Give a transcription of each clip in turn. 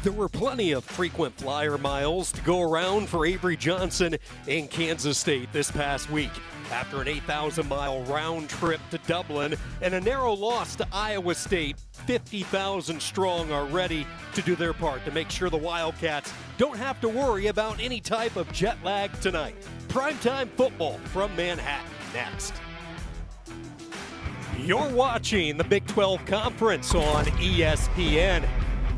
There were plenty of frequent flyer miles to go around for Avery Johnson in Kansas State this past week. After an 8,000-mile round trip to Dublin and a narrow loss to Iowa State, 50,000 strong are ready to do their part to make sure the Wildcats don't have to worry about any type of jet lag tonight. Primetime football from Manhattan next. You're watching the Big 12 Conference on ESPN.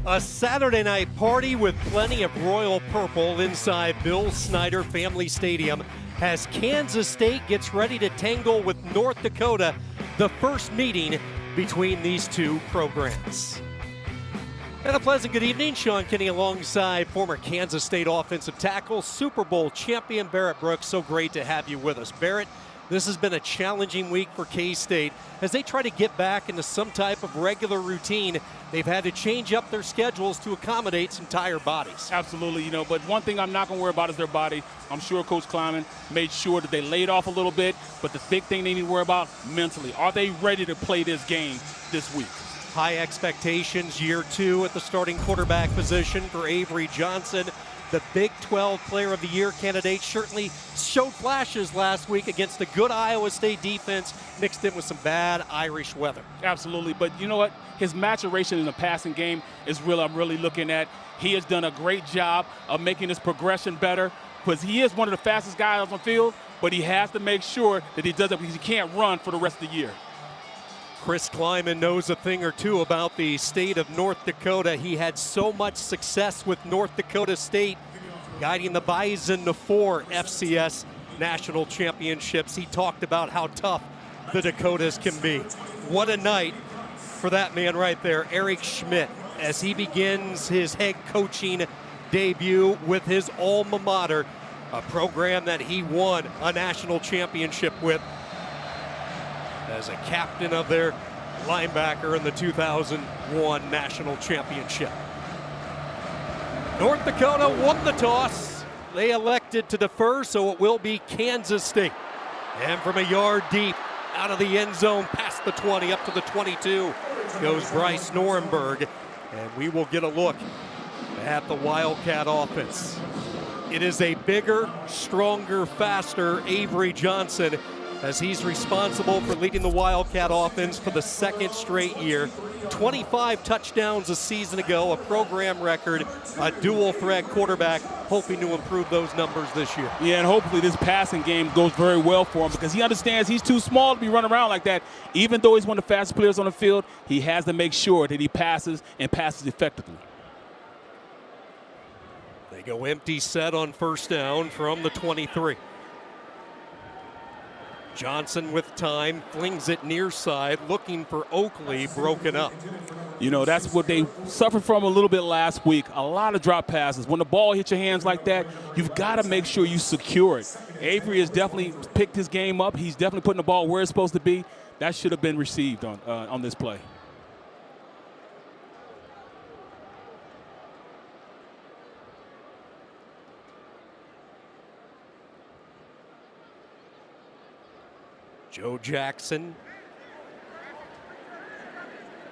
A Saturday night party with plenty of royal purple inside Bill Snyder Family Stadium as Kansas State gets ready to tangle with North Dakota, the first meeting between these two programs. And a pleasant good evening. Sean Kinney alongside former Kansas State offensive tackle, Super Bowl champion Barrett Brooks. So great to have you with us. Barrett, this has been a challenging week for K-State as they try to get back into some type of regular routine. They've had to change up their schedules to accommodate some tired bodies. Absolutely, but one thing I'm not going to worry about is their body. I'm sure Coach Kleiman made sure that they laid off a little bit, but the big thing they need to worry about mentally, are they ready to play this game this week? High expectations, year two at the starting quarterback position for Avery Johnson. The Big 12 Player of the Year candidate certainly showed flashes last week against a good Iowa State defense, mixed in with some bad Irish weather. Absolutely, but you know what? His maturation in the passing game is real. I'm really looking at. He has done a great job of making his progression better because he is one of the fastest guys on the field, but he has to make sure that he does it because he can't run for the rest of the year. Chris Kleiman knows a thing or two about the state of North Dakota. He had so much success with North Dakota State, guiding the Bison to 4 FCS national championships. He talked about how tough the Dakotas can be. What a night for that man right there, Eric Schmidt, as he begins his head coaching debut with his alma mater, a program that he won a national championship with as a captain of their linebacker in the 2001 national championship. North Dakota won the toss. They elected to defer, so it will be Kansas State. And from a yard deep, out of the end zone, past the 20, up to the 22, goes Bryce Norenberg. And we will get a look at the Wildcat offense. It is a bigger, stronger, faster Avery Johnson as he's responsible for leading the Wildcat offense for the second straight year. 25 touchdowns a season ago, a program record, a dual threat quarterback, hoping to improve those numbers this year. Yeah, and hopefully this passing game goes very well for him because he understands he's too small to be running around like that. Even though he's one of the fastest players on the field, he has to make sure that he passes and passes effectively. They go empty set on first down from the 23. Johnson with time, flings it near side, looking for Oakley, broken up. That's what they suffered from a little bit last week. A lot of drop passes. When the ball hits your hands like that, you've got to make sure you secure it. Avery has definitely picked his game up. He's definitely putting the ball where it's supposed to be. That should have been received on this play. Joe Jackson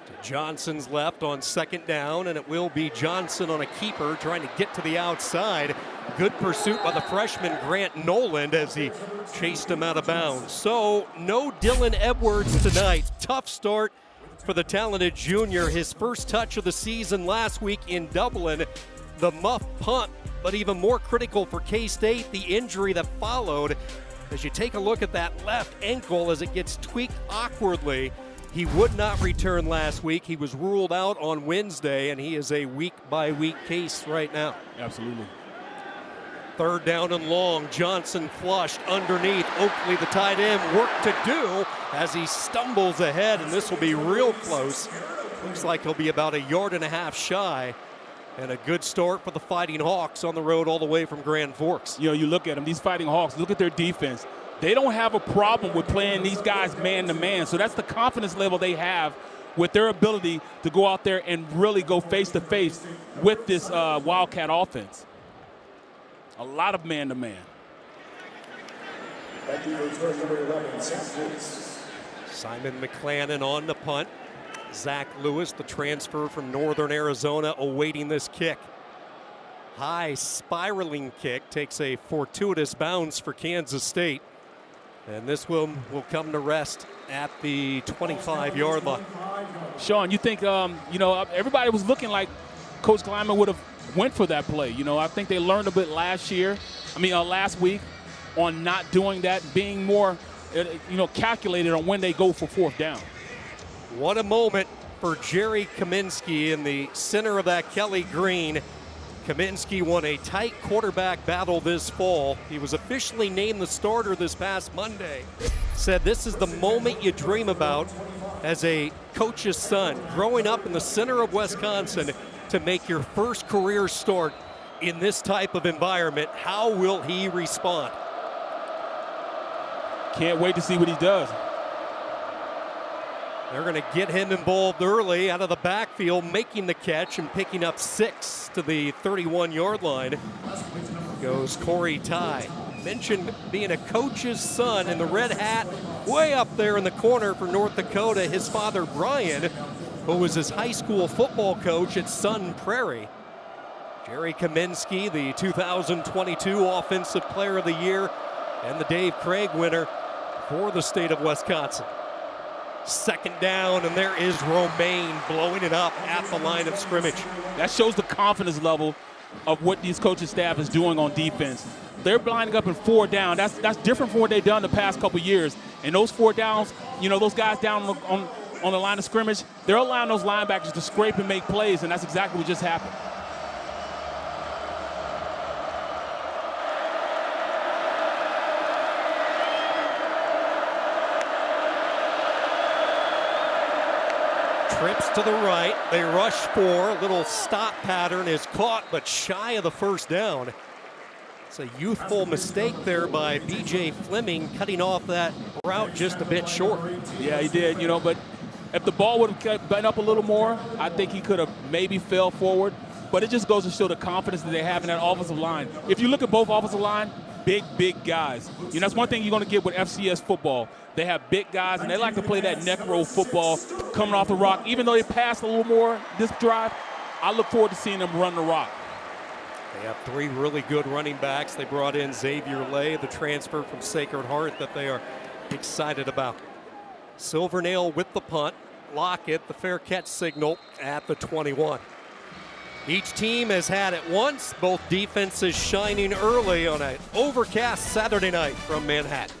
to Johnson's left on second down, and it will be Johnson on a keeper trying to get to the outside. Good pursuit by the freshman Grant Noland as he chased him out of bounds. So no Dylan Edwards tonight. Tough start for the talented junior. His first touch of the season last week in Dublin. The muff punt, but even more critical for K-State, the injury that followed. As you take a look at that left ankle as it gets tweaked awkwardly, he would not return last week. He was ruled out on Wednesday, and he is a week-by-week case right now. Absolutely. Third down and long. Johnson flushed underneath. Oakley, the tight end, work to do as he stumbles ahead, and this will be real close. Looks like he'll be about 1.5 yards shy. And a good start for the Fighting Hawks on the road all the way from Grand Forks. You look at them, these Fighting Hawks, look at their defense. They don't have a problem with playing these guys man-to-man. So that's the confidence level they have with their ability to go out there and really go face-to-face with this Wildcat offense. A lot of man-to-man. Simon McClannon on the punt. Zach Lewis, the transfer from Northern Arizona, awaiting this kick. High spiraling kick, takes a fortuitous bounce for Kansas State. And this will come to rest at the 25-yard line. Sean, you think, everybody was looking like Coach Glyman would have went for that play. I think they learned a bit last week on not doing that, being more, calculated on when they go for fourth down. What a moment for Jerry Kaminsky in the center of that Kelly Green. Kaminsky won a tight quarterback battle this fall. He was officially named the starter this past Monday. Said this is the moment you dream about as a coach's son, growing up in the center of Wisconsin to make your first career start in this type of environment. How will he respond? Can't wait to see what he does. They're going to get him involved early out of the backfield, making the catch and picking up 6 to the 31-yard line. Goes Corey Ty. Mentioned being a coach's son in the red hat, way up there in the corner for North Dakota. His father, Brian, who was his high school football coach at Sun Prairie. Jerry Kaminsky, the 2022 Offensive Player of the Year and the Dave Craig winner for the state of Wisconsin. Second down, and there is Romaine blowing it up at the line of scrimmage. That shows the confidence level of what these coaching staff is doing on defense. They're lining up in 4 down. That's different from what they've done the past couple years. And those 4 downs, those guys down on the line of scrimmage, they're allowing those linebackers to scrape and make plays, and that's exactly what just happened. Trips to the right, they rush 4, a little stop pattern is caught, but shy of the first down. It's a youthful mistake there by B.J. Fleming, cutting off that route just a bit short. Yeah, he did, but if the ball would have been up a little more, I think he could have maybe fell forward. But it just goes to show the confidence that they have in that offensive line. If you look at both offensive line, big guys. That's one thing you're going to get with FCS football. They have big guys, and they like to play that neck roll football coming off the rock. Even though they passed a little more this drive, I look forward to seeing them run the rock. They have 3 really good running backs. They brought in Xavier Lay, the transfer from Sacred Heart, that they are excited about. Silvernail with the punt. Lockett, the fair catch signal at the 21. Each team has had it once. Both defenses shining early on an overcast Saturday night from Manhattan.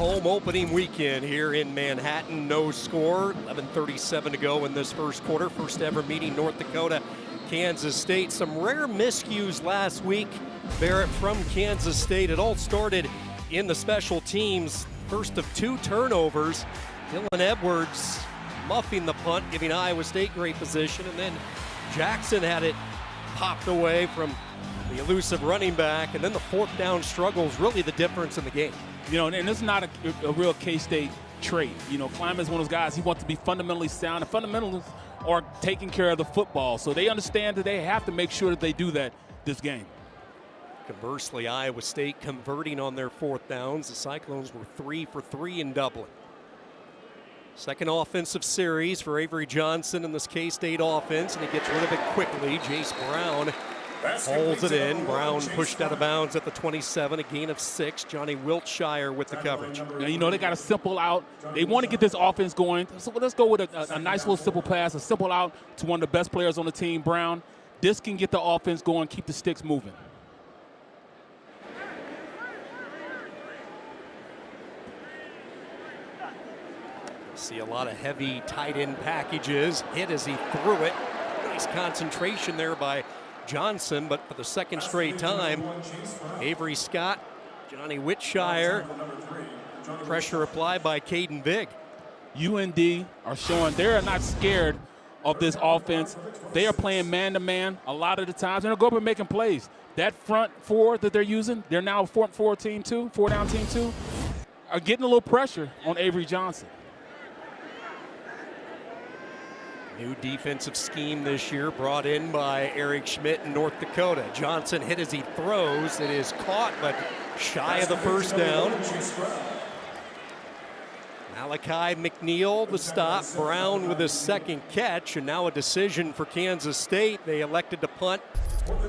home opening weekend here in Manhattan. No score, 11:37 to go in this first quarter. First ever meeting, North Dakota, Kansas State. Some rare miscues last week, Barrett, from Kansas State. It all started in the special teams. First of 2 turnovers. Dylan Edwards muffing the punt, giving Iowa State great position, and then Jackson had it popped away from the elusive running back, and then the 4th down struggle is really the difference in the game. You know, and this is not a real K-State trait. You know, Kleiman is one of those guys, he wants to be fundamentally sound. The fundamentals are taking care of the football, so they understand that they have to make sure that they do that this game. Conversely, Iowa State converting on their 4th downs. The Cyclones were 3 for 3 in Dublin. Second offensive series for Avery Johnson in this K-State offense, and he gets rid of it quickly. Jace Brown holds it in. Brown pushed out of bounds at the 27, a gain of 6. Johnny Wiltshire with the coverage. You know, they got a simple out. They want to get this offense going. So let's go with a nice little simple pass, a simple out to one of the best players on the team, Brown. This can get the offense going, keep the sticks moving. See a lot of heavy tight end packages. Hit as he threw it. Nice concentration there by Johnson, but for the second straight time, Avery Scott, Johnny Wiltshire, pressure applied by Caden Big. UND are showing they are not scared of this offense. They are playing man-to-man a lot of the times, and they'll go up and making plays. That front 4 that they're using, they're now a 4 team 2, 4-down team 2, are getting a little pressure on Avery Johnson. New defensive scheme this year brought in by Eric Schmidt in North Dakota. Johnson hit as he throws. It is caught, but shy of the first down. Malachi McNeil the stop. Brown with his second catch, and now a decision for Kansas State. They elected to punt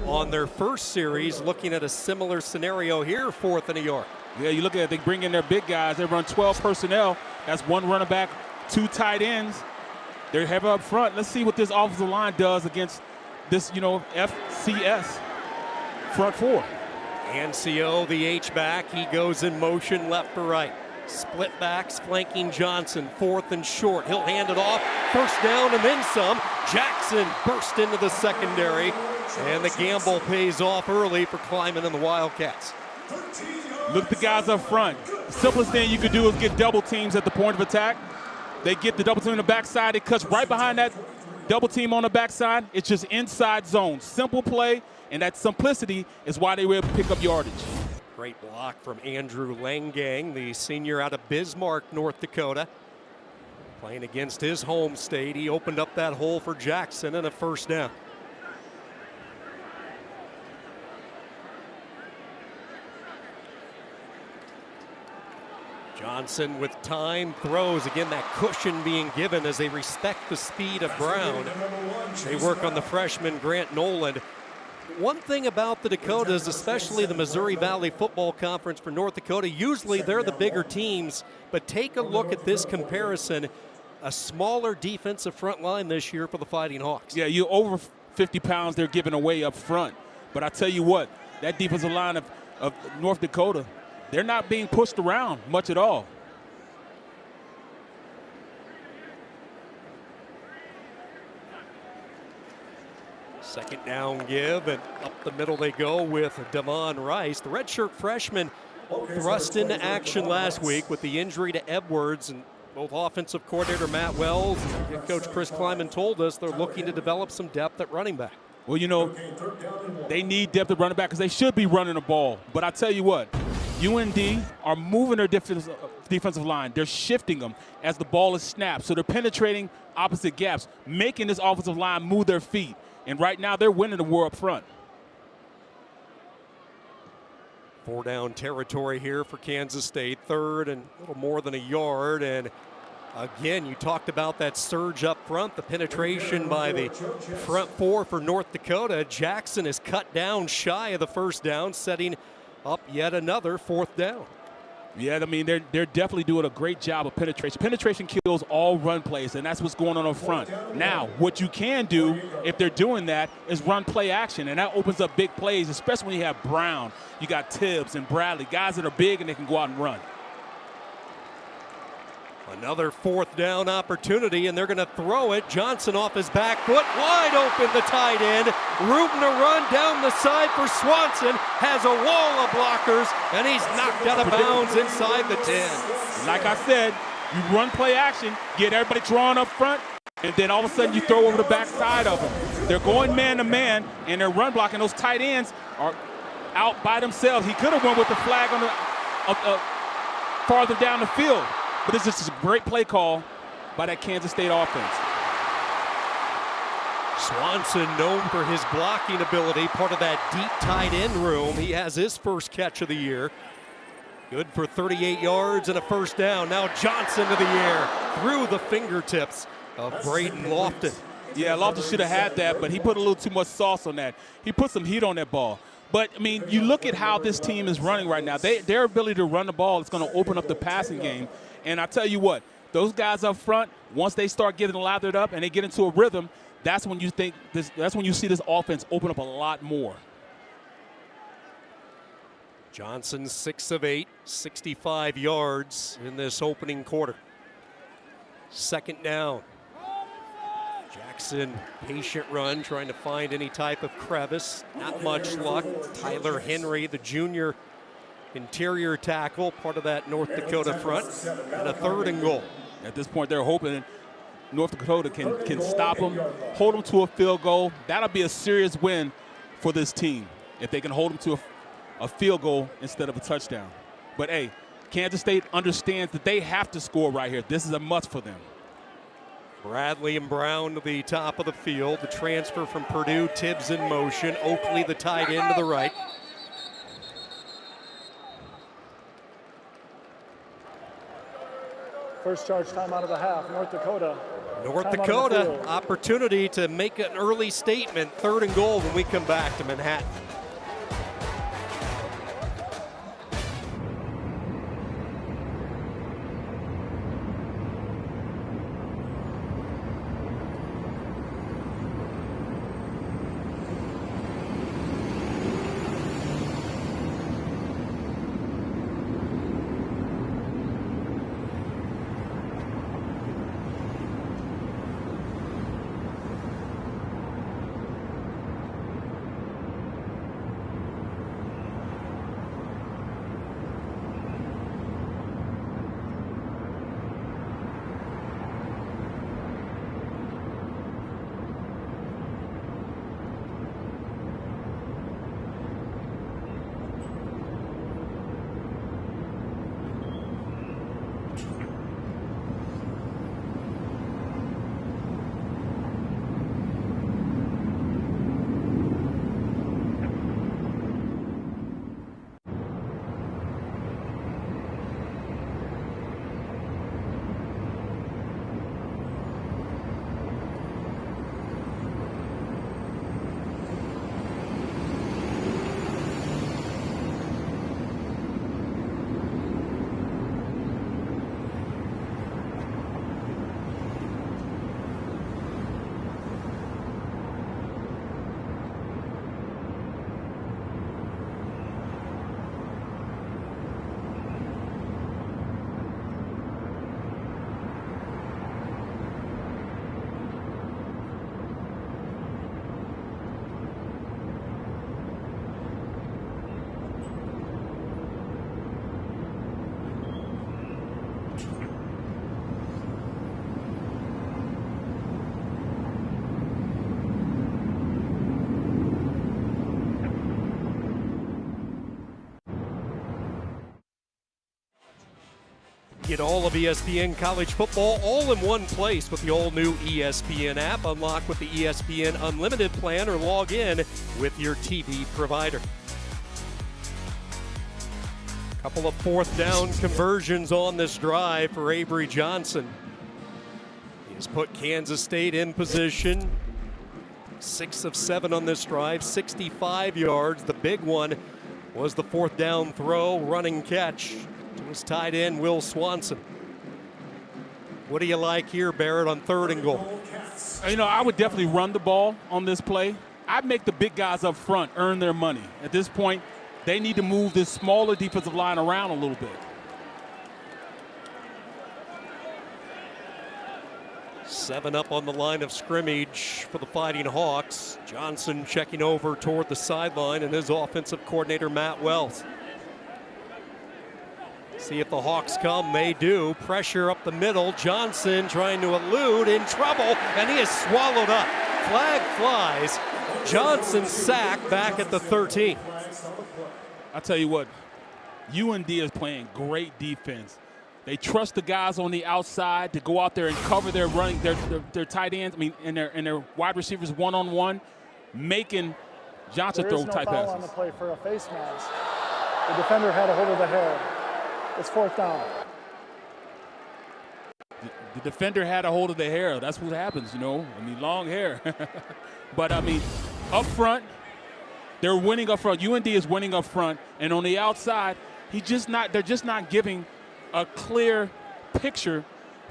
on their first series, looking at a similar scenario here, 4th and a yard. Yeah, you look at it, they bring in their big guys. They run 12 personnel. That's 1 running back, 2 tight ends. They're heavy up front. Let's see what this offensive line does against this, you know, FCS front 4. NCO, the H-back, he goes in motion left to right. Split backs flanking Johnson, 4th and short. He'll hand it off, first down and then some. Jackson burst into the secondary, and the gamble pays off early for Kleiman and the Wildcats. Look at the guys up front. The simplest thing you could do is get double teams at the point of attack. They get the double team on the backside. It cuts right behind that double team on the backside. It's just inside zone. Simple play, and that simplicity is why they were able to pick up yardage. Great block from Andrew Langang, the senior out of Bismarck, North Dakota. Playing against his home state. He opened up that hole for Jackson and a first down. Johnson with time throws. Again, that cushion being given as they respect the speed of Brown. They work on the freshman Grant Noland. One thing about the Dakotas, especially the Missouri Valley Football Conference for North Dakota, usually they're the bigger teams, but take a look at this comparison. A smaller defensive front line this year for the Fighting Hawks. Yeah, you over 50 pounds they're giving away up front. But I tell you what, that defensive line of North Dakota, they're not being pushed around much at all. Second down give, and up the middle they go with Devon Rice. The redshirt freshman thrust into action last week with the injury to Edwards, and both offensive coordinator Matt Wells and Coach Chris Kleiman told us they're looking to develop some depth at running back. Well, you know, they need depth at running back because they should be running the ball. But I tell you what, UND are moving their defensive line. They're shifting them as the ball is snapped. So they're penetrating opposite gaps, making this offensive line move their feet. And right now they're winning the war up front. 4-down territory here for Kansas State. 3rd and a little more than a yard. And again, you talked about that surge up front, the penetration by the front 4 for North Dakota. Jackson is cut down shy of the first down, setting up yet another 4th down. Yeah, I mean, they're definitely doing a great job of penetration. Penetration kills all run plays, and that's what's going on up front. Now, what you can do if they're doing that is run play action, and that opens up big plays, especially when you have Brown. You got Tibbs and Bradley, guys that are big and they can go out and run. Another fourth down opportunity, and they're going to throw it. Johnson off his back foot, wide open, the tight end. Room to run down the side for Swanson. Has a wall of blockers, and he's knocked out of bounds inside the 10. Like I said, you run play action, get everybody drawn up front, and then all of a sudden you throw over the backside of them. They're going man-to-man, and they're run blocking. Those tight ends are out by themselves. He could have went with the flag on the farther down the field. But it's just a great play call by that Kansas State offense. Swanson, known for his blocking ability, part of that deep tight end room. He has his first catch of the year. Good for 38 yards and a first down. Now Johnson to the air through the fingertips of Braden Lofton. Yeah, Lofton should have had that, but he put a little too much sauce on that. He put some heat on that ball. But, I mean, you look at how this team is running right now. Their ability to run the ball is going to open up the passing game. And I tell you what, those guys up front, once they start getting lathered up and they get into a rhythm, that's when you see this offense open up a lot more. Johnson 6 of 8, 65 yards in this opening quarter. Second down. Jackson, patient run, trying to find any type of crevice. Not much luck. Tyler Henry, the junior interior tackle, part of that North Dakota front, and a 3rd and goal. At this point, they're hoping North Dakota can stop them, hold them to a field goal. That'll be a serious win for this team if they can hold them to a field goal instead of a touchdown. But, hey, Kansas State understands that they have to score right here. This is a must for them. Bradley and Brown to the top of the field. The transfer from Purdue, Tibbs in motion. Oakley, the tight end, to the right. First charge time out of the half, North Dakota. North Dakota, opportunity to make an early statement. 3rd and goal when we come back to Manhattan. Get all of ESPN college football all in one place with the all-new ESPN app. Unlock with the ESPN Unlimited plan or log in with your TV provider. Couple of 4th down conversions on this drive for Avery Johnson. He has put Kansas State in position. 6 of 7 on this drive, 65 yards. The big one was the 4th down throw, running catch to his tight end, Will Swanson. What do you like here, Barrett, on 3rd and goal? You know, I would definitely run the ball on this play. I'd make the big guys up front earn their money. At this point, they need to move this smaller defensive line around a little bit. 7 up on the line of scrimmage for the Fighting Hawks. Johnson checking over toward the sideline, and his offensive coordinator, Matt Wells. See if the Hawks come. They do. Pressure up the middle. Johnson trying to elude, in trouble, and he is swallowed up. Flag flies. Johnson sacked back at the 13. I'll tell you what, UND is playing great defense. They trust the guys on the outside to go out there and cover their running, their tight ends, and their wide receivers one-on-one, making Johnson throw tight passes. There is no foul on the play for a face mask. The defender had a hold of the hair. It's 4th down. The defender had a hold of the hair. That's what happens, you know. Long hair. But, up front, they're winning up front. UND is winning up front. And on the outside, they're just not giving a clear picture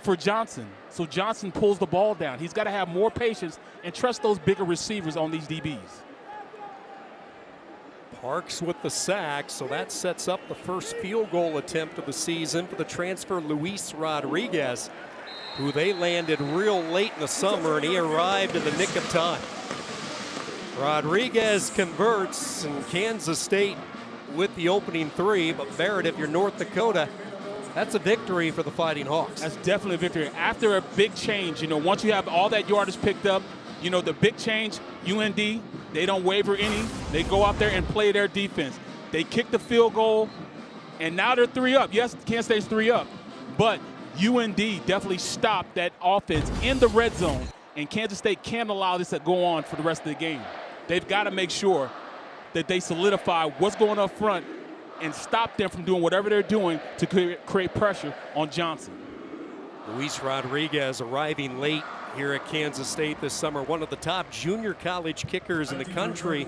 for Johnson. So Johnson pulls the ball down. He's got to have more patience and trust those bigger receivers on these DBs. Parks with the sack, so that sets up the first field goal attempt of the season for the transfer Luis Rodriguez, who they landed real late in the summer, and he arrived in the nick of time. Rodriguez converts, and Kansas State with the opening 3, but Barrett, if you're North Dakota, that's a victory for the Fighting Hawks. That's definitely a victory. After a big change, once you have all that yardage picked up, the big change, UND, they don't waver any. They go out there and play their defense. They kick the field goal, and now they're 3 up. Yes, Kansas State's 3 up, but UND definitely stopped that offense in the red zone, and Kansas State can't allow this to go on for the rest of the game. They've got to make sure that they solidify what's going up front and stop them from doing whatever they're doing to create pressure on Johnson. Luis Rodriguez arriving late here at Kansas State this summer, one of the top junior college kickers in the country.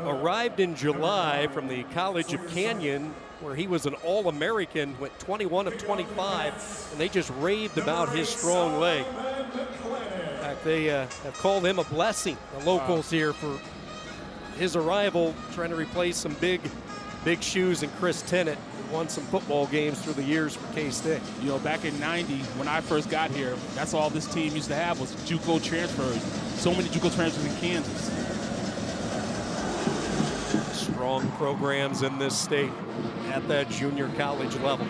Arrived in July from the College of Canyon, where he was an All-American, went 21 of 25, and they just raved about his strong leg. In fact, they have called him a blessing, the locals here, for his arrival, trying to replace some big shoes in Chris Tennant, who won some football games through the years for K-State. Back in '90, when I first got here, that's all this team used to have was JUCO transfers. So many JUCO transfers in Kansas. Strong programs in this state at that junior college level.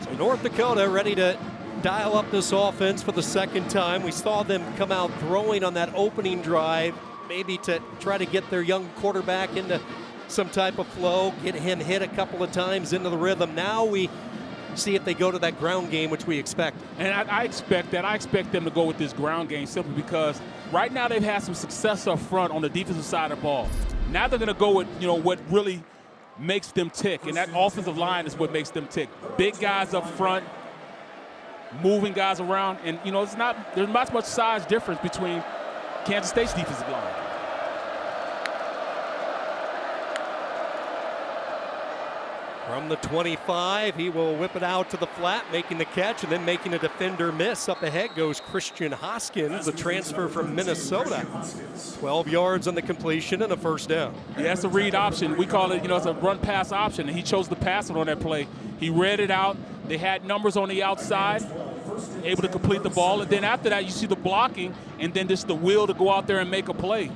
So North Dakota ready to dial up this offense for the second time. We saw them come out throwing on that opening drive, maybe to try to get their young quarterback into some type of flow, get him hit a couple of times into the rhythm. Now we see if they go to that ground game, which we expect. And I expect that. I expect them to go with this ground game simply because right now they've had some success up front on the defensive side of the ball. Now they're going to go with, what really makes them tick, and that offensive line is what makes them tick. Big guys up front, moving guys around, and, there's not much size difference between Kansas State's defensive line. From the 25, he will whip it out to the flat, making the catch, and then making a defender miss. Up ahead goes Christian Hoskins, the transfer from Minnesota. 12 yards on the completion and a first down. Yeah, that's a read option. We call it, it's a run-pass option, and he chose to pass it on that play. He read it out. They had numbers on the outside, able to complete the ball, and then after that, you see the blocking, and then just the will to go out there and make a play.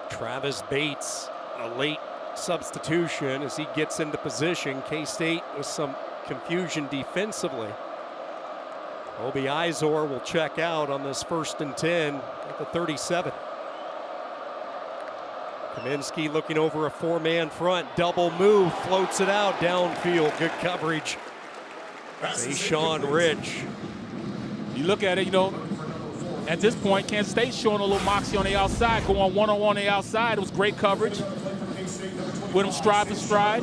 Travis Bates, a late substitution as he gets into position. K-State with some confusion defensively. Obi Izor will check out on this 1st and 10 at the 37. Kaminsky looking over a 4-man front, double move, floats it out downfield. Good coverage. Deshaun Rich. You look at it, at this point, Kansas State showing a little moxie on the outside, going one-on-one on the outside. It was great coverage. With him stride to stride.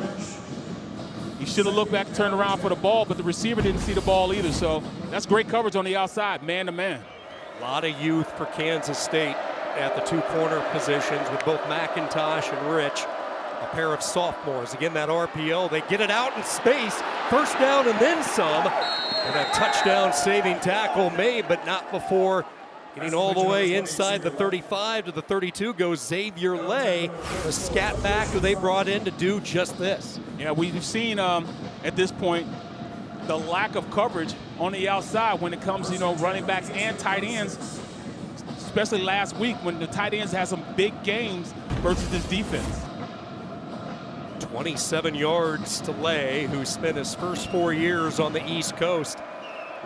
He should have looked back, turned around for the ball, but the receiver didn't see the ball either. So that's great coverage on the outside, man-to-man. A lot of youth for Kansas State at the 2 corner positions with both McIntosh and Rich. A pair of sophomores. Again, that RPO, they get it out in space. First down and then some. And a touchdown saving tackle made, but not before Getting all the way inside the 35 to the 32 goes Xavier Lay, the scat back who they brought in to do just this. Yeah, we've seen at this point the lack of coverage on the outside when it comes to, running backs and tight ends, especially last week when the tight ends had some big games versus this defense. 27 yards to Lay, who spent his first 4 years on the East Coast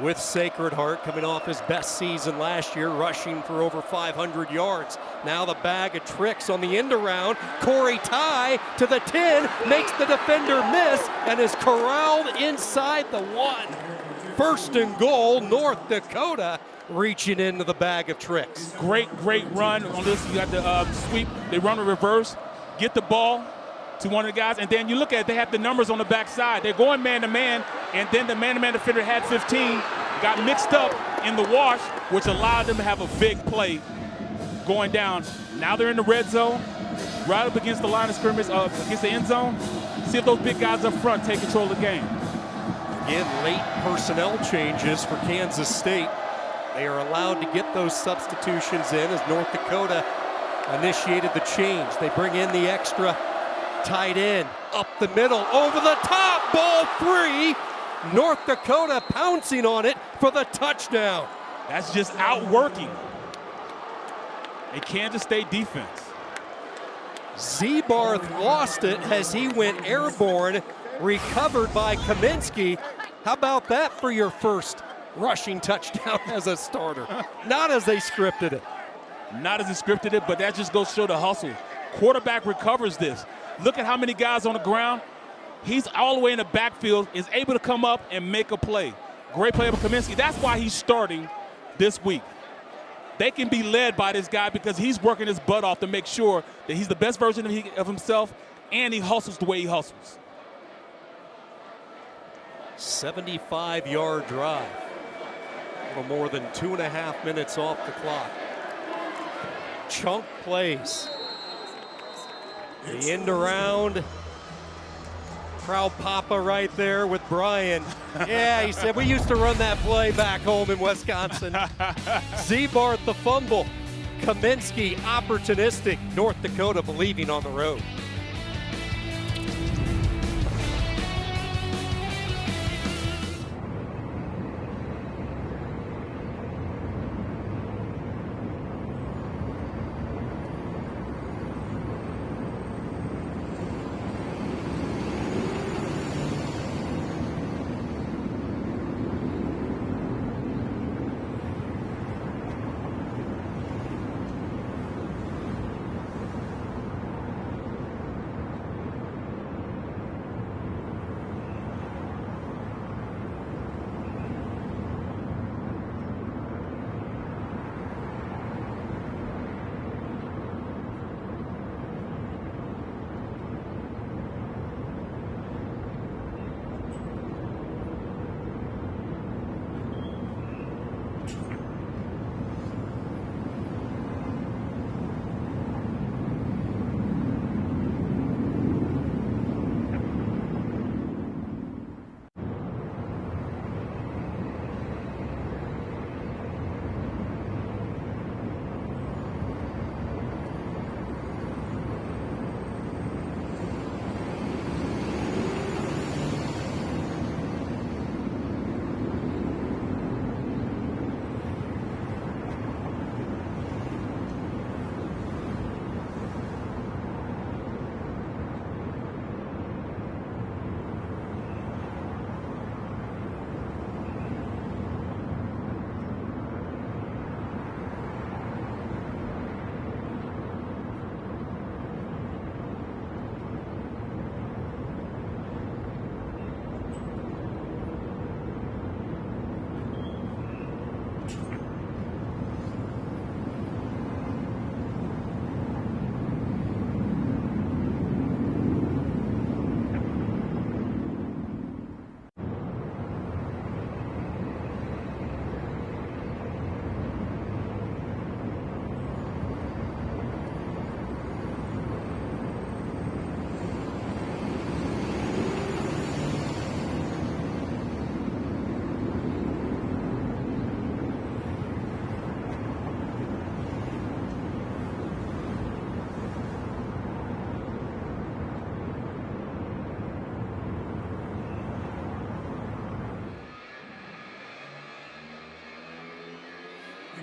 with Sacred Heart, coming off his best season last year, rushing for over 500 yards. Now the bag of tricks on the end around. Corey Ty to the 10, makes the defender miss, and is corralled inside the 1. First and goal, North Dakota reaching into the bag of tricks. Great run on this. You got the sweep. They run a reverse, get the ball to one of the guys, and then you look at it, they have the numbers on the backside. They're going man-to-man, and then the man-to-man defender had 15, got mixed up in the wash, which allowed them to have a big play going down. Now they're in the red zone, right up against the line of scrimmage, against the end zone. See if those big guys up front take control of the game. Again, late personnel changes for Kansas State. They are allowed to get those substitutions in as North Dakota initiated the change. They bring in the extra tight end, up the middle, over the top, ball 3. North Dakota pouncing on it for the touchdown. That's just outworking a Kansas State defense. Zebarth lost it as he went airborne, recovered by Kaminsky. How about that for your first rushing touchdown as a starter? Not as they scripted it. Not as they scripted it, but that just goes to show the hustle. Quarterback recovers this. Look at how many guys on the ground. He's all the way in the backfield, is able to come up and make a play. Great play by Kaminsky. That's why he's starting this week. They can be led by this guy because he's working his butt off to make sure that he's the best version of himself, and he hustles the way he hustles. 75-yard drive. A little more than 2.5 minutes off the clock. Chunk plays. The end around. Proud Papa right there with Brian. Yeah, he said, we used to run that play back home in Wisconsin. Zebarth the fumble. Kaminsky opportunistic. North Dakota believing on the road.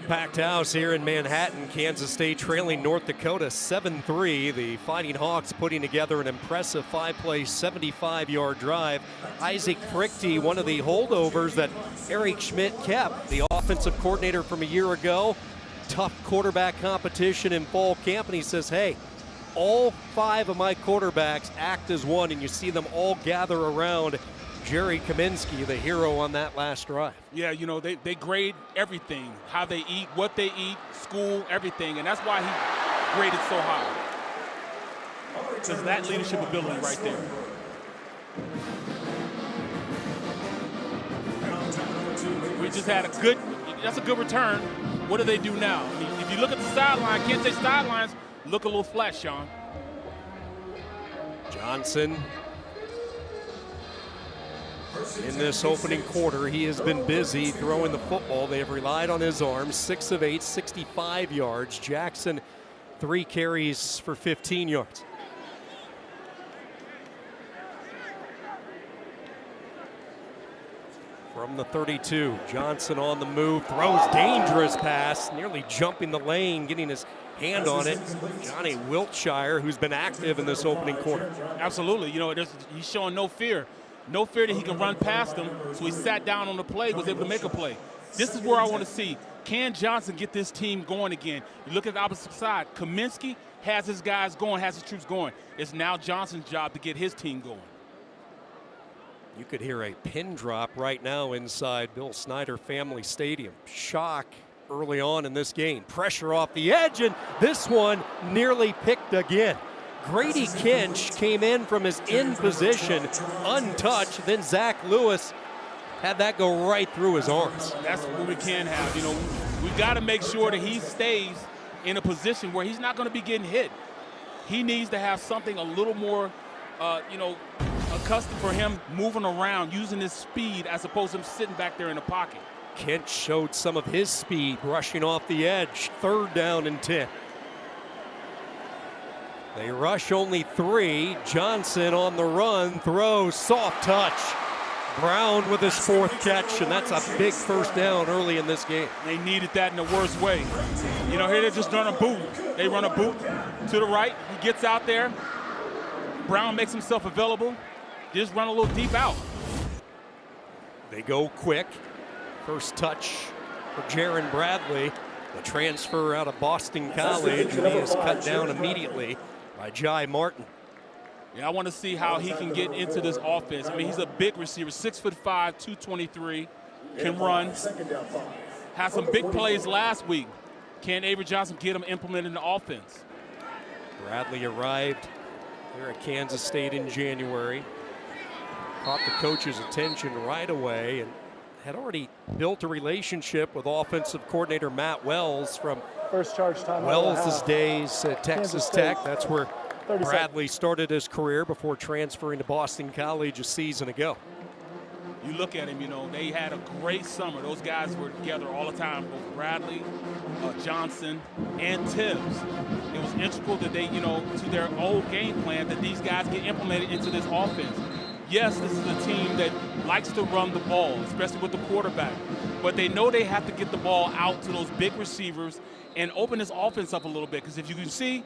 Packed house here in Manhattan. Kansas State trailing North Dakota 7-3. The Fighting Hawks putting together an impressive 5-play, 75-yard drive. Isaac Frichte, one of the holdovers that Eric Schmidt kept, the offensive coordinator from a year ago. Tough quarterback competition in fall camp, and he says, hey, all 5 of my quarterbacks act as one, and you see them all gather around Jerry Kaminsky, the hero on that last drive. Yeah, you know, they grade everything, how they eat, what they eat, school, everything, and that's why he graded so high. Because that leadership ability right there. We just had that's a good return. What do they do now? I mean, if you look at the sideline, Kansas State sidelines look a little flat, Sean. Johnson. In this opening quarter, he has been busy throwing the football. They have relied on his arms. 6 of 8, 65 yards. Jackson, 3 carries for 15 yards. From the 32, Johnson on the move, throws dangerous pass, nearly jumping the lane, getting his hand on it. Johnny Wiltshire, who's been active in this opening quarter. Absolutely, you know, he's showing no fear. No fear that he can run past him, so he sat down on the play, was able to make a play. This is where I want to see, can Johnson get this team going again? You look at the opposite side. Kaminsky has his guys going, has his troops going. It's now Johnson's job to get his team going. You could hear a pin drop right now inside Bill Snyder Family Stadium. Shock early on in this game. Pressure off the edge, and this one nearly picked again. Grady Kinch came in from his in position, untouched. Then Zach Lewis had that go right through his arms. That's what we can have. You know, we've got to make sure that he stays in a position where he's not going to be getting hit. He needs to have something a little more, you know, accustomed for him moving around, using his speed as opposed to him sitting back there in the pocket. Kinch showed some of his speed, rushing off the edge. 3rd down and 10. They rush only 3. Johnson on the run, throws, soft touch. Brown with his 4th catch, and that's a big first down early in this game. They needed that in the worst way. You know, here they just run a boot. They run a boot to the right. He gets out there. Brown makes himself available. Just run a little deep out. They go quick. First touch for Jaron Bradley, the transfer out of Boston College, and he is cut down immediately by Jai Martin. Yeah, I want to see how he can get into this offense. I mean, he's a big receiver, 6'5", 223, can run. Had some big plays last week. Can Avery Johnson get him implemented in the offense? Bradley arrived here at Kansas State in January. Caught the coach's attention right away and had already built a relationship with offensive coordinator Matt Wells from First charge time Wells' days at Texas Tech. That's where 30 Bradley started his career before transferring to Boston College a season ago. You look at him, you know, they had a great summer. Those guys were together all the time, both Bradley, Johnson, and Tibbs. It was integral that they, you know, to their old game plan that these guys get implemented into this offense. Yes, this is a team that likes to run the ball, especially with the quarterback. But they know they have to get the ball out to those big receivers and open this offense up a little bit. Because if you can see,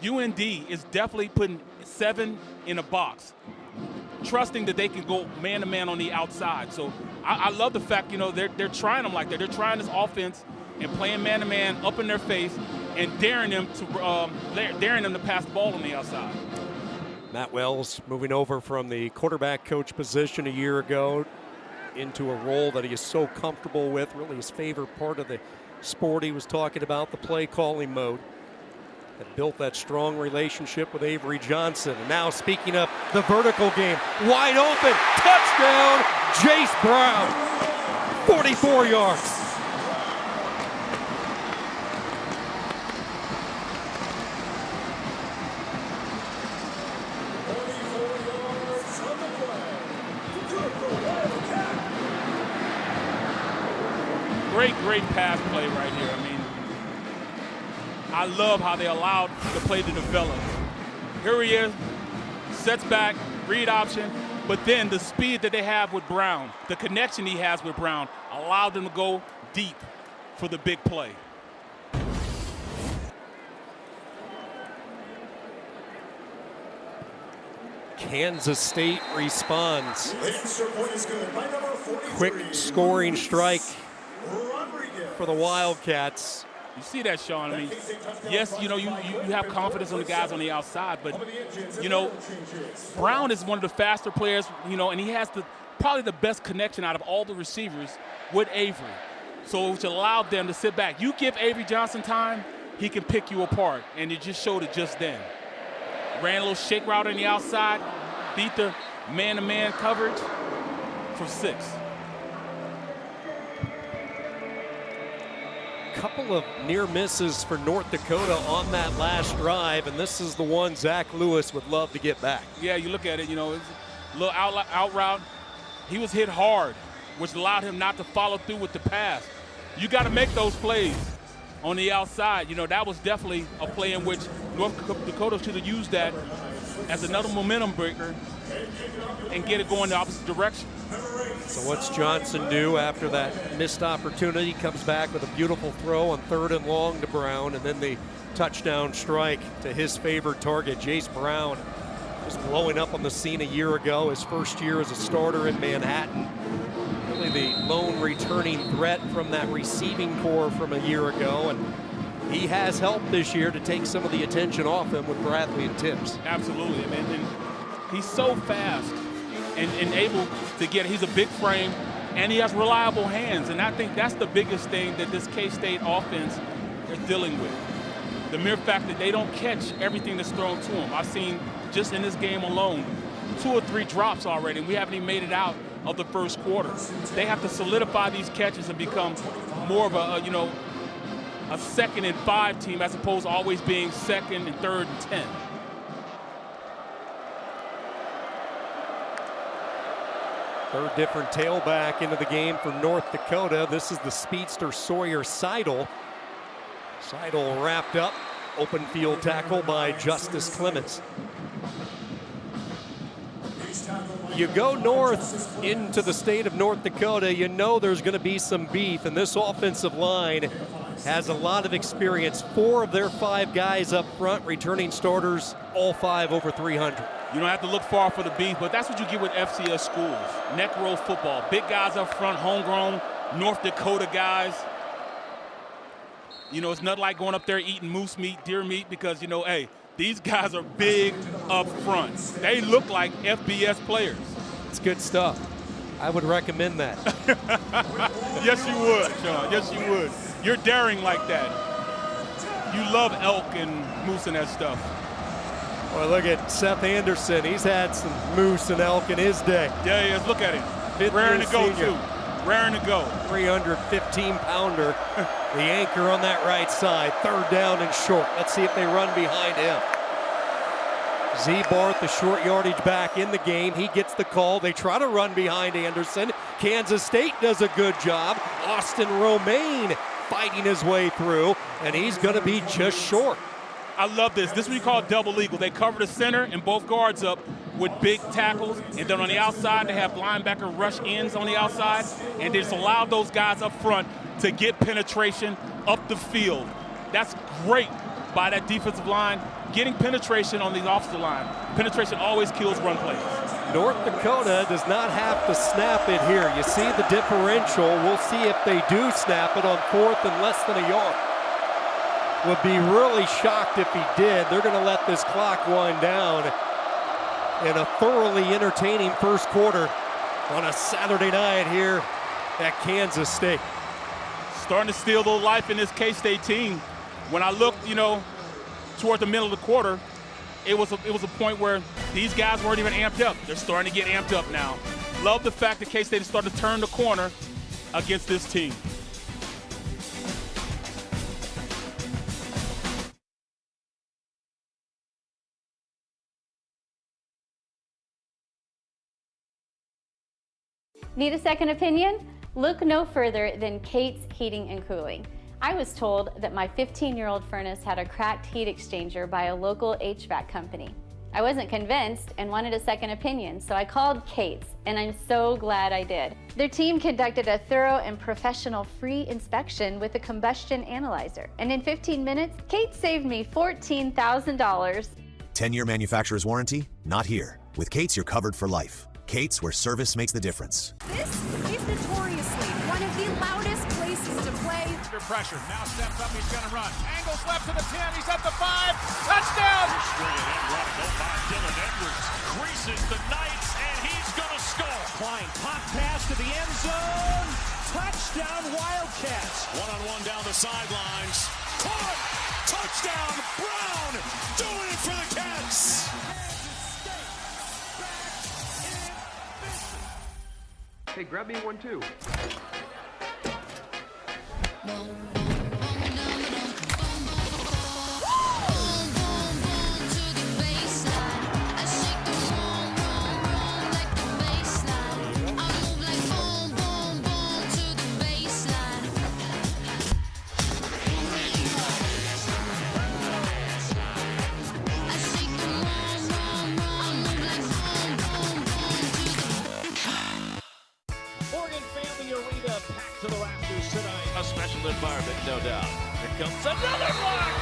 UND is definitely putting 7 in a box, trusting that they can go man-to-man on the outside. So I love the fact, you know, they're trying them like that. They're trying this offense and playing man-to-man up in their face and daring them to pass the ball on the outside. Matt Wells moving over from the quarterback coach position a year ago into a role that he is so comfortable with, really his favorite part of the sport. He was talking about the play calling mode. Had built that strong relationship with Avery Johnson. And now speaking of the vertical game, wide open, touchdown, Jace Brown, 44 yards. Great pass play right here. I mean, I love how they allowed the play to develop. Here he is, sets back, read option, but then the speed that they have with Brown, the connection he has with Brown, allowed them to go deep for the big play. Kansas State responds. Quick scoring strike for the Wildcats. You see that, Sean? I mean, yes, you have confidence on the guys on the outside, but, Brown is one of the faster players, and he has probably the best connection out of all the receivers with Avery. So which allowed them to sit back. You give Avery Johnson time, he can pick you apart, and it just showed it just then. Ran a little shake route on the outside, beat the man-to-man coverage for 6. Couple of near misses for North Dakota on that last drive, and this is the one Zach Lewis would love to get back. Yeah, you look at it, it's a little out route. He was hit hard, which allowed him not to follow through with the pass. You got to make those plays on the outside. That was definitely a play in which North Dakota should have used that as another momentum breaker and get it going the opposite direction. So what's Johnson do after that missed opportunity? Comes back with a beautiful throw on 3rd and long to Brown, and then the touchdown strike to his favorite target, Jace Brown. Was blowing up on the scene a year ago, his first year as a starter in Manhattan. Really the lone returning threat from that receiving core from a year ago, and he has helped this year to take some of the attention off him with Bradley and Tibbs. Absolutely, and he's so fast and able to he's a big frame, and he has reliable hands, and I think that's the biggest thing that this K-State offense is dealing with. The mere fact that they don't catch everything that's thrown to them. I've seen just in this game alone 2 or 3 drops already, and we haven't even made it out of the first quarter. They have to solidify these catches and become more of a 2nd and 5 team as opposed to always being 2nd and 3rd and 10. Third different tailback into the game for North Dakota. This is the speedster Sawyer Seidel. Seidel wrapped up. Open field tackle by Justice Clements. You go north into the state of North Dakota, you know there's going to be some beef, and this offensive line has a lot of experience. 4 of their 5 guys up front, returning starters, all 5 over 300. You don't have to look far for the beef, but that's what you get with FCS schools. Neck roll football. Big guys up front, homegrown, North Dakota guys. It's not like going up there eating moose meat, deer meat, because, hey, these guys are big up front. They look like FBS players. It's good stuff. I would recommend that. Yes, you would, Sean. Yes, you would. You're daring like that. You love elk and moose and that stuff. Well, look at Seth Anderson. He's had some moose and elk in his day. Yeah, he is. Look at him. Raring to go, too. Raring to go. 315-pounder. The anchor on that right side. 3rd down and short. Let's see if they run behind him. Z Barth, the short yardage back in the game. He gets the call. They try to run behind Anderson. Kansas State does a good job. Austin Romaine fighting his way through, and he's going to be just short. I love this. This is what we call double eagle. They cover the center and both guards up with big tackles, and then on the outside they have linebacker rush ends on the outside, and they just allow those guys up front to get penetration up the field. That's great by that defensive line, getting penetration on the offensive line. Penetration always kills run plays. North Dakota does not have to snap it here. You see the differential. We'll see if they do snap it on 4th and less than a yard. Would be really shocked if he did. They're going to let this clock wind down in a thoroughly entertaining first quarter on a Saturday night here at Kansas State. Starting to steal a little life in this K-State team. When I looked, toward the middle of the quarter, it was a point where these guys weren't even amped up. They're starting to get amped up now. Love the fact that K-State is starting to turn the corner against this team. Need a second opinion? Look no further than Kate's Heating and Cooling. I was told that my 15-year-old furnace had a cracked heat exchanger by a local HVAC company. I wasn't convinced and wanted a second opinion, so I called Kate's, and I'm so glad I did. Their team conducted a thorough and professional free inspection with a combustion analyzer, and in 15 minutes, Kate saved me $14,000. 10-year manufacturer's warranty? Not here. With Kate's, you're covered for life. Kate's, where service makes the difference. This is notoriously one of the loudest places to play. Under pressure, now steps up, he's gonna run. Angles left to the 10, he's at the 5, touchdown! Swinging and running, go by Dylan Edwards. Creases the Knights, and he's gonna score. Klein, pop pass to the end zone. Touchdown, Wildcats. One-on-one down the sidelines. Caught! Touchdown, Brown! Doing it for the Cats! Hey, grab me one too. To the rafters tonight. A special environment, no doubt. Here comes another block!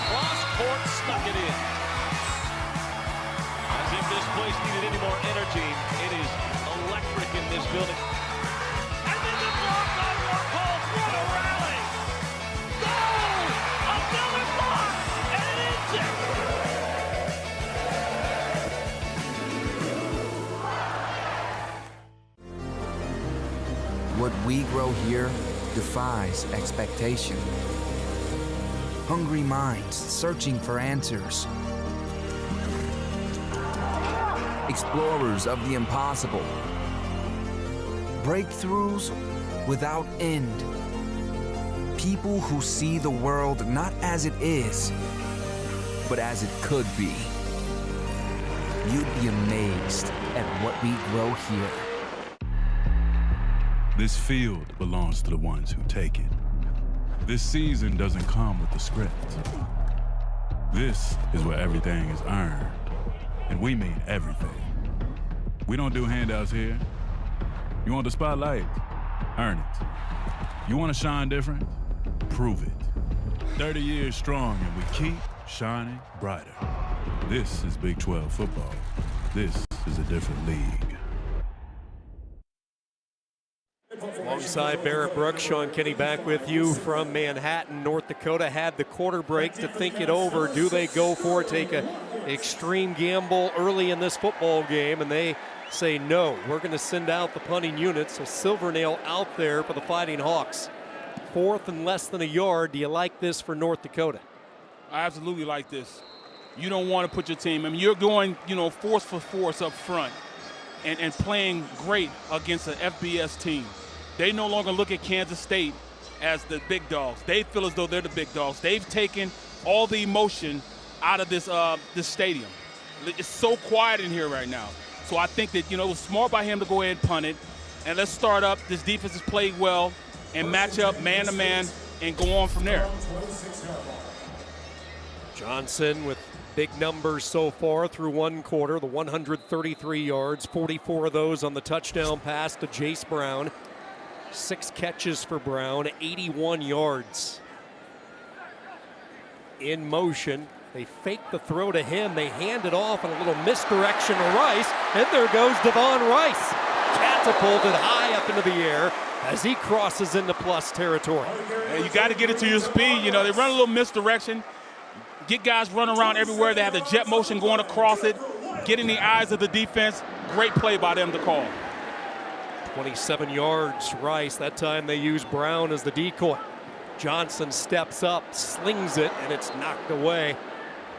Cross court snuck it in. As if this place needed any more energy, it is electric in this building. And then the block on Warhol. What a rally! Goal! Another block! And it ends it! What we grow here defies expectation. Hungry minds searching for answers. Explorers of the impossible. Breakthroughs without end. People who see the world not as it is, but as it could be. You'd be amazed at what we grow here. This field belongs to the ones who take it. This season doesn't come with the script. This is where everything is earned, and we mean everything. We don't do handouts here. You want the spotlight? Earn it. You want to shine different? Prove it. 30 years strong, and we keep shining brighter. This is Big 12 football. This is a different league. Alongside Barrett Brooks, Sean Kenny back with you from Manhattan. North Dakota had the quarter break to think it over. Do they go for it, take an extreme gamble early in this football game? And they say no. We're going to send out the punting unit. So Silvernail out there for the Fighting Hawks. 4th and less than a yard. Do you like this for North Dakota? I absolutely like this. You don't want to put your team, I mean, you're going, force for force up front and playing great against an FBS team. They no longer look at Kansas State as the big dogs. They feel as though they're the big dogs. They've taken all the emotion out of this stadium. It's so quiet in here right now. So I think that, it was smart by him to go ahead and punt it. And let's start up. This defense has played well and match up man-to-man and go on from there. Johnson with big numbers so far through one quarter. The 133 yards, 44 of those on the touchdown pass to Jace Brown. 6 catches for Brown, 81 yards. In motion, they fake the throw to him. They hand it off and a little misdirection to Rice. And there goes Devon Rice. Catapulted high up into the air as he crosses into plus territory. Yeah, you got to get it to your speed. They run a little misdirection. Get guys running around everywhere. They have the jet motion going across it. Get in the eyes of the defense. Great play by them to call. 27 yards, Rice. That time they use Brown as the decoy. Johnson steps up, slings it, and it's knocked away.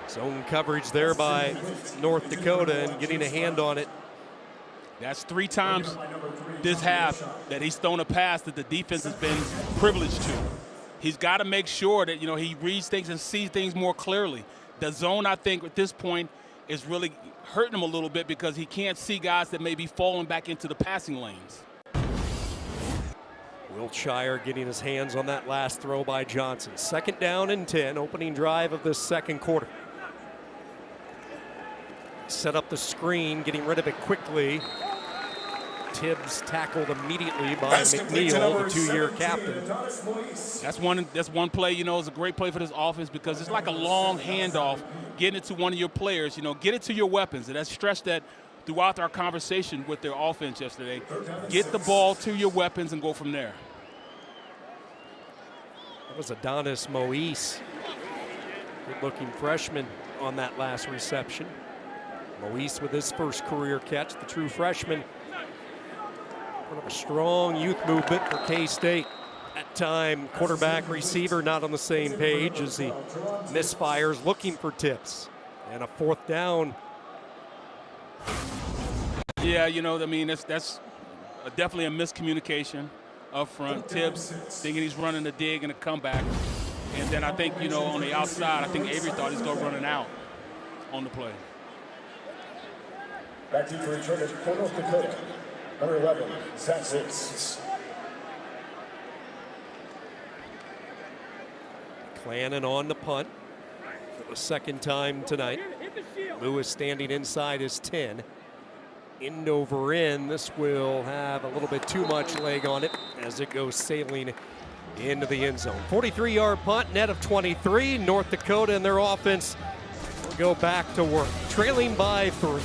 Zone coverage there by North Dakota and getting a hand on it. That's 3 times this half that he's thrown a pass that the defense has been privileged to. He's got to make sure that, he reads things and sees things more clearly. The zone, I think, at this point is really hurting him a little bit because he can't see guys that may be falling back into the passing lanes. Wiltshire getting his hands on that last throw by Johnson. 2nd down and 10, opening drive of this second quarter. set up the screen, getting rid of it quickly. Tibbs tackled immediately by McNeil, the 2-year captain. That's one play, you know, it's a great play for this offense because it's like a long handoff, getting it to one of your players, you know, get it to your weapons. And that's stretched that throughout our conversation with their offense yesterday. Get the ball to your weapons and go from there. That was Adonis Moise, good-looking freshman on that last reception. Moise with his first career catch, the true freshman. Part of a strong youth movement for K-State. At time, quarterback, receiver not on the same page as he misfires, looking for tips. And a 4th down. Yeah, you know, I mean, that's definitely a miscommunication up front. Tibbs thinking he's running a dig and a comeback. And then I think, you know, on the outside, I think Avery thought he's going to run it out on the play. Back to you for return is North Dakota. Number 11, Zach Sitz. Clannon on the punt for the 2nd time tonight. Lewis standing inside his 10. End over end. This will have a little bit too much leg on it as it goes sailing into the end zone. 43-yard punt, net of 23. North Dakota and their offense will go back to work, trailing by 3.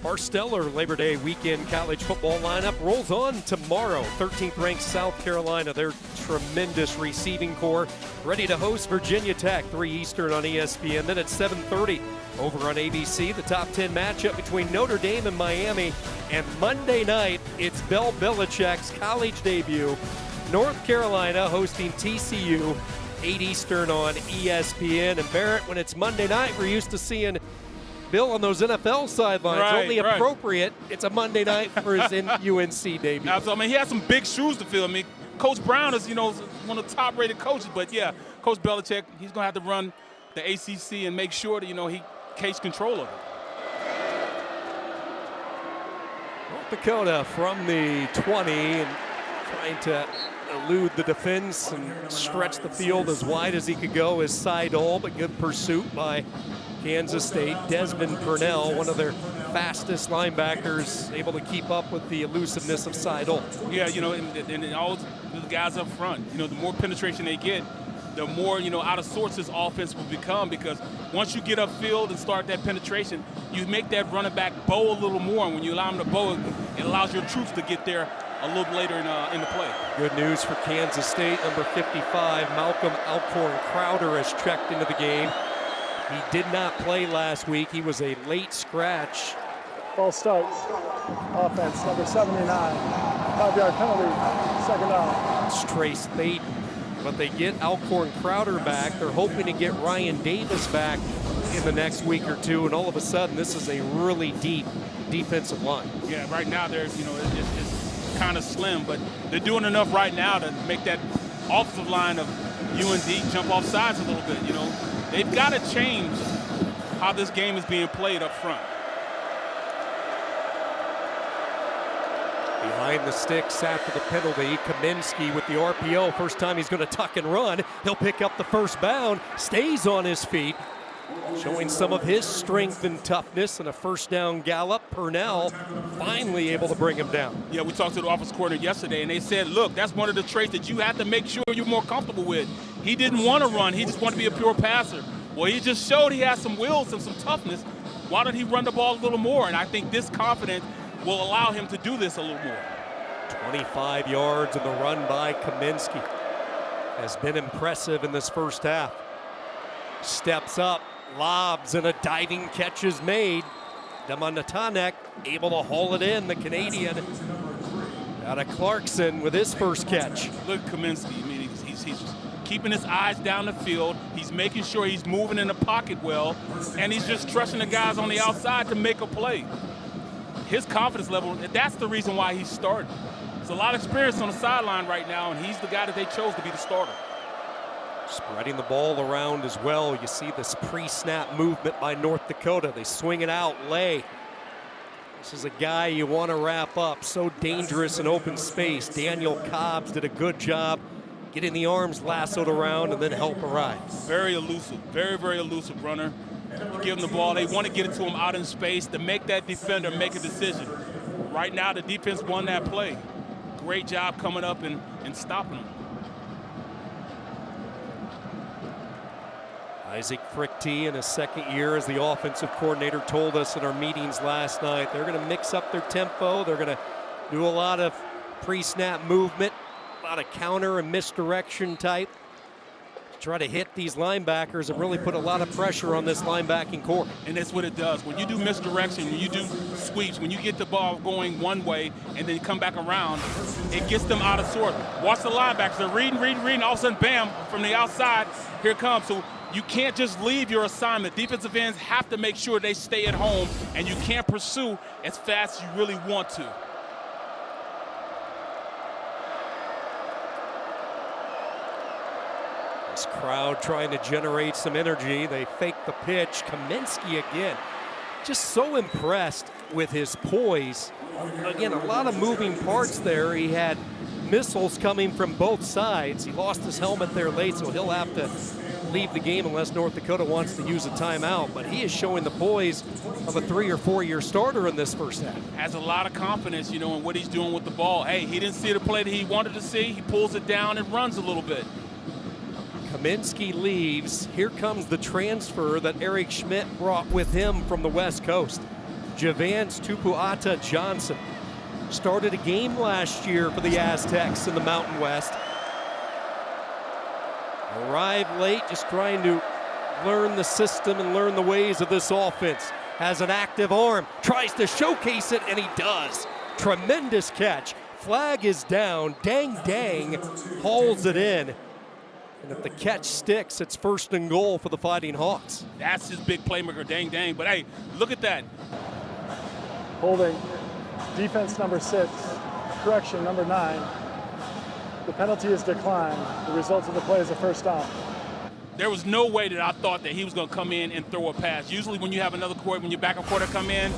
Our stellar Labor Day weekend college football lineup rolls on tomorrow. 13th ranked South Carolina, their tremendous receiving core, ready to host Virginia Tech, 3 Eastern on ESPN. Then at 7:30 over on ABC, the top 10 matchup between Notre Dame and Miami. And Monday night, it's Bill Belichick's college debut. North Carolina hosting TCU, 8 Eastern on ESPN. And Barrett, when it's Monday night, we're used to seeing Bill on those NFL sidelines. Right, only appropriate. It's a Monday night for his UNC debut. Absolutely. I mean, he has some big shoes to fill. I mean, Coach Brown is, you know, one of the top-rated coaches. But, yeah, Coach Belichick, he's going to have to run the ACC and make sure that, you know, he takes control of it. North Dakota from the 20 and trying to elude the defense and stretch the field as wide as he could go is Seidel, but good pursuit by Kansas State. Desmond Purnell, one of their fastest linebackers, able to keep up with the elusiveness of Seidel. Yeah, you know, and all the guys up front, you know, the more penetration they get, the more, you know, out of sorts this offense will become, because once you get upfield and start that penetration, you make that running back bow a little more. And when you allow him to bow, it allows your troops to get there a little later in the play. Good news for Kansas State. Number 55, Malcolm Alcorn Crowder, has checked into the game. He did not play last week. He was a late scratch. Ball starts. Offense, number 79. 5-yard penalty, second down. It's Trace Thaden. But they get Alcorn Crowder back. They're hoping to get Ryan Davis back in the next week or two, and all of a sudden this is a really deep defensive line. Yeah, right now they're, it's kind of slim, but they're doing enough right now to make that offensive line of UND jump off sides a little bit. They've got to change how this game is being played up front. Behind the sticks after the penalty, Kaminsky with the RPO. First time he's going to tuck and run. He'll pick up the first bound, stays on his feet, showing some of his strength and toughness, and a first down gallop. Purnell finally able to bring him down. Yeah, we talked to the offensive coordinator yesterday, and they said, look, that's one of the traits that you have to make sure you're more comfortable with. He didn't want to run. He just wanted to be a pure passer. Well, he just showed he has some wheels and some toughness. Why don't he run the ball a little more? And I think this confidence will allow him to do this a little more. 25 yards in the run by Kaminsky has been impressive in this first half. Steps up, lobs, and a diving catch is made. Demonatanek able to haul it in, the Canadian. Out of Clarkson with his first catch. Look at Kaminsky. I mean, he's keeping his eyes down the field. He's making sure he's moving in the pocket well, and he's just trusting the guys on the outside to make a play. His confidence level, that's the reason why he's starting. There's a lot of experience on the sideline right now, and he's the guy that they chose to be the starter. Spreading the ball around as well. You see this pre-snap movement by North Dakota. They swing it out, lay. This is a guy you want to wrap up. So dangerous in open space. Daniel Cobbs did a good job getting the arms lassoed around and then help arrive. Very elusive, very, very elusive runner. You give him the ball, they want to get it to him out in space to make that defender make a decision. Right now, the defense won that play. Great job coming up and stopping him. Isaac Frickty in his second year as the offensive coordinator told us in our meetings last night. They're going to mix up their tempo. They're going to do a lot of pre-snap movement, a lot of counter and misdirection type. Try to hit these linebackers and really put a lot of pressure on this linebacking core. And that's what it does. When you do misdirection, when you do sweeps, when you get the ball going one way and then you come back around, it gets them out of sorts. Watch the linebackers. They're reading. All of a sudden, bam, from the outside, here it comes. So you can't just leave your assignment. Defensive ends have to make sure they stay at home, and you can't pursue as fast as you really want to. This crowd trying to generate some energy. They fake the pitch. Kaminsky again. Just so impressed with his poise. Again, a lot of moving parts there. He had missiles coming from both sides. He lost his helmet there late, so he'll have to leave the game unless North Dakota wants to use a timeout. But he is showing the poise of a 3- or 4-year starter in this first half. Has a lot of confidence, in what he's doing with the ball. Hey, he didn't see the play that he wanted to see. He pulls it down and runs a little bit. Kaminsky leaves. Here comes the transfer that Eric Schmidt brought with him from the West Coast. Javance Tupuata Johnson started a game last year for the Aztecs in the Mountain West. Arrived late, just trying to learn the system and learn the ways of this offense. Has an active arm, tries to showcase it, and he does. Tremendous catch. Flag is down. Dang hauls it in. And if the catch sticks, it's 1st and goal for the Fighting Hawks. That's his big playmaker, dang. But hey, look at that. Holding. Defense number 6. Correction number 9. The penalty is declined. The result of the play is a first down. There was no way that I thought that he was going to come in and throw a pass. Usually when you have another quarter, when your backup quarter come in,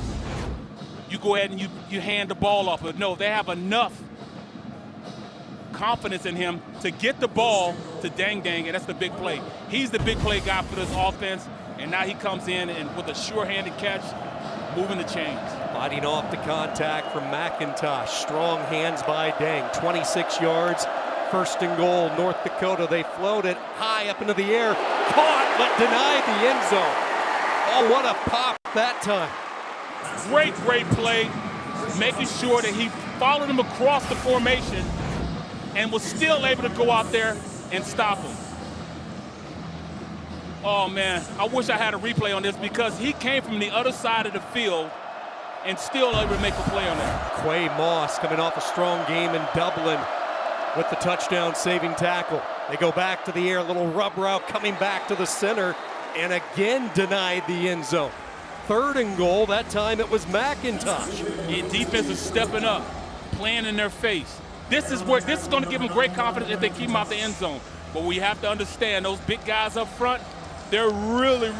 you go ahead and you hand the ball off. But no, they have enough confidence in him to get the ball to Dang, and that's the big play. He's the big play guy for this offense, and now he comes in and with a sure-handed catch, moving the chains. Fighting off the contact from McIntosh. Strong hands by Dang. 26 yards, 1st and goal, North Dakota. They float it high up into the air. Caught, but denied the end zone. Oh, what a pop that time. Great play. making sure that he followed him across the formation and was still able to go out there and stop him. Oh, man, I wish I had a replay on this because he came from the other side of the field and still able to make a play on that. Quay Moss coming off a strong game in Dublin with the touchdown saving tackle. They go back to the air, a little rub route coming back to the center, and again denied the end zone. 3rd and goal, that time it was McIntosh. The defense is stepping up, playing in their face. This is going to give them great confidence if they keep them out the end zone. But we have to understand those big guys up front, they're really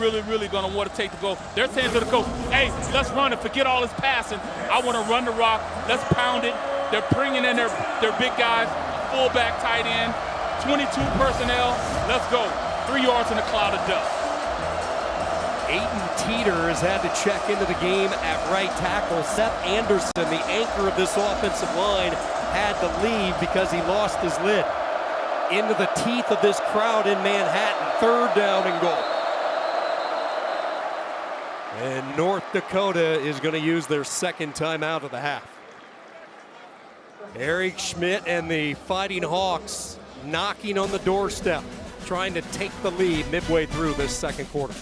going to want to take the goal. They're saying to the coach, hey, let's run it. Forget all this passing. I want to run the rock. Let's pound it. They're bringing in their big guys, fullback, tight end, 22 personnel. Let's go. 3 yards in a cloud of dust. Aiden Teeter has had to check into the game at right tackle. Seth Anderson, the anchor of this offensive line, had to leave because he lost his lid. Into the teeth of this crowd in Manhattan. 3rd down and goal. And North Dakota is going to use their 2nd timeout of the half. Eric Schmidt and the Fighting Hawks knocking on the doorstep, trying to take the lead midway through this 2nd quarter.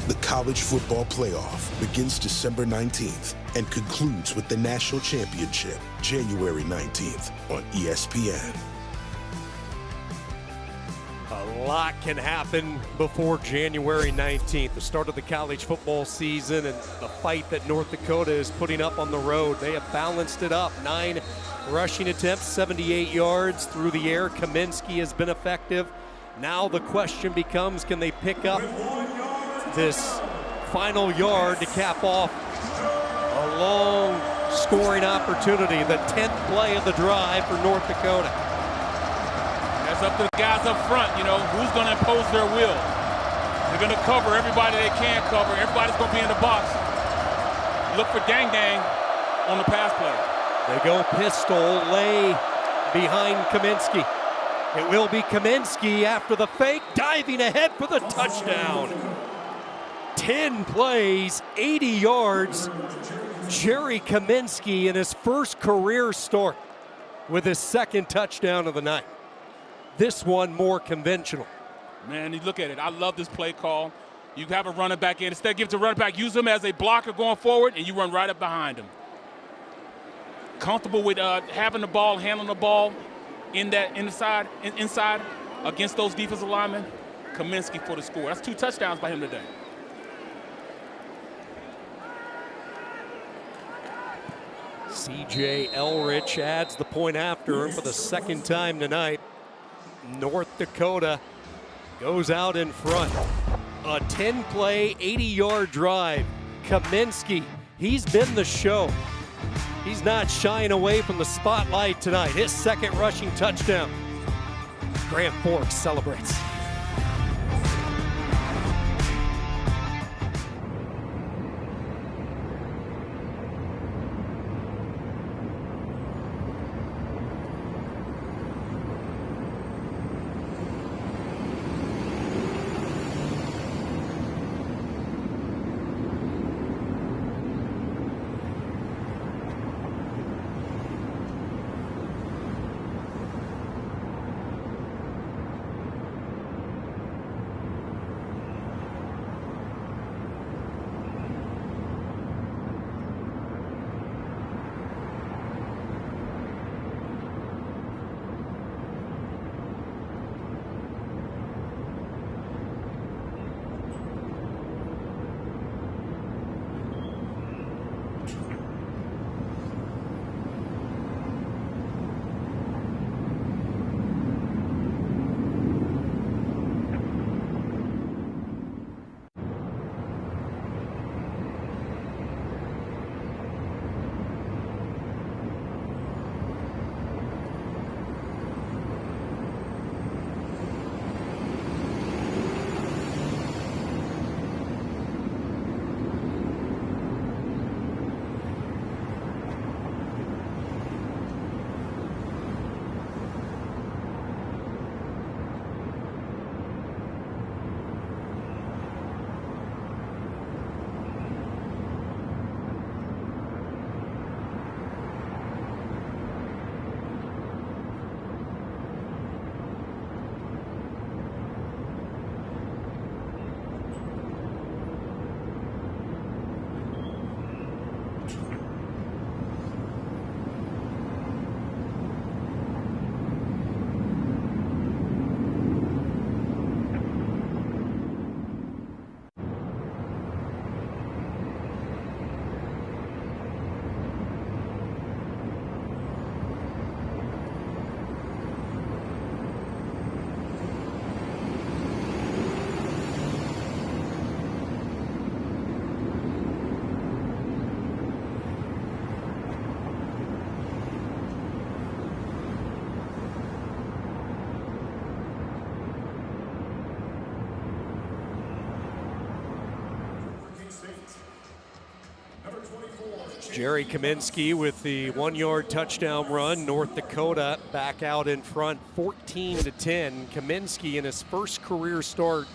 The College Football Playoff begins December 19th and concludes with the National Championship January 19th on ESPN. A lot can happen before January 19th, the start of the college football season, and the fight that North Dakota is putting up on the road. They have balanced it up. 9 rushing attempts, 78 yards through the air. Kaminsky has been effective. Now the question becomes, can they pick up this final yard to cap off a long scoring opportunity, the 10th play of the drive for North Dakota? That's up to the guys up front, who's going to impose their will. They're going to cover everybody they can cover. Everybody's going to be in the box. Look for Dang Dang on the pass play. They go pistol, lay behind Kaminsky. It will be Kaminsky after the fake, diving ahead for the touchdown. 10 plays, 80 yards. Jerry Kaminsky in his first career start with his 2nd touchdown of the night. This one more conventional. Man, you look at it. I love this play call. You have a running back in. Instead, give it to running back. Use him as a blocker going forward, and you run right up behind him. Comfortable with having the ball, handling the ball inside against those defensive linemen. Kaminsky for the score. That's 2 touchdowns by him today. C.J. Elrich adds the point after him for the second time tonight. North Dakota goes out in front. A 10-play, 80-yard drive. Kaminsky, he's been the show. He's not shying away from the spotlight tonight. His second rushing touchdown. Grand Forks celebrates. Jerry Kaminsky with the 1-yard touchdown run. North Dakota back out in front, 14-10. Kaminsky in his first career start.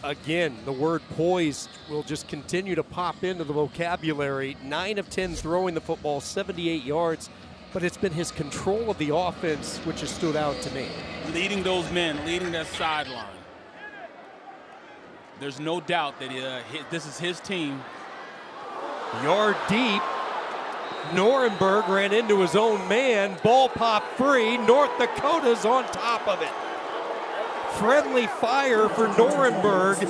Again, the word poised will just continue to pop into the vocabulary. 9 of 10 throwing the football, 78 yards. But it's been his control of the offense which has stood out to me. Leading those men, leading that sideline. There's no doubt that this is his team. Yard deep. Norenberg ran into his own man. Ball popped free. North Dakota's on top of it. Friendly fire for Norenberg.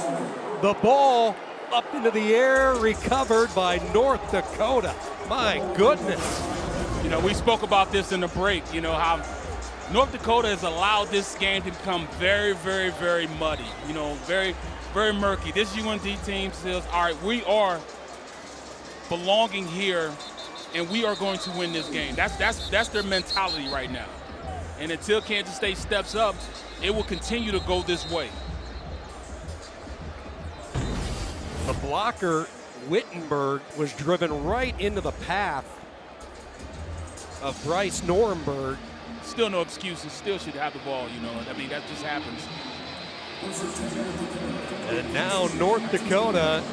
The ball up into the air, recovered by North Dakota. My goodness. You know, we spoke about this in the break, you know, how North Dakota has allowed this game to become very, very, very muddy. You know, very, very murky. This UND team says, all right, we are belonging here, and we are going to win this game. That's their mentality right now. And until Kansas State steps up, it will continue to go this way. The blocker, Wittenberg, was driven right into the path of Bryce Norenberg. Still no excuses. Still should have the ball, you know. I mean, that just happens. And now North Dakota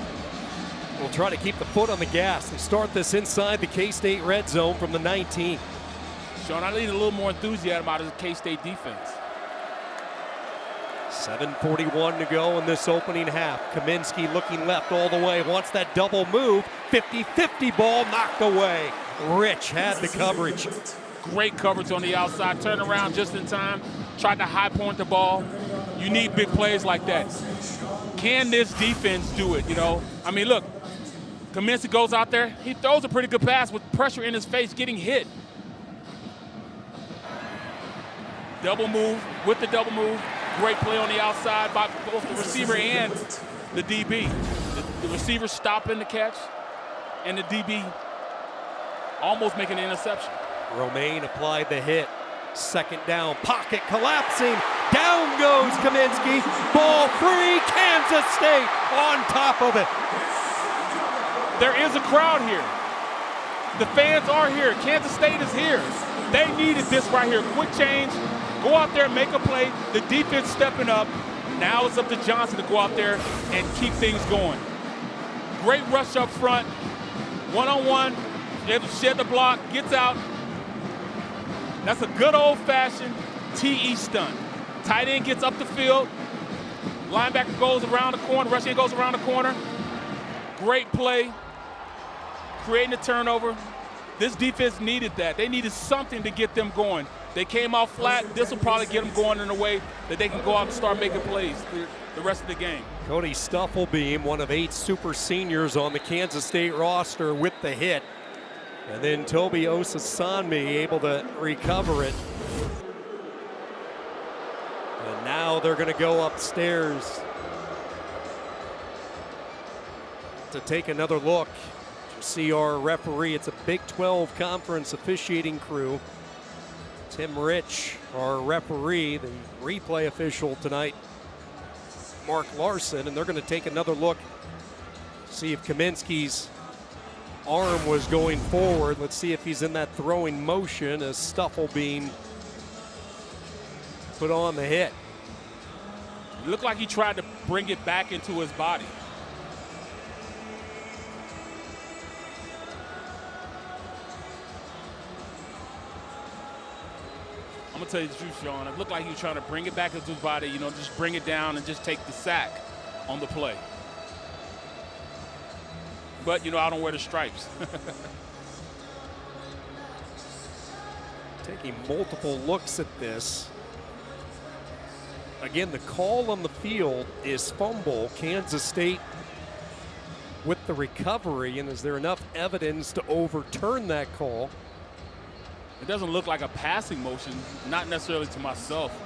will try to keep the foot on the gas and start this inside the K-State red zone from the 19. Sean, I need a little more enthusiasm out of the K-State defense. 7:41 to go in this opening half. Kaminsky looking left all the way, wants that double move. 50-50 ball knocked away. Rich had the coverage. Great coverage on the outside. Turn around just in time. Tried to high point the ball. You need big plays like that. Can this defense do it, you know? I mean, look, Kaminsky goes out there. He throws a pretty good pass with pressure in his face, getting hit. Double move with the double move. Great play on the outside by both the receiver and the DB. The receiver stopping the catch, and the DB almost making an interception. Romaine applied the hit. Second down, pocket collapsing. Down goes Kaminsky. Ball free, Kansas State on top of it. There is a crowd here. The fans are here. Kansas State is here. They needed this right here. Quick change. Go out there and make a play. The defense stepping up. Now it's up to Johnson to go out there and keep things going. Great rush up front. One-on-one. Able to shed the block. Gets out. That's a good old-fashioned TE stunt. Tight end gets up the field. Linebacker goes around the corner. Rush end goes around the corner. Great play. Creating a turnover. This defense needed that. They needed something to get them going. They came out flat. This will probably get them going in a way that they can go out and start making plays the rest of the game. Cody Stufflebeam, one of 8 super seniors on the Kansas State roster, with the hit. And then Toby Osasanmi able to recover it. And now they're going to go upstairs to take another look. You see our referee. It's a Big 12 conference officiating crew. Tim Rich, our referee, the replay official tonight, Mark Larson, and they're going to take another look, see if Kaminsky's arm was going forward. Let's see if he's in that throwing motion as Stufflebeam put on the hit. It looked like he tried to bring it back into his body. I'm going to tell you the truth, Sean. It looked like he was trying to bring it back into his body, you know, just bring it down and just take the sack on the play. But, you know, I don't wear the stripes. Taking multiple looks at this. Again, the call on the field is fumble. Kansas State with the recovery, and is there enough evidence to overturn that call? It doesn't look like a passing motion, not necessarily to myself.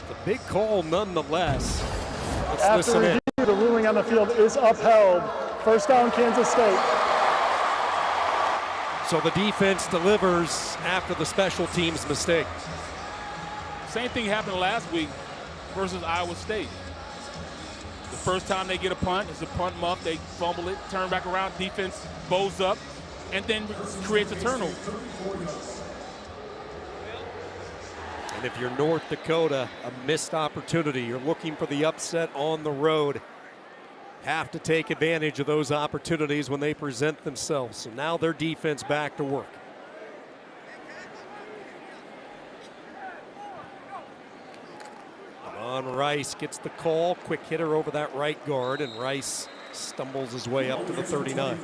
The big call nonetheless. Let's After listen review, in. the ruling on the field is upheld. First down, Kansas State. So the defense delivers after the special teams mistake. Same thing happened last week versus Iowa State. The first time they get a punt, it's a punt muff, they fumble it, turn back around, defense bows up, and then creates a turnover. And if you're North Dakota, a missed opportunity. You're looking for the upset on the road. Have to take advantage of those opportunities when they present themselves. So now their defense back to work. On Rice gets the call, quick hitter over that right guard, and Rice stumbles his way up to the 39.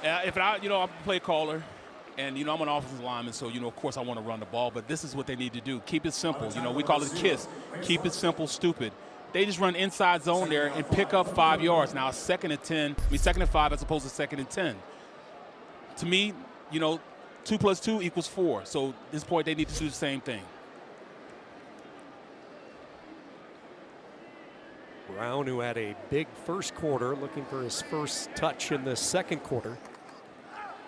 If I, you know, I'm a play caller, and you know I'm an offensive lineman, so you know of course I want to run the ball. But this is what they need to do: keep it simple. You know, we call it KISS. Keep it simple, stupid. They just run inside zone there and pick up 5 yards. Now, second and 5 as opposed to second and 10. To me, you know, 2 + 2 = 4. So at this point, they need to do the same thing. Brown, who had a big first quarter, looking for his first touch in the second quarter.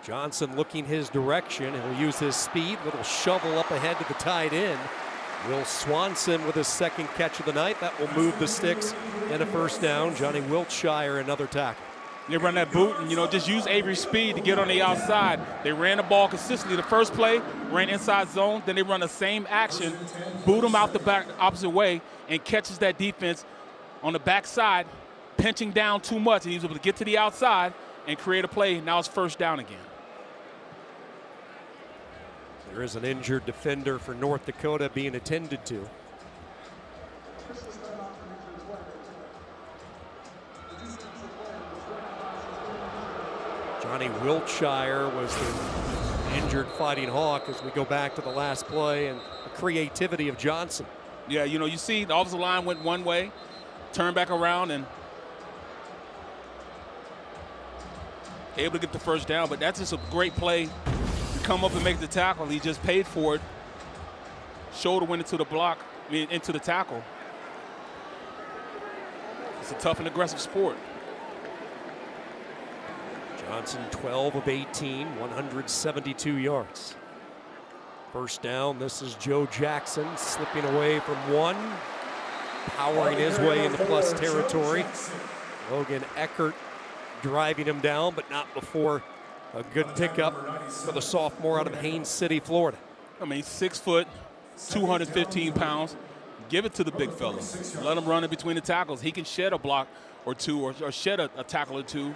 Johnson looking his direction. He'll use his speed. Little shovel up ahead to the tight end. Will Swanson with his second catch of the night. That will move the sticks and a first down. Johnny Wiltshire, another tackle. They run that boot and, you know, just use Avery's speed to get on the outside. They ran the ball consistently. The first play, ran inside zone. Then they run the same action, boot him out the back opposite way, and catches that defense on the backside, pinching down too much. And he's able to get to the outside and create a play. Now it's first down again. There is an injured defender for North Dakota being attended to. Johnny Wiltshire was the injured Fighting Hawk as we go back to the last play and the creativity of Johnson. Yeah, you know, you see the offensive line went one way, turned back around and able to get the first down, but that's just a great play to come up and make the tackle. He just paid for it. Shoulder went into the block, into the tackle. It's a tough and aggressive sport. Johnson 12 of 18, 172 yards. First down, this is Joe Jackson slipping away from one, powering his way into plus territory. Logan Eckert driving him down, but not before a good pickup for the sophomore out of Haines City, Florida. I mean, 6 foot, 215 pounds. Give it to the big fella. Let him run in between the tackles. He can shed a block or two or shed a tackle or two.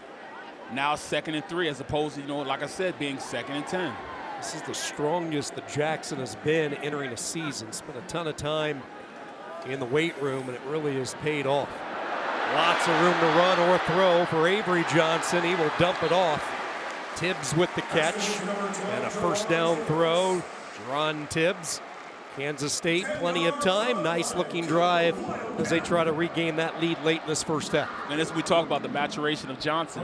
Now 2nd and 3 as opposed to, you know, like I said, being 2nd and 10. This is the strongest that Jackson has been entering a season. Spent a ton of time in the weight room, and it really has paid off. Lots of room to run or throw for Avery Johnson. He will dump it off. Tibbs with the catch and a first down throw. Jerron Tibbs. Kansas State, plenty of time. Nice looking drive as they try to regain that lead late in this first half. And as we talk about the maturation of Johnson,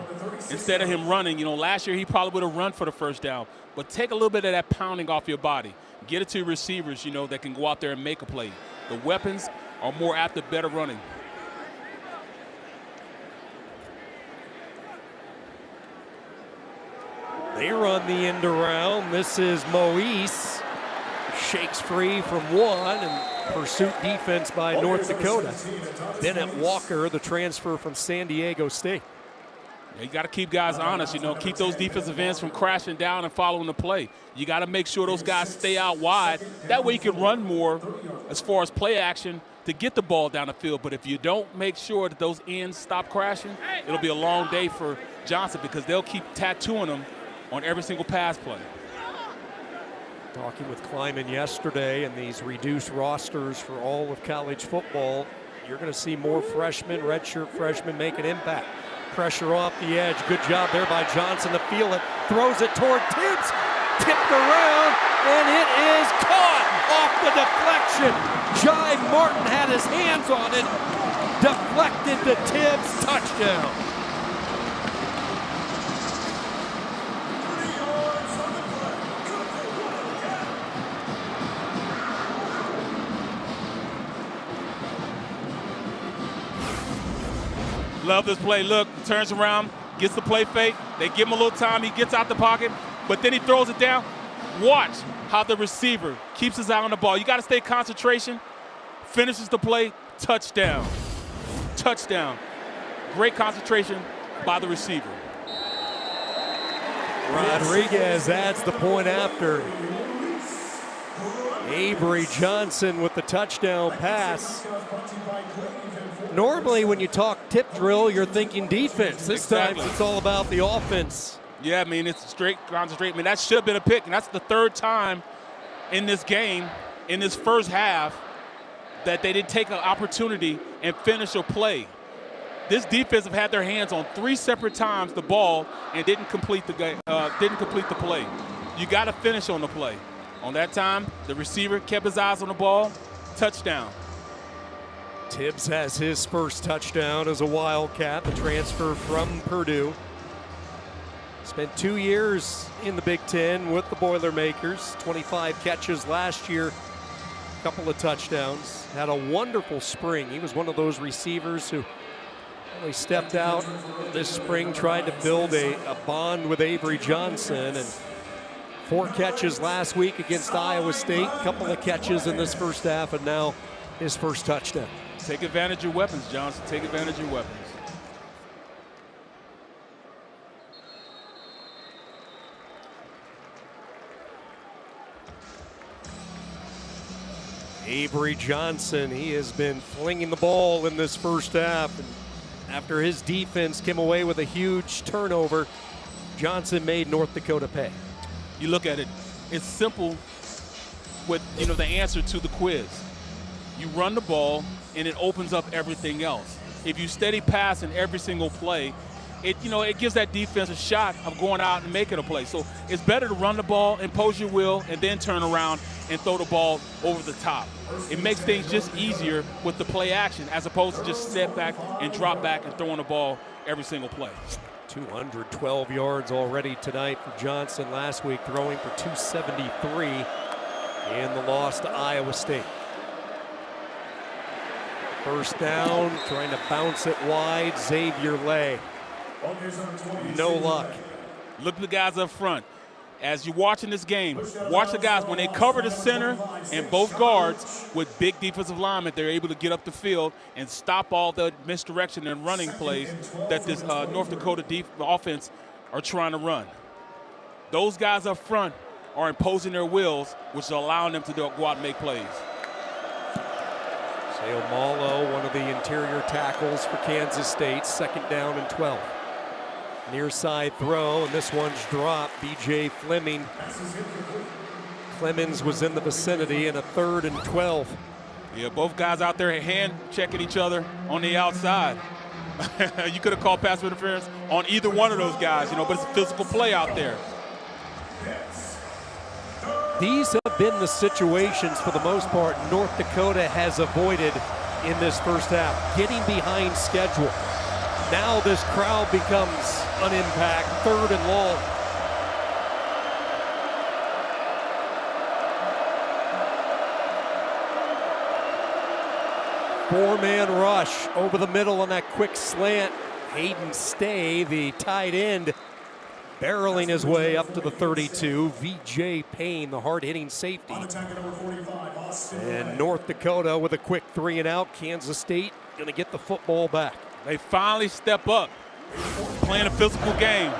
instead of him running, you know, last year he probably would have run for the first down, but take a little bit of that pounding off your body. Get it to your receivers, you know, that can go out there and make a play. The weapons are more apt to better running. They run the end around. This is Moise. Shakes free from one, and pursuit defense by North Dakota. Bennett Walker, the transfer from San Diego State. You got to keep guys honest, you know, keep those defensive ends from crashing down and following the play. You got to make sure those guys stay out wide. That way you can run more as far as play action to get the ball down the field. But if you don't make sure that those ends stop crashing, it'll be a long day for Johnson because they'll keep tattooing them on every single pass play. Talking with Kleiman yesterday and these reduced rosters for all of college football, you're going to see more freshmen, redshirt freshmen make an impact. Pressure off the edge. Good job there by Johnson to feel it. Throws it toward Tibbs. Tipped around, and it is caught off the deflection. Jai Martin had his hands on it. Deflected to Tibbs. Touchdown. Love this play. Look, turns around, gets the play fake. They give him a little time. He gets out the pocket, but then he throws it down. Watch how the receiver keeps his eye on the ball. You got to stay concentration. Finishes the play. Touchdown. Touchdown. Great concentration by the receiver. Rodriguez adds the point after. Avery Johnson with the touchdown pass. Normally when you talk tip drill, you're thinking defense. This time it's all about the offense. Yeah, I mean, it's straight concentration. I mean, that should have been a pick, and that's the 3rd time in this game, in this first half, that they didn't take an opportunity and finish a play. This defense have had their hands on 3 separate times the ball and didn't complete the play. You got to finish on the play. On that time, the receiver kept his eyes on the ball. Touchdown. Tibbs has his first touchdown as a Wildcat, the transfer from Purdue. Spent 2 years in the Big Ten with the Boilermakers, 25 catches last year, a couple of touchdowns. Had a wonderful spring. He was one of those receivers who really stepped out this spring, tried to build a bond with Avery Johnson, and 4 catches last week against Iowa State, a couple of catches in this first half, and now his first touchdown. Take advantage of your weapons, Johnson. Take advantage of your weapons. Avery Johnson, he has been flinging the ball in this first half. And after his defense came away with a huge turnover, Johnson made North Dakota pay. You look at it, it's simple with, you know, the answer to the quiz. You run the ball, and it opens up everything else. If you steady pass in every single play, it gives that defense a shot of going out and making a play. So it's better to run the ball, impose your will, and then turn around and throw the ball over the top. It makes things just easier with the play action as opposed to just step back and drop back and throwing the ball every single play. 212 yards already tonight for Johnson. Last week throwing for 273 in the loss to Iowa State. First down, trying to bounce it wide, Xavier Lay. No luck. Look at the guys up front. As you're watching this game, watch the guys. When they cover the center and both guards with big defensive linemen, they're able to get up the field and stop all the misdirection and running plays that this North Dakota offense are trying to run. Those guys up front are imposing their wills, which is allowing them to go out and make plays. Seumalo, one of the interior tackles for Kansas State, 2nd down and 12. Near side throw, and this one's dropped. B.J. Fleming. Clemens was in the vicinity in a 3rd and 12. Yeah, both guys out there hand checking each other on the outside. You could have called pass interference on either one of those guys, but it's a physical play out there. These have been the situations, for the most part, North Dakota has avoided in this first half, getting behind schedule. Now this crowd becomes an impact, 3rd and long. Four-man rush over the middle on that quick slant. Hayden Stay, the tight end, barreling his way up to the 32. V.J. Payne, the hard-hitting safety. And North Dakota with a quick 3-and-out. Kansas State going to get the football back. They finally step up, playing a physical game.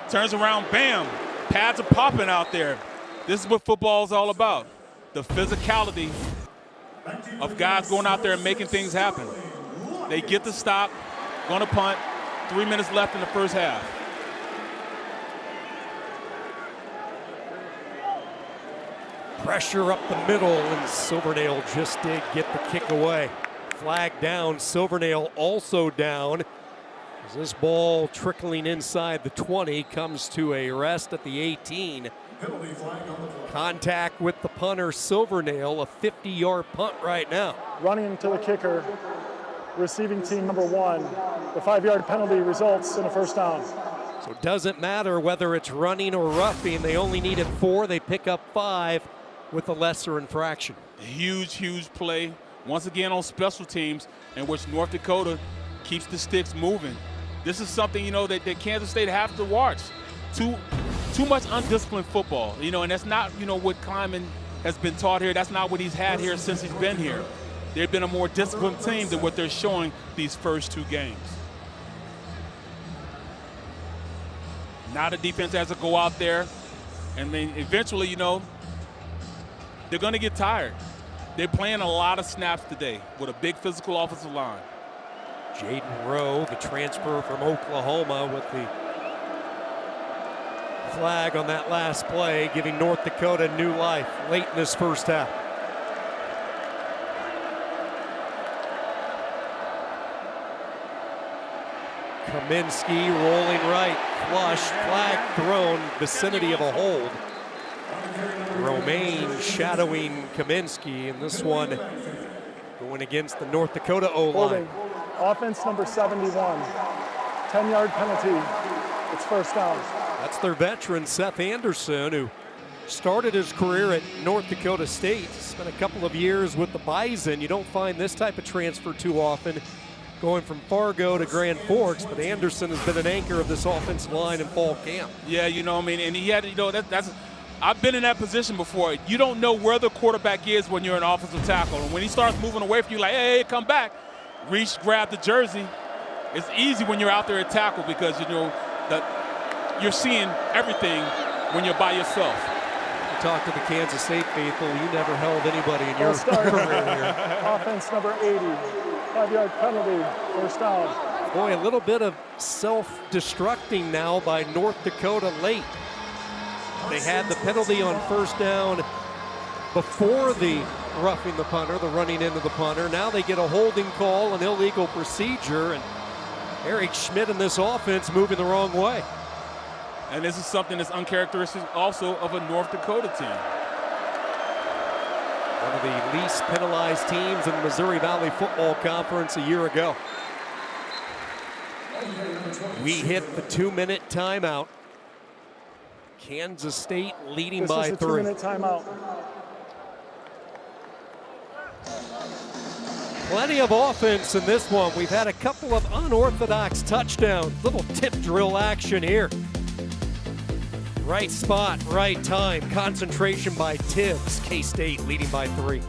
Turns around, bam, pads are popping out there. This is what football is all about. The physicality of guys going out there and making things happen. They get the stop, going to punt, 3 minutes left in the first half. Pressure up the middle, and Silvernail just did get the kick away. Flag down, Silvernail also down. As this ball trickling inside the 20 comes to a rest at the 18. Contact with the punter, Silvernail, a 50-yard punt right now. Running to the kicker, receiving team number 1. The 5-yard penalty results in a first down. So it doesn't matter whether it's running or roughing. They only needed 4. They pick up 5 with a lesser infraction. Huge, huge play. Once again on special teams, in which North Dakota keeps the sticks moving. This is something, that Kansas State have to watch. Too much undisciplined football, and that's not, what Kleiman has been taught here. That's not what he's had here since he's been here. They've been a more disciplined team than what they're showing these first 2 games. Now the defense has to go out there, and then eventually, they're going to get tired. They're playing a lot of snaps today with a big physical offensive line. Jaden Rowe, the transfer from Oklahoma, with the flag on that last play, giving North Dakota new life late in this first half. Kaminsky rolling right, flush, flag thrown, vicinity of a hold. Romaine shadowing Kaminsky, and this one going against the North Dakota O-line. Offense number 71, 10-yard penalty. It's first down. That's their veteran, Seth Anderson, who started his career at North Dakota State. Spent a couple of years with the Bison. You don't find this type of transfer too often, going from Fargo to Grand Forks, but Anderson has been an anchor of this offensive line in fall camp. Yeah, and he had, that's I've been in that position before. You don't know where the quarterback is when you're an offensive tackle. And when he starts moving away from you, like, hey, come back, reach, grab the jersey. It's easy when you're out there at tackle because, that you're seeing everything when you're by yourself. You talk to the Kansas State faithful, you never held anybody in your career here. Offense number 80, 5-yard penalty, first down. Boy, a little bit of self-destructing now by North Dakota late. They had the penalty on first down before the roughing the punter, the running into the punter. Now they get a holding call, an illegal procedure, and Eric Schmidt in this offense moving the wrong way. And this is something that's uncharacteristic also of a North Dakota team. One of the least penalized teams in the Missouri Valley Football Conference a year ago. We hit the 2-minute timeout. Kansas State leading by 3. This is a 2-minute timeout. Plenty of offense in this one. We've had a couple of unorthodox touchdowns. Little tip drill action here. Right spot, right time. Concentration by Tibbs. K-State leading by 3.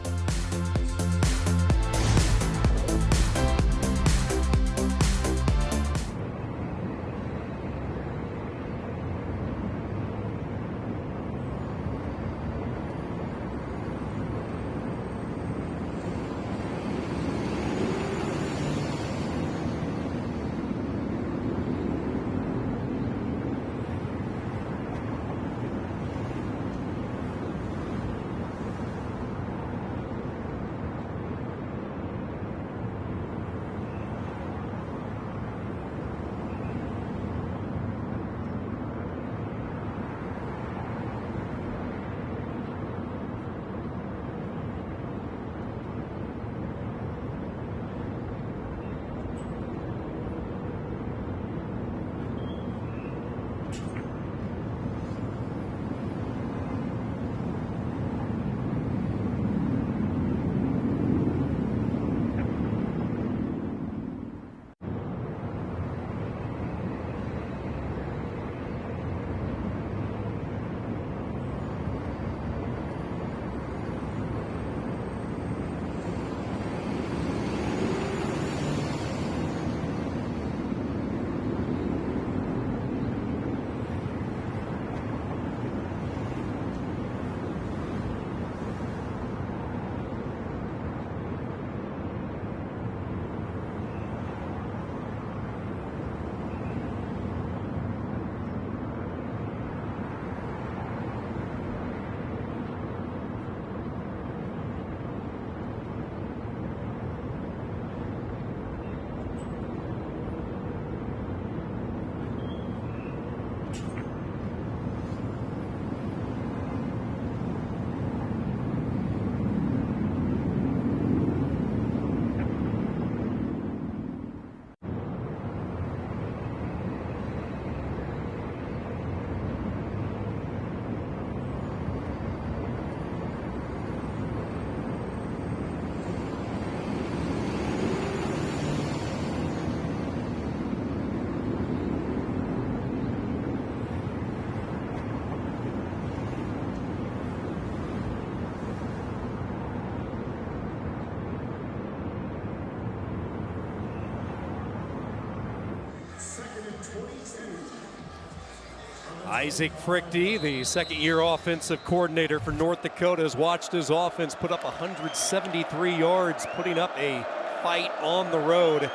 Isaac Frichte, the second-year offensive coordinator for North Dakota, has watched his offense put up 173 yards, putting up a fight on the road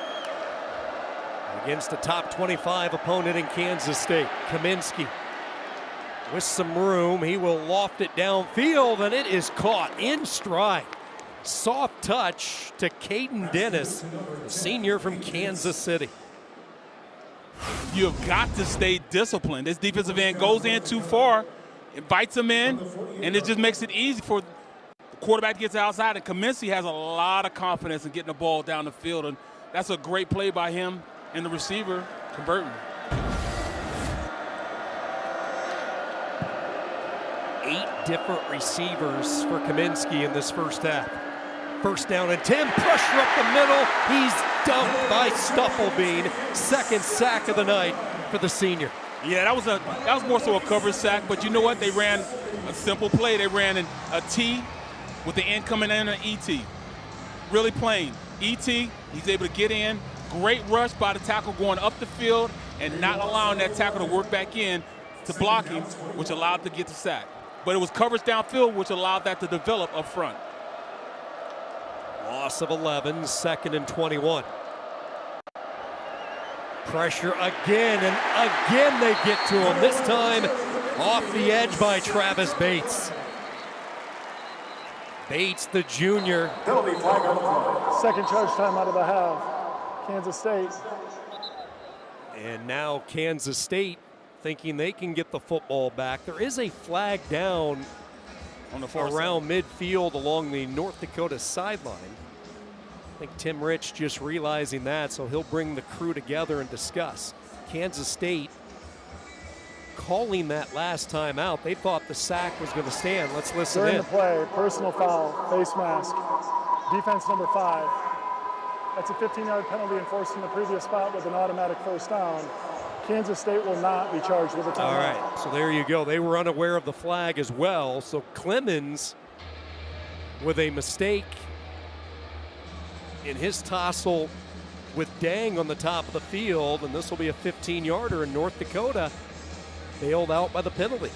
against a top 25 opponent in Kansas State. Kaminsky with some room. He will loft it downfield, and it is caught in stride. Soft touch to Caden Dennis, senior from Kansas City. You have got to stay disciplined. This defensive end goes in too far, invites him in, and it just makes it easy for the quarterback to get outside. And Kaminsky has a lot of confidence in getting the ball down the field, and that's a great play by him and the receiver converting. 8 different receivers for Kaminsky in this first half. First down and 10, pressure up the middle. He's dumped by Stufflebean. Second sack of the night for the senior. Yeah, that was more so a cover sack, but you know what? They ran a simple play. They ran a T with the end coming in an ET. Really plain. ET, he's able to get in. Great rush by the tackle going up the field and not allowing that tackle to work back in to block him, which allowed to get the sack. But it was coverage downfield, which allowed that to develop up front. Loss of 11, 2nd and 21. Pressure again, and again they get to him. This time off the edge by Travis Bates. Bates, the junior. Second charge time out of the half. Kansas State. And now Kansas State thinking they can get the football back. There is a flag down on the around midfield along the North Dakota sideline. I think Tim Rich just realizing that, so he'll bring the crew together and discuss. Kansas State calling that last time out. They thought the sack was going to stand. Let's listen During in. the play, personal foul, face mask, defense number 5. That's a 15-yard penalty enforced in the previous spot with an automatic first down. Kansas State will not be charged with a timeout. All right, so there you go. They were unaware of the flag as well. So Clemens with a mistake in his tussle with Dang on the top of the field, and this will be a 15-yarder in North Dakota. Bailed out by the penalty.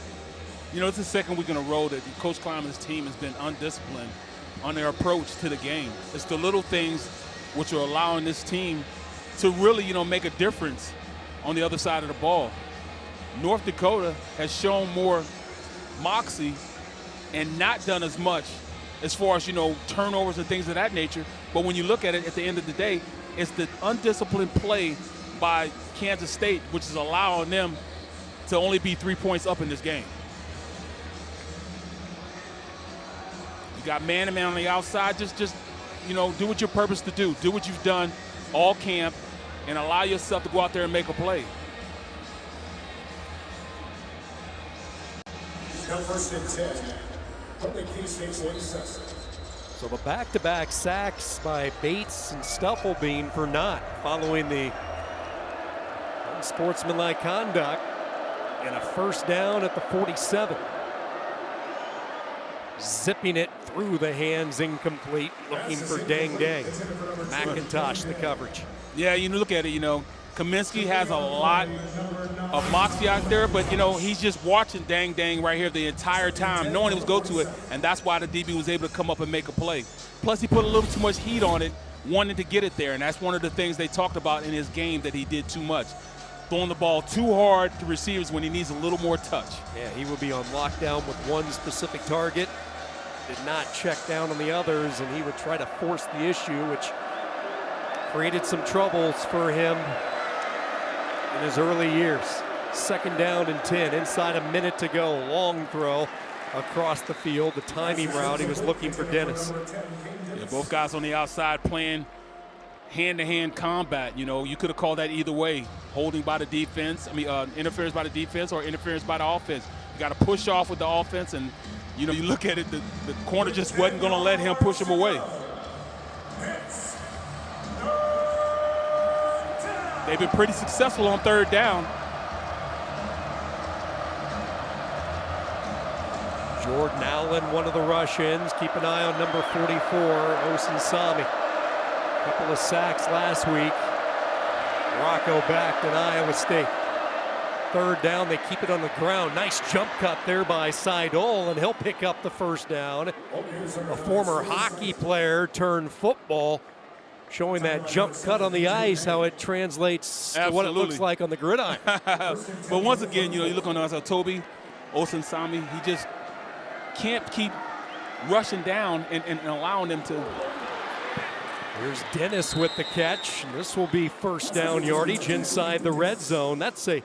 You know, it's the second week in a row that Coach Kleiman's team has been undisciplined on their approach to the game. It's the little things which are allowing this team to really, you know, make a difference on the other side of the ball. North Dakota has shown more moxie and not done as much as far as, you know, turnovers and things of that nature. But when you look at it at the end of the day, it's the undisciplined play by Kansas State, which is allowing them to only be 3 points up in this game. You got man-to-man on the outside. Just, you know, do what you're purposed to do. Do what you've done all camp and allow yourself to go out there and make a play. First and 10 from the K-State 47. So the back-to-back sacks by Bates and Stufflebean for not following the unsportsmanlike conduct, and a first down at the 47. Zipping it through the hands, incomplete, looking for Dang Dang. McIntosh the coverage. Yeah, you look at it, you know, Kaminsky has a lot of moxie out there, but, you know, he's just watching Dang Dang right here the entire time, knowing he was go to it, and that's why the DB was able to come up and make a play. Plus, he put a little too much heat on it, wanting to get it there, and that's one of the things they talked about in his game, that he did too much. Throwing the ball too hard to receivers when he needs a little more touch. Yeah, he will be on lockdown with one specific target. Did not check down on the others, and he would try to force the issue, which created some troubles for him in his early years. Second down and 10, inside a minute to go. Long throw across the field. The timing route, he was looking for Dennis. Yeah, both guys on the outside playing hand-to-hand combat. You know, you could have called that either way. Holding by the defense, interference by the defense or interference by the offense. You got to push off with the offense, and, you know, you look at it, the corner just wasn't going to let him push him away. They've been pretty successful on third down. Jordan Allen, one of the rush-ins. Keep an eye on number 44, Osinsami. Couple of sacks last week. Rocco backed in Iowa State. Third down, they keep it on the ground. Nice jump cut there by Seidel, and he'll pick up the first down. A former hockey player turned football, showing that jump cut on the ice, how it translates to what it looks like on the gridiron. But once again, you know, you look on the outside, Toby Osinsami, he just can't keep rushing down and allowing them to. Here's Dennis with the catch. This will be first down yardage inside the red zone. That's a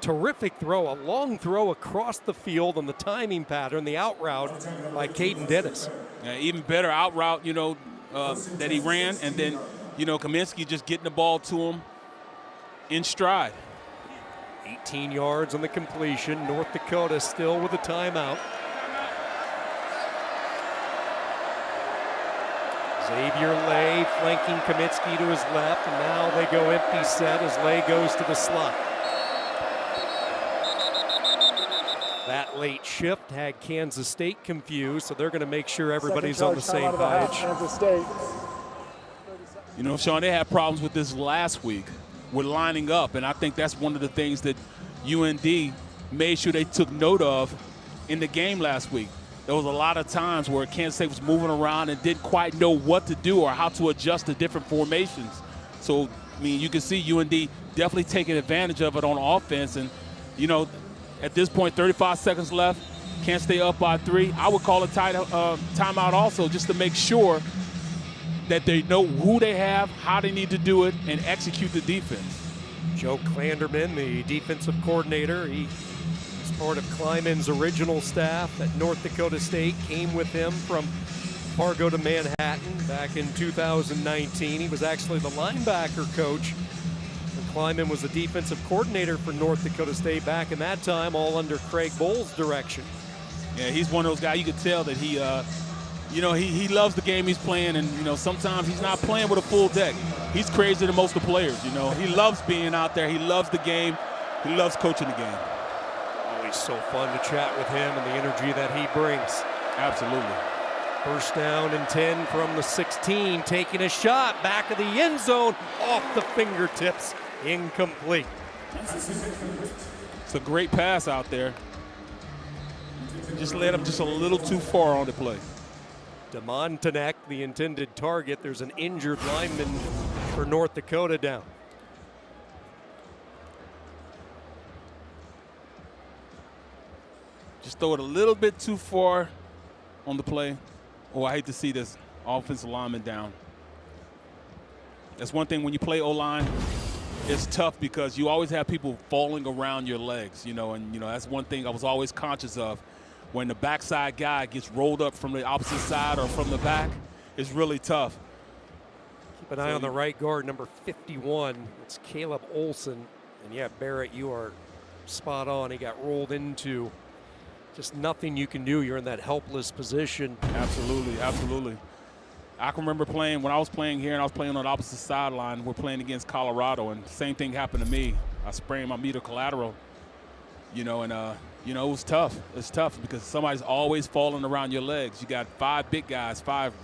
terrific throw, a long throw across the field on the timing pattern, the out route by Caden Dennis. Yeah, even better out route, you know, that he ran, and then, you know, Kaminsky just getting the ball to him in stride. 18 yards on the completion. North Dakota still with a timeout. Xavier Lay flanking Kaminsky to his left, and now they go empty set as Lay goes to the slot. That late shift had Kansas State confused, so they're going to make sure everybody's on the same page. Kansas State. You know, Sean, they had problems with this last week with lining up, and I think that's one of the things that UND made sure they took note of in the game last week. There was a lot of times where Kansas State was moving around and didn't quite know what to do or how to adjust to different formations. So, I mean, you can see UND definitely taking advantage of it on offense. And, you know, at this point, 35 seconds left, Kansas State up by 3. I would call a timeout also, just to make sure that they know who they have, how they need to do it, and execute the defense. Joe Klanderman, the defensive coordinator, he was part of Kleiman's original staff at North Dakota State, came with him from Fargo to Manhattan back in 2019. He was actually the linebacker coach. And Kleiman was the defensive coordinator for North Dakota State back in that time, all under Craig Bohl's direction. Yeah, he's one of those guys you could tell that he, he loves the game he's playing, and, sometimes he's not playing with a full deck. He's crazier than most of the players, He loves being out there. He loves the game. He loves coaching the game. Always so fun to chat with him and the energy that he brings. Absolutely. First down and 10 from the 16, taking a shot, back of the end zone, off the fingertips, incomplete. It's a great pass out there. Just led him just a little too far on the play. DeMontanek, the intended target. There's an injured lineman for North Dakota down. Just throw it a little bit too far on the play. Oh, I hate to see this offensive lineman down. That's one thing when you play O-line, it's tough because you always have people falling around your legs, and that's one thing I was always conscious of. When the backside guy gets rolled up from the opposite side or from the back, it's really tough. Keep an eye on the right guard, number 51. It's Caleb Olson. And yeah, Barrett, you are spot on. He got rolled into. Just nothing you can do. You're in that helpless position. Absolutely, absolutely. I can remember playing, when I was playing here and I was playing on the opposite sideline, we're playing against Colorado, and the same thing happened to me. I sprained my medial collateral, and it was tough. It's tough because somebody's always falling around your legs. You got five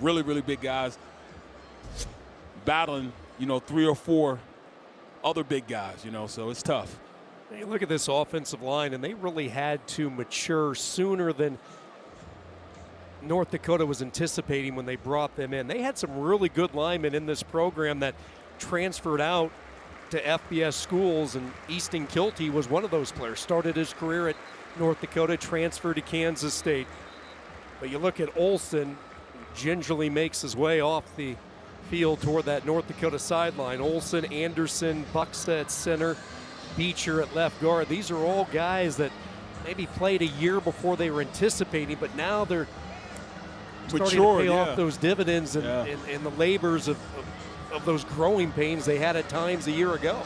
really, really big guys battling, 3 or 4 other big guys, so it's tough. You look at this offensive line, and they really had to mature sooner than North Dakota was anticipating when they brought them in. They had some really good linemen in this program that transferred out to FBS schools, and Easton Kilty was one of those players. Started his career at North Dakota, transferred to Kansas State. But you look at Olson, gingerly makes his way off the field toward that North Dakota sideline. Olson, Anderson, Buxta at center, Beecher at left guard. These are all guys that maybe played a year before they were anticipating, but now they're starting to pay off those dividends and the labors of those growing pains they had at times a year ago.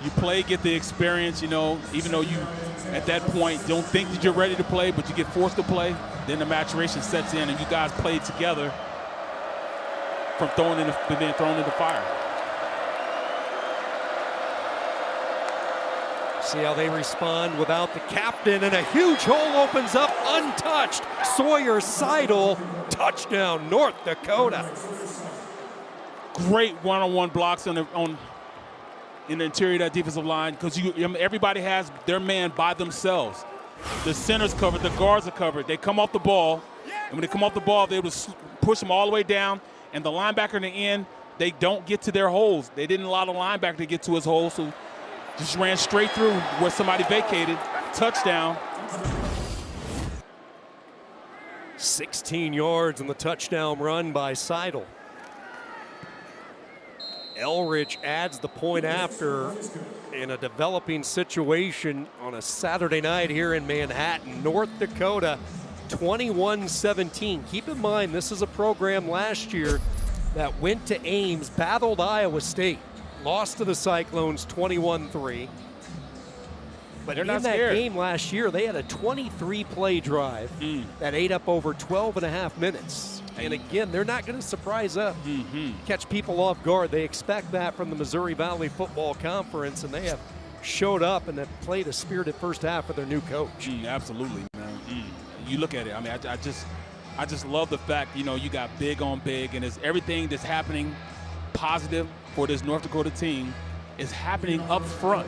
You play, get the experience, even though you, at that point, don't think that you're ready to play, but you get forced to play, then the maturation sets in, and you guys play together from being thrown into fire. See how they respond without the captain, and a huge hole opens up untouched. Sawyer Seidel, touchdown, North Dakota. Great one-on-one blocks in the interior of that defensive line, because everybody has their man by themselves. The center's covered, the guards are covered. They come off the ball, and when they come off the ball, they able to push them all the way down, and the linebacker in the end, they don't get to their holes. They didn't allow the linebacker to get to his hole, so just ran straight through where somebody vacated. Touchdown. 16 yards on the touchdown run by Seidel. Elrich adds the point after in a developing situation on a Saturday night here in Manhattan. North Dakota 21-17. Keep in mind, this is a program last year that went to Ames, battled Iowa State, lost to the Cyclones 21-3. But in that game last year, they had a 23-play drive that ate up over 12 and a half minutes. And again, they're not going to surprise up, catch people off guard. They expect that from the Missouri Valley Football Conference, and they have showed up and have played a spirited first half with their new coach. Absolutely, man. You look at it. I mean, I just love the fact, you got big on big, and it's everything that's happening positive for this North Dakota team is happening up front.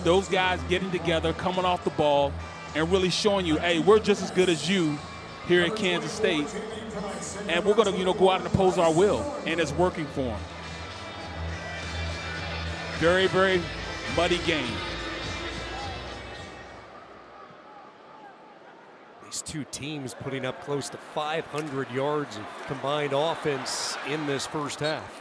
Those guys getting together, coming off the ball, and really showing you, hey, we're just as good as you here at Kansas State, and we're going to, go out and oppose our will, and it's working for them. Very, very muddy game. These two teams putting up close to 500 yards of combined offense in this first half.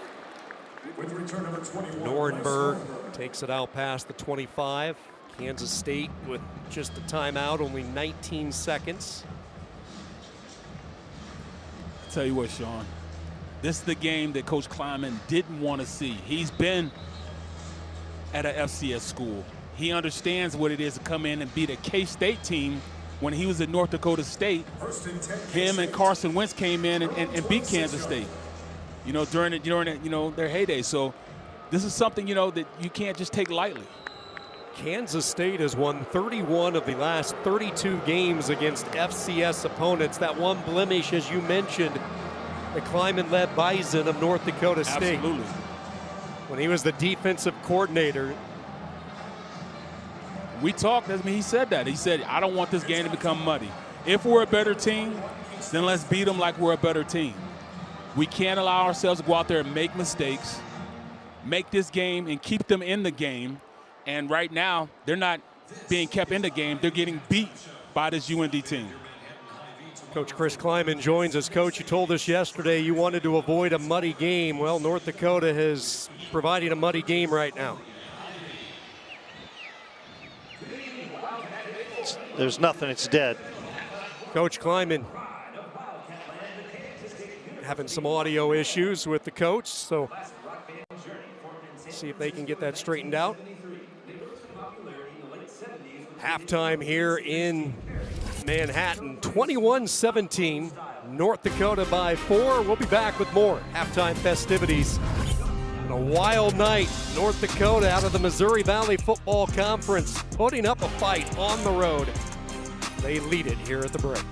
With return number 21, Nuremberg Takes it out past the 25. Kansas State with just a timeout, only 19 seconds. I'll tell you what, Sean, this is the game that Coach Kleiman didn't want to see. He's been at an FCS school. He understands what it is to come in and beat a K-State team. When he was at North Dakota State, him and Carson Wentz came in and beat Kansas State, during their heyday. So this is something, that you can't just take lightly. Kansas State has won 31 of the last 32 games against FCS opponents. That one blemish, as you mentioned, the Kleiman-led Bison of North Dakota State. Absolutely. When he was the defensive coordinator. We talked, he said that. He said, I don't want this game to become muddy. If we're a better team, then let's beat them like we're a better team. We can't allow ourselves to go out there and make mistakes, make this game and keep them in the game. And right now, they're not being kept in the game. They're getting beat by this UND team. Coach Chris Kleiman joins us. Coach, you told us yesterday you wanted to avoid a muddy game. Well, North Dakota has provided a muddy game right now. There's nothing, it's dead. Coach Kleiman having some audio issues with the coach, so see if they can get that straightened out. Halftime here in Manhattan, 21-17, North Dakota by 4. We'll be back with more halftime festivities. A wild night, North Dakota out of the Missouri Valley Football Conference, putting up a fight on the road. They lead it here at the break.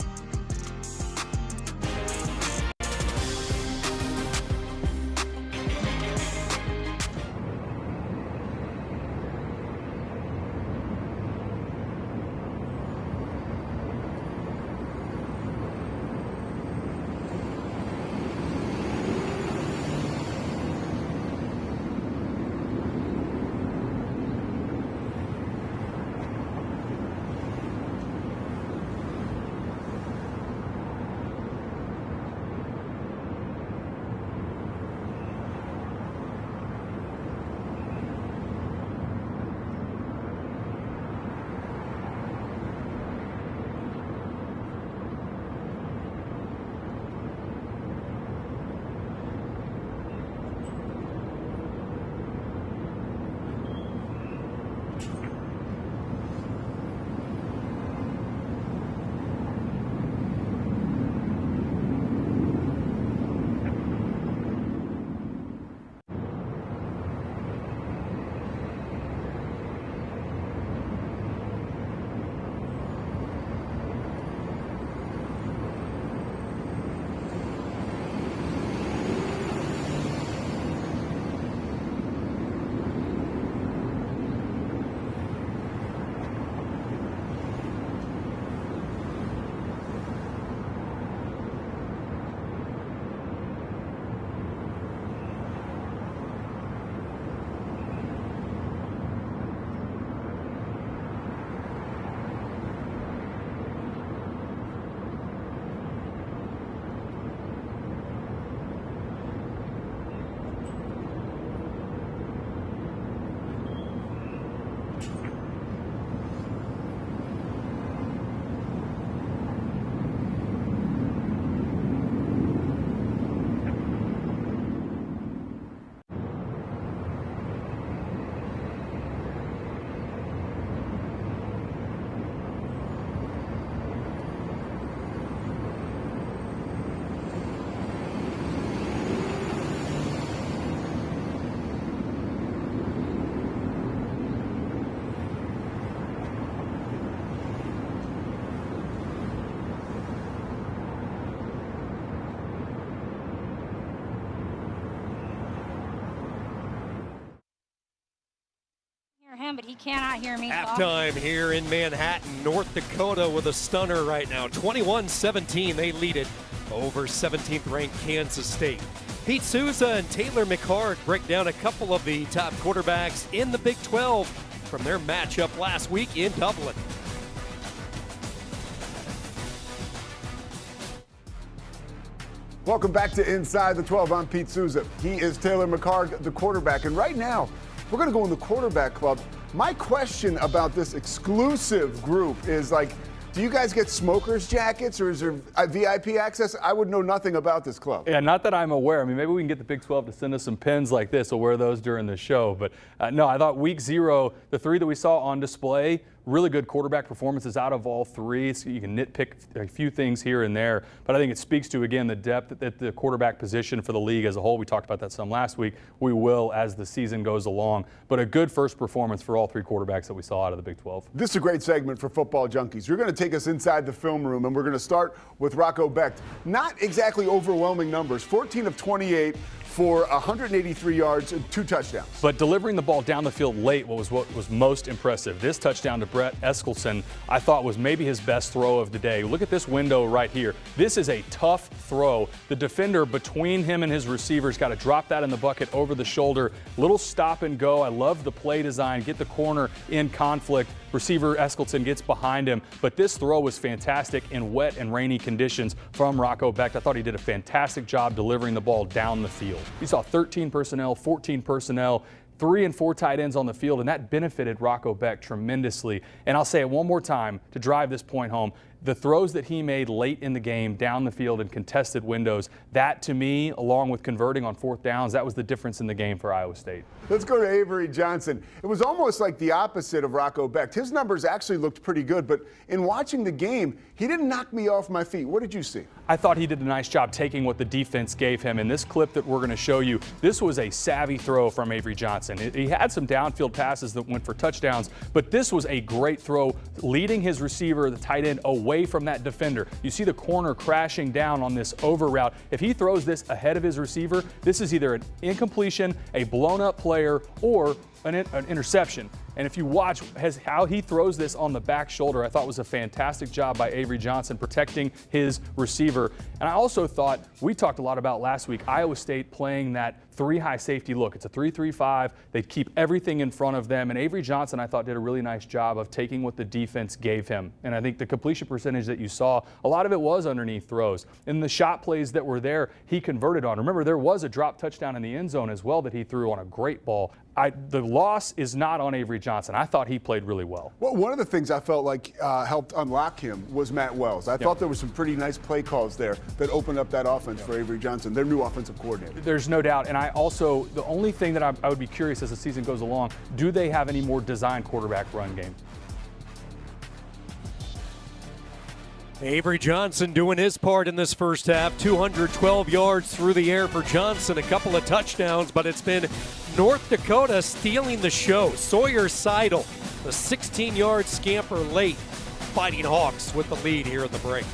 Him, but he cannot hear me. Halftime here in Manhattan, North Dakota with a stunner right now. 21-17, they lead it over 17th ranked Kansas State. Pete Souza and Taylor McHarg break down a couple of the top quarterbacks in the Big 12 from their matchup last week in Dublin. Welcome back to Inside the 12. I'm Pete Souza. He is Taylor McHarg, the quarterback. And right now, We're going to go in the quarterback club. My question about this exclusive group is, like, do you guys get smokers jackets, or is there VIP access? I would know nothing about this club. Yeah, not that I'm aware. I mean, maybe we can get the Big 12 to send us some pins like this. We'll wear those during the show. But no, I thought week 0, the 3 that we saw on display, really good quarterback performances out of all 3. So you can nitpick a few things here and there. But I think it speaks to, again, the depth at the quarterback position for the league as a whole. We talked about that some last week. We will as the season goes along. But a good first performance for all 3 quarterbacks that we saw out of the Big 12. This is a great segment for football junkies. You're going to take us inside the film room, and we're going to start with Rocco Becht. Not exactly overwhelming numbers, 14 of 28 for 183 yards and 2 touchdowns. But delivering the ball down the field late was what was most impressive. This touchdown to Brett Eskelson, I thought, was maybe his best throw of the day. Look at this window right here. This is a tough throw. The defender between him and his receiver's got to drop that in the bucket over the shoulder. Little stop and go. I love the play design. Get the corner in conflict. Receiver Eskelson gets behind him. But this throw was fantastic in wet and rainy conditions from Rocco Becht. I thought he did a fantastic job delivering the ball down the field. You saw 13 personnel, 14 personnel, 3 and 4 tight ends on the field, and that benefited Rocco Becht tremendously. And I'll say it one more time to drive this point home. The throws that he made late in the game down the field in contested windows, that to me, along with converting on 4th downs, that was the difference in the game for Iowa State. Let's go to Avery Johnson. It was almost like the opposite of Rocco Becht. His numbers actually looked pretty good, but in watching the game, he didn't knock me off my feet. What did you see? I thought he did a nice job taking what the defense gave him. In this clip that we're going to show you, this was a savvy throw from Avery Johnson. He had some downfield passes that went for touchdowns, but this was a great throw, leading his receiver, the tight end, away from that defender. You see the corner crashing down on this over route. If he throws this ahead of his receiver, this is either an incompletion, a blown up player, or an interception. And if you watch how he throws this on the back shoulder, I thought was a fantastic job by Avery Johnson protecting his receiver. And I also thought, we talked a lot about last week, Iowa State playing that 3 high safety look. It's a 3-3-5. They keep everything in front of them. And Avery Johnson, I thought, did a really nice job of taking what the defense gave him. And I think the completion percentage that you saw, a lot of it was underneath throws. In the shot plays that were there, he converted on. Remember, there was a drop touchdown in the end zone as well that he threw on a great ball. The loss is not on Avery Johnson. I thought he played really well. Well, one of the things I felt like helped unlock him was Matt Wells. I thought there were some pretty nice play calls there that opened up that offense for Avery Johnson, their new offensive coordinator. There's no doubt. And I also, the only thing that I would be curious as the season goes along, do they have any more designed quarterback run game? Avery Johnson doing his part in this first half. 212 yards through the air for Johnson, a couple of touchdowns, but it's been North Dakota stealing the show. Sawyer Seidel, the 16-yard scamper late. Fighting Hawks with the lead here in the break.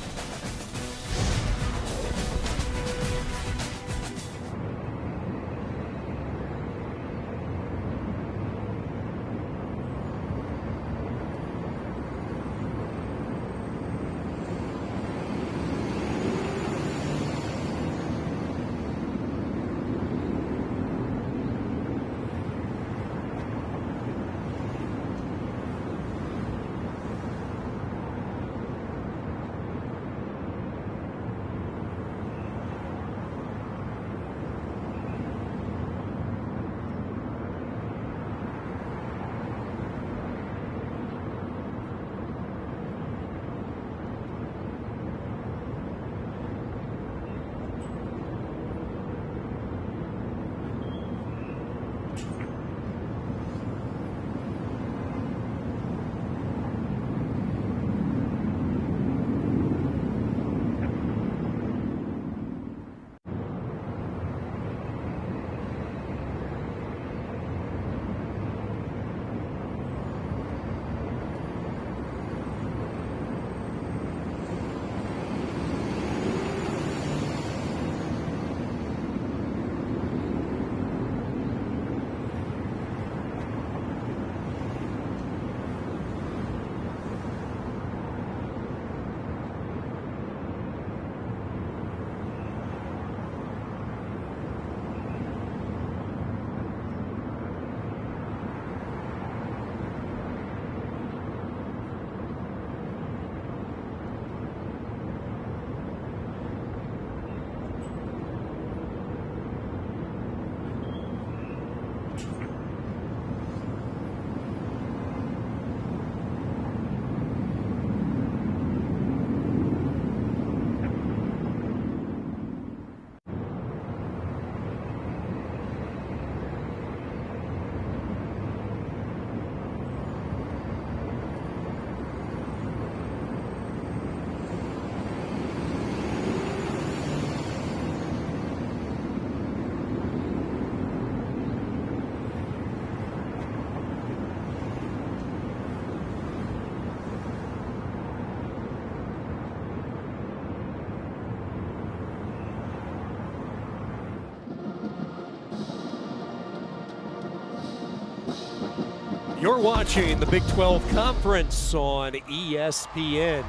You're watching the Big 12 Conference on ESPN.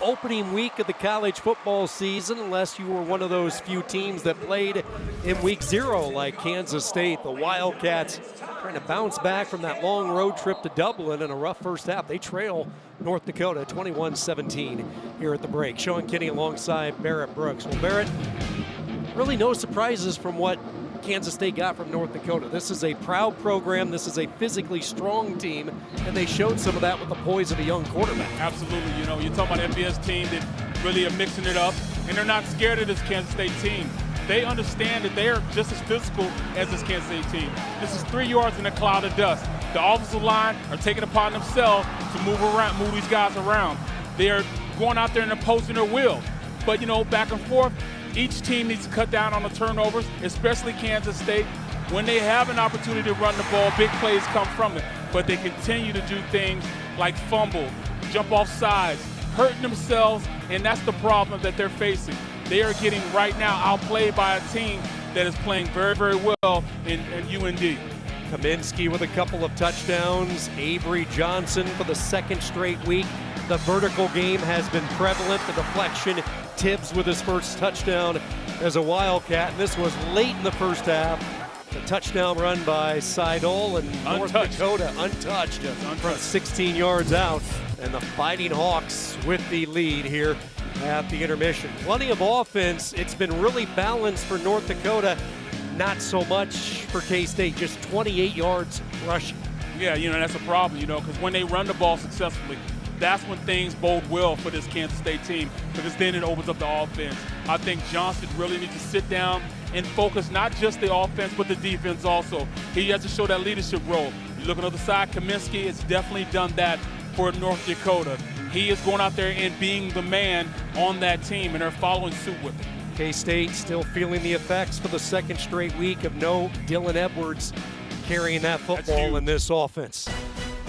Opening week of the college football season, unless you were one of those few teams that played in week 0 like Kansas State. The Wildcats trying to bounce back from that long road trip to Dublin in a rough first half. They trail North Dakota 21-17 here at the break. Sean Kinney alongside Barrett Brooks. Well, Barrett, really no surprises from what Kansas State got from North Dakota. This is a proud program. This is a physically strong team, and they showed some of that with the poise of a young quarterback. Absolutely. You know, you're talking about FBS team that really are mixing it up, and they're not scared of this Kansas State team. They understand that they are just as physical as this Kansas State team. This is 3 yards in a cloud of dust. The offensive line are taking it upon themselves to move these guys around. They are going out there and imposing their will. But, you know, back and forth, each team needs to cut down on the turnovers, especially Kansas State. When they have an opportunity to run the ball, big plays come from it. But they continue to do things like fumble, jump off sides, hurting themselves, and that's the problem that they're facing. They are getting right now outplayed by a team that is playing very, very well in UND. Kaminsky with a couple of touchdowns. Avery Johnson for the second straight week. The vertical game has been prevalent. The deflection, Tibbs with his first touchdown as a Wildcat. And this was late in the first half. The touchdown run by Seidel and North Dakota untouched from 16 yards out. And the Fighting Hawks with the lead here at the intermission. Plenty of offense. It's been really balanced for North Dakota. Not so much for K-State, just 28 yards rushing. Yeah, you know, that's a problem, you know, because when they run the ball successfully, that's when things bode well for this Kansas State team, because then it opens up the offense. I think Johnson really needs to sit down and focus not just the offense, but the defense also. He has to show that leadership role. You look on the other side, Kaminsky has definitely done that for North Dakota. He is going out there and being the man on that team, and they're following suit with it. K-State still feeling the effects for the second straight week of no Dylan Edwards carrying that football in this offense.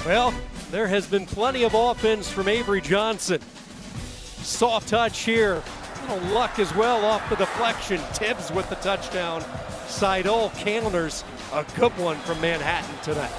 Well, there has been plenty of offense from Avery Johnson. Soft touch here. A little luck as well off the deflection. Tibbs with the touchdown. Seidel counters a good one from Manhattan tonight.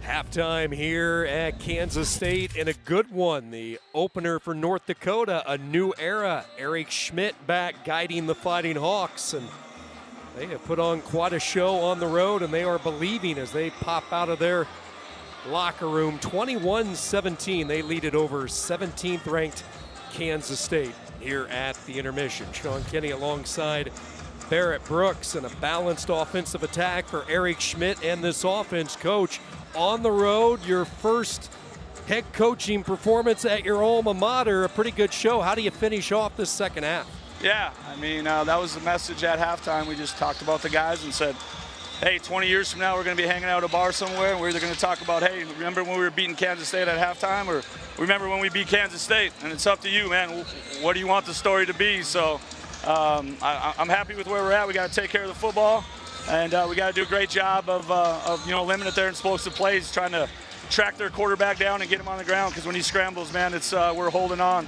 Halftime here at Kansas State, and a good one. The opener for North Dakota, a new era. Eric Schmidt back guiding the Fighting Hawks, and they have put on quite a show on the road, and they are believing as they pop out of their locker room. 21-17, they lead it over 17th ranked Kansas State here at the intermission. Sean Kenny alongside Barrett Brooks, and a balanced offensive attack for Eric Schmidt and this offense. Coach, on the road, your first head coaching performance at your alma mater, a pretty good show. How do you finish off this second half? Yeah, I mean, that was the message at halftime. We just talked about the guys and said, hey, 20 years from now, we're going to be hanging out at a bar somewhere, and we're either going to talk about, hey, remember when we were beating Kansas State at halftime, or remember when we beat Kansas State? And it's up to you, man. What do you want the story to be? So I'm happy with where we're at. We got to take care of the football, and we got to do a great job of limiting their explosive plays, trying to track their quarterback down and get him on the ground, because when he scrambles, man, it's we're holding on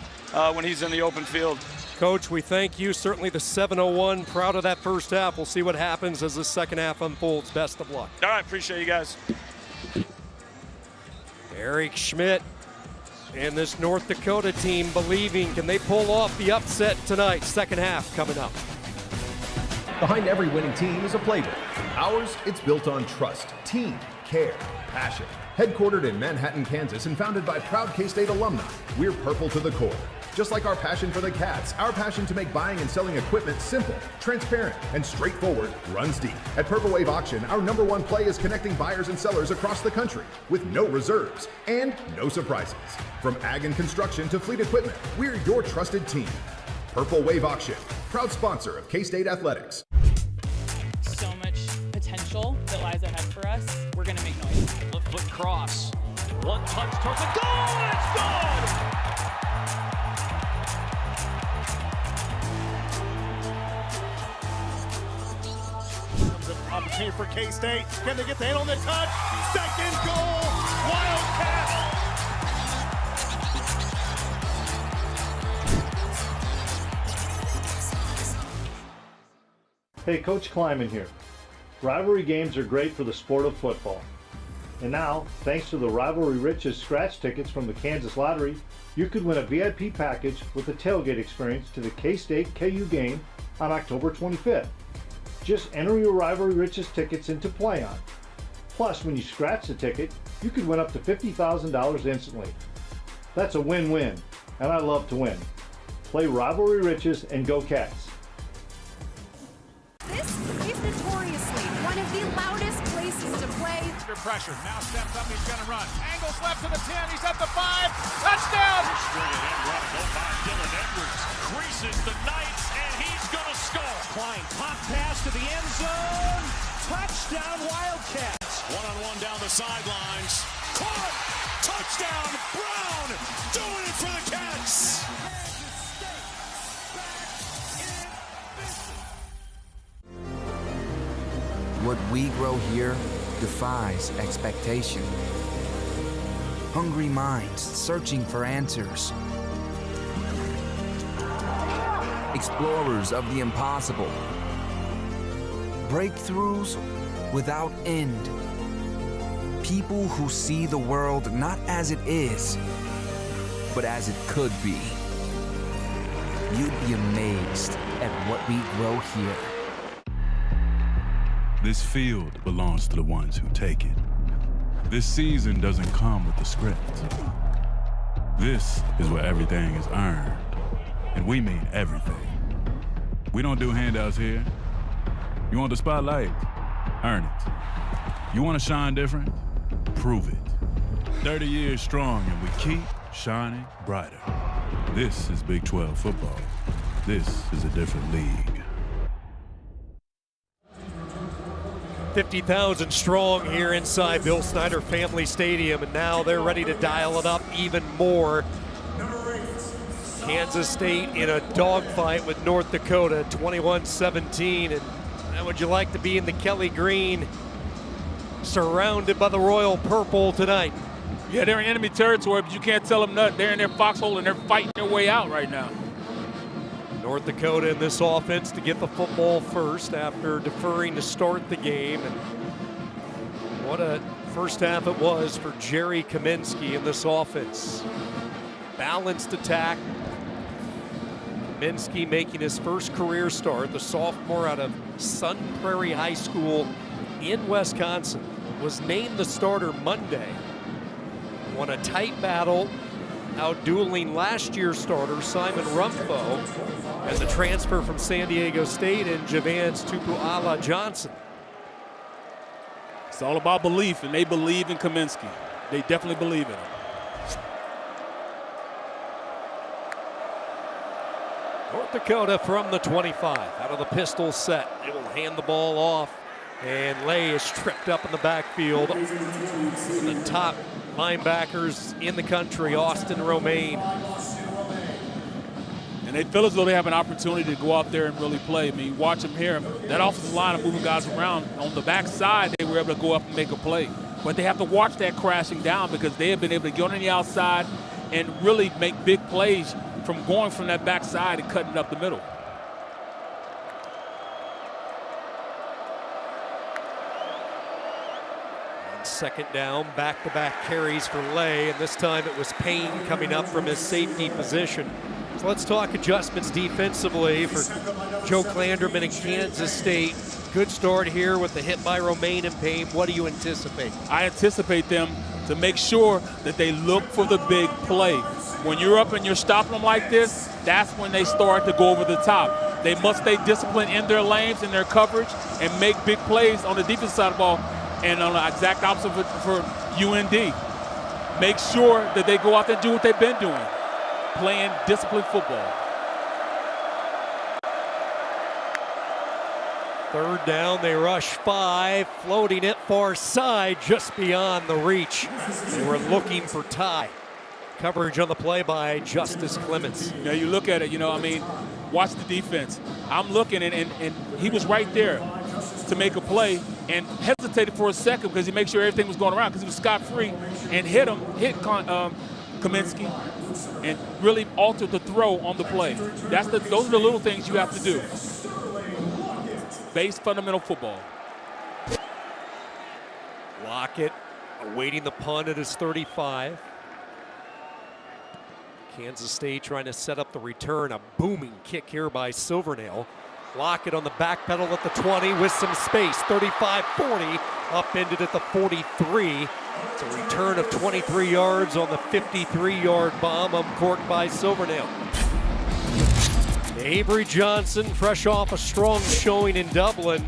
when he's in the open field. Coach, we thank you. Certainly the 7-0-1. Proud of that first half. We'll see what happens as the second half unfolds. Best of luck. All right, appreciate you guys. Eric Schmidt and this North Dakota team believing, can they pull off the upset tonight? Second half coming up. Behind every winning team is a playbook. Ours, it's built on trust, team, care, passion. Headquartered in Manhattan, Kansas, and founded by proud K-State alumni, we're purple to the core. Just like our passion for the Cats, our passion to make buying and selling equipment simple, transparent, and straightforward runs deep. At Purple Wave Auction, our #1 play is connecting buyers and sellers across the country with no reserves and no surprises. From ag and construction to fleet equipment, we're your trusted team. Purple Wave Auction, proud sponsor of K-State Athletics. So much potential that lies ahead for us. We're going to make noise. Left foot cross. One touch towards the goal, and it's good! Opportunity for K-State. Can they get the hit on the touch? Second goal, Wildcats! Hey, Coach Kleiman here. Rivalry games are great for the sport of football. And now, thanks to the Rivalry Riches scratch tickets from the Kansas Lottery, you could win a VIP package with a tailgate experience to the K-State KU game on October 25th. Just enter your Rivalry Riches tickets into PlayOn. Plus, when you scratch the ticket, you could win up to $50,000 instantly. That's a win-win, and I love to win. Play Rivalry Riches and go Cats. This is notoriously one of the loudest places to play. Under pressure, now steps up, he's gonna run. Angles left to the 10, he's at the 5, touchdown! Stringing and run, go by Dylan Edwards, creases the Knights, and he's gonna score. Klein, pop pass to the end zone. Touchdown, Wildcats. One-on-one down the sidelines. Caught! Touchdown, Brown! Doing it for the Cats! What we grow here defies expectation. Hungry minds searching for answers. Explorers of the impossible. Breakthroughs without end. People who see the world not as it is, but as it could be. You'd be amazed at what we grow here. This field belongs to the ones who take it. This season doesn't come with the script. This is where everything is earned, and we mean everything. We don't do handouts here. You want the spotlight? Earn it. You want to shine different? Prove it. 30 years strong, and we keep shining brighter. This is Big 12 football. This is a different league. 50,000 strong here inside Bill Snyder Family Stadium, and now they're ready to dial it up even more. Kansas State in a dogfight with North Dakota, 21-17, and how would you like to be in the Kelly Green, surrounded by the Royal Purple tonight? Yeah, they're in enemy territory, but you can't tell them nothing. They're in their foxhole, and they're fighting their way out right now. North Dakota in this offense to get the football first after deferring to start the game. And What a first half it was for Jerry Kaminsky in this offense. Balanced attack. Kaminsky making his first career start, the sophomore out of Sun Prairie High School in Wisconsin. Was named the starter Monday. Won a tight battle, outdueling last year's starter Simon Rumfo and the transfer from San Diego State in Javance Tupuala Johnson. It's all about belief, and they believe in Kaminsky. They definitely believe in him. North Dakota from the 25, out of the pistol set. They will hand the ball off, and Lay is tripped up in the backfield. The top linebackers in the country, Austin Romaine. And they feel as though they have an opportunity to go out there and really play. I mean, watch them here. That offensive line of moving guys around. On the backside, they were able to go up and make a play. But they have to watch that crashing down because they have been able to get on the outside and really make big plays from going from that backside and cutting it up the middle. And second down, back-to-back carries for Lay, and this time it was Payne coming up from his safety position. So let's talk adjustments defensively for Joe Klanderman in Kansas State. Good start here with the hit by Romaine and Payne. What do you anticipate? I anticipate them to make sure that they look for the big play. When you're up and you're stopping them like this, that's when they start to go over the top. They must stay disciplined in their lanes, in their coverage, and make big plays on the defensive side of the ball. And on the exact opposite for UND. Make sure that they go out there and do what they've been doing, playing disciplined football. Third down, they rush 5, floating it far side, just beyond the reach. They were looking for Ty. Coverage on the play by Justice Clements. Yeah, you look at it, I mean, watch the defense. I'm looking, and he was right there to make a play and hesitated for a second because he made sure everything was going around because he was scot-free and hit Kaminsky and really altered the throw on the play. Those are the little things you have to do. Base fundamental football. Lockett awaiting the punt at his 35. Kansas State trying to set up the return. A booming kick here by Silvernail. Lockett on the back pedal at the 20 with some space. 35-40, upended at the 43. It's a return of 23 yards on the 53-yard bomb, uncorked by Silvernail. Avery Johnson, fresh off a strong showing in Dublin.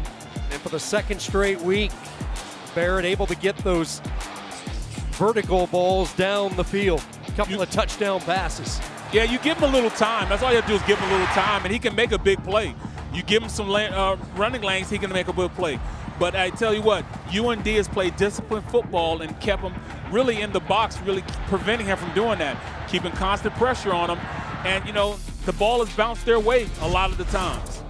And for the second straight week, Barrett able to get those vertical balls down the field. A couple of touchdown passes. Yeah, you give him a little time. That's all you have to do is give him a little time, and he can make a big play. You give him some running lanes, he can make a big play. But I tell you what, UND has played disciplined football and kept him really in the box, really preventing him from doing that, keeping constant pressure on him. And, the ball has bounced their way a lot of the times.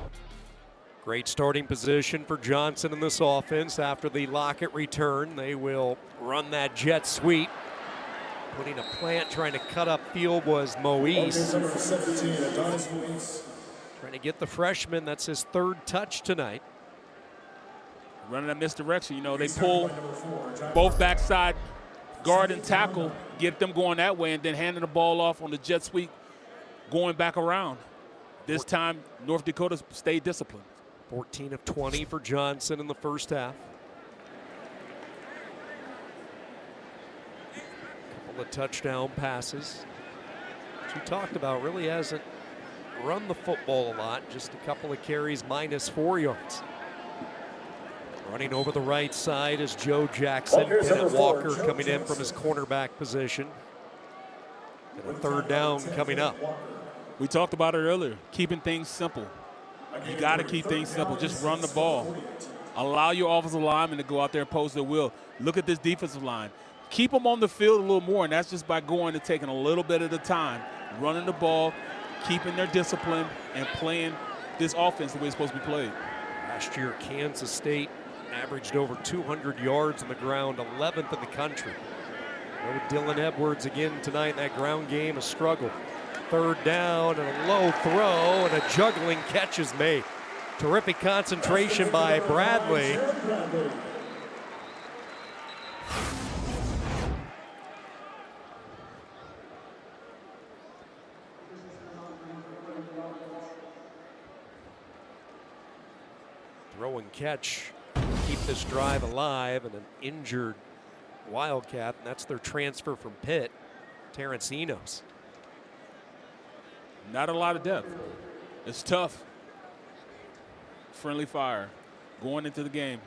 Great starting position for Johnson in this offense. After the Lockett return, they will run that jet sweep. Putting a plant, trying to cut up field was Moise. Trying to get the freshman. That's his third touch tonight. Running that misdirection, they pull both backside guard and tackle, get them going that way, and then handing the ball off on the jet sweep, going back around. This time, North Dakota stayed disciplined. 14 of 20 for Johnson in the first half. Couple of touchdown passes. As we talked about, really hasn't run the football a lot. Just a couple of carries, -4 yards. Running over the right side is Joe Jackson. Bennett Walker coming in from his cornerback position. And a third down coming up. We talked about it earlier, keeping things simple. You got to keep things simple. Just run the ball. Allow your offensive linemen to go out there and pose their will. Look at this defensive line. Keep them on the field a little more, and that's just by going and taking a little bit at a time, running the ball, keeping their discipline, and playing this offense the way it's supposed to be played. Last year, Kansas State averaged over 200 yards on the ground, 11th in the country. No Dylan Edwards again tonight in that ground game, a struggle. Third down and a low throw, and a juggling catch is made. Terrific concentration by Bradley. catch, keep this drive alive, and an injured Wildcat, and that's their transfer from Pitt, Terrence Enos. Not a lot of depth. It's tough. Friendly fire going into the game.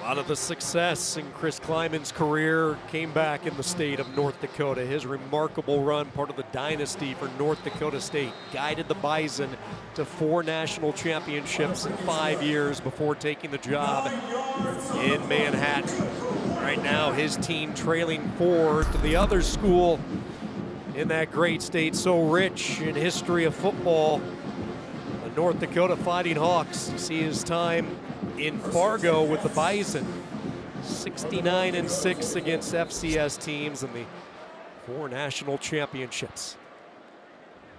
A lot of the success in Chris Kleiman's career came back in the state of North Dakota. His remarkable run, part of the dynasty for North Dakota State, guided the Bison to 4 national championships in 5 years before taking the job in Manhattan. Right now, his team trailing 4 to the other school in that great state, so rich in history of football. The North Dakota Fighting Hawks see his time in Fargo with the Bison, 69-6 against FCS teams in the 4 national championships.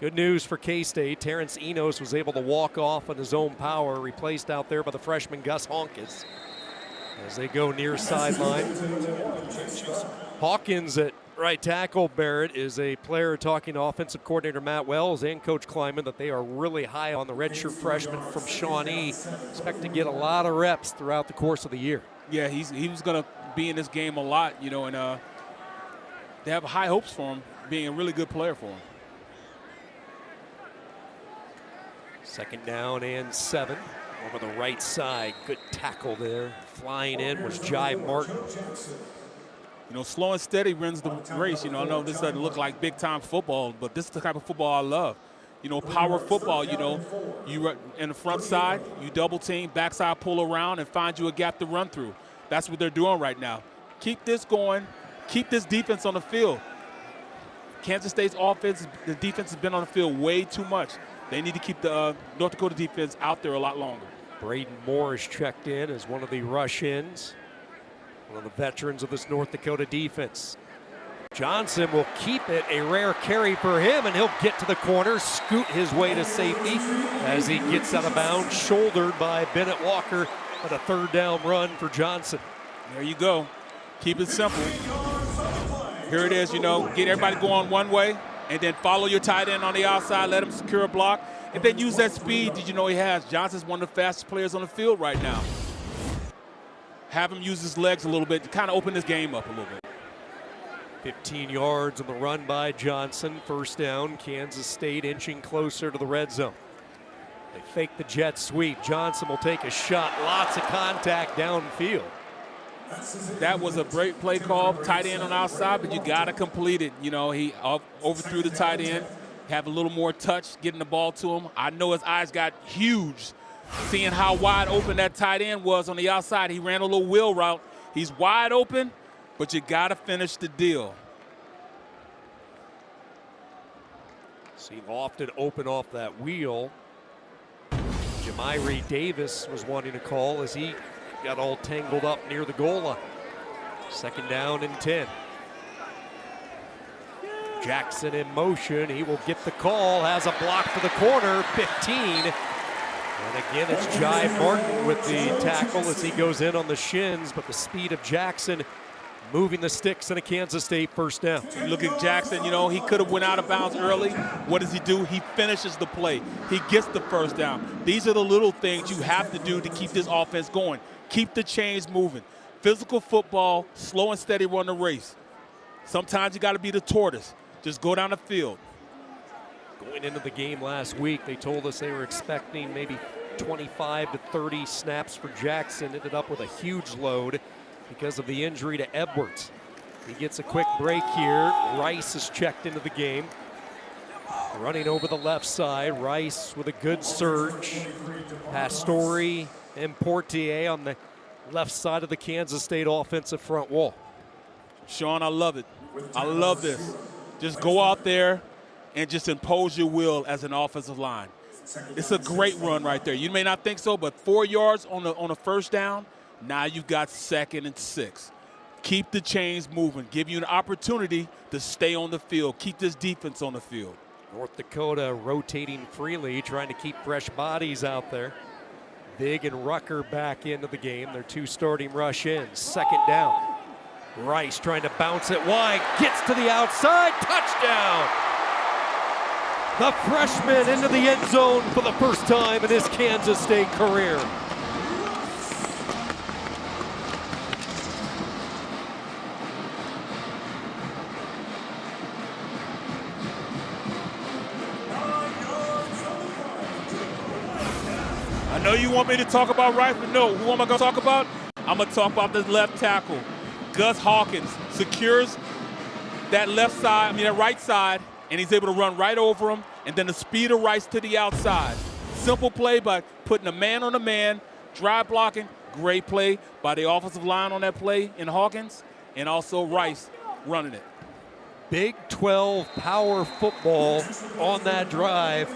Good news for K-State. Terrence Enos was able to walk off on his own power, replaced out there by the freshman Gus Honkes as they go near sideline. Hawkins at right tackle, Barrett, is a player talking to offensive coordinator Matt Wells and Coach Kleiman that they are really high on the redshirt freshman from Shawnee. Expect to get a lot of reps throughout the course of the year. Yeah, he was going to be in this game a lot, you know, and they have high hopes for him being a really good player for him. 2nd down and 7 over the right side. Good tackle there. Flying in was Jai Martin. You know, slow and steady wins the race. You know, I know this doesn't look like big-time football, but this is the type of football I love. You know, power football, you know, you in the front side, you double team, backside pull around and find you a gap to run through. That's what they're doing right now. Keep this going. Keep this defense on the field. Kansas State's offense, the defense has been on the field way too much. They need to keep the North Dakota defense out there a lot longer. Braden Moore is checked in as one of the rush-ins. One of the veterans of this North Dakota defense. Johnson will keep it, a rare carry for him, and he'll get to the corner, scoot his way to safety as he gets out of bounds, shouldered by Bennett Walker, but a 3rd down run for Johnson. There you go. Keep it simple. Here it is, you know, get everybody going one way, and then follow your tight end on the outside, let him secure a block, and then use that speed that you know he has. Johnson's one of the fastest players on the field right now. Have him use his legs a little bit to kind of open this game up a little bit. 15 yards on the run by Johnson. First down, Kansas State inching closer to the red zone. They fake the jet sweep. Johnson will take a shot. Lots of contact downfield. That was a great play call, tight end on the outside, but you got to complete it. You know, he overthrew the tight end, have a little more touch, getting the ball to him. I know his eyes got huge, seeing how wide open that tight end was on the outside. He ran a little wheel route. He's wide open, but you got to finish the deal. Seen often open off that wheel. Jamire Davis was wanting to call as he got all tangled up near the goal line. Second down and 10. Jackson in motion. He will get the call. Has a block to the corner. 15. And again, it's Jai Martin with the tackle as he goes in on the shins. But the speed of Jackson moving the sticks and a Kansas State first down. You look at Jackson, you know, he could have went out of bounds early. What does he do? He finishes the play. He gets the first down. These are the little things you have to do to keep this offense going. Keep the chains moving. Physical football, slow and steady run the race. Sometimes you got to be the tortoise. Just go down the field. Going into the game last week, they told us they were expecting maybe 25 to 30 snaps for Jackson. Ended up with a huge load because of the injury to Edwards. He gets a quick break here. Rice is checked into the game. Running over the left side, Rice with a good surge. Pastore and Portier on the left side of the Kansas State offensive front wall. Sean, I love it. I love this. Just go out there and just impose your will as an offensive line. It's a great run right there. You may not think so, but 4 yards on a first down, now you've got 2nd and 6. Keep the chains moving. Give you an opportunity to stay on the field. Keep this defense on the field. North Dakota rotating freely, trying to keep fresh bodies out there. Big and Rucker back into the game. Their 2 starting rush ins. Second down. Rice trying to bounce it wide. Gets to the outside. Touchdown! The freshman into the end zone for the first time in his Kansas State career. I know you want me to talk about Rice, but no, who am I going to talk about? I'm going to talk about this left tackle. Gus Hawkins secures that that right side, and he's able to run right over him, and then the speed of Rice to the outside. Simple play by putting a man on a man, drive blocking, great play by the offensive line on that play in Hawkins, and also Rice running it. Big 12 power football on that drive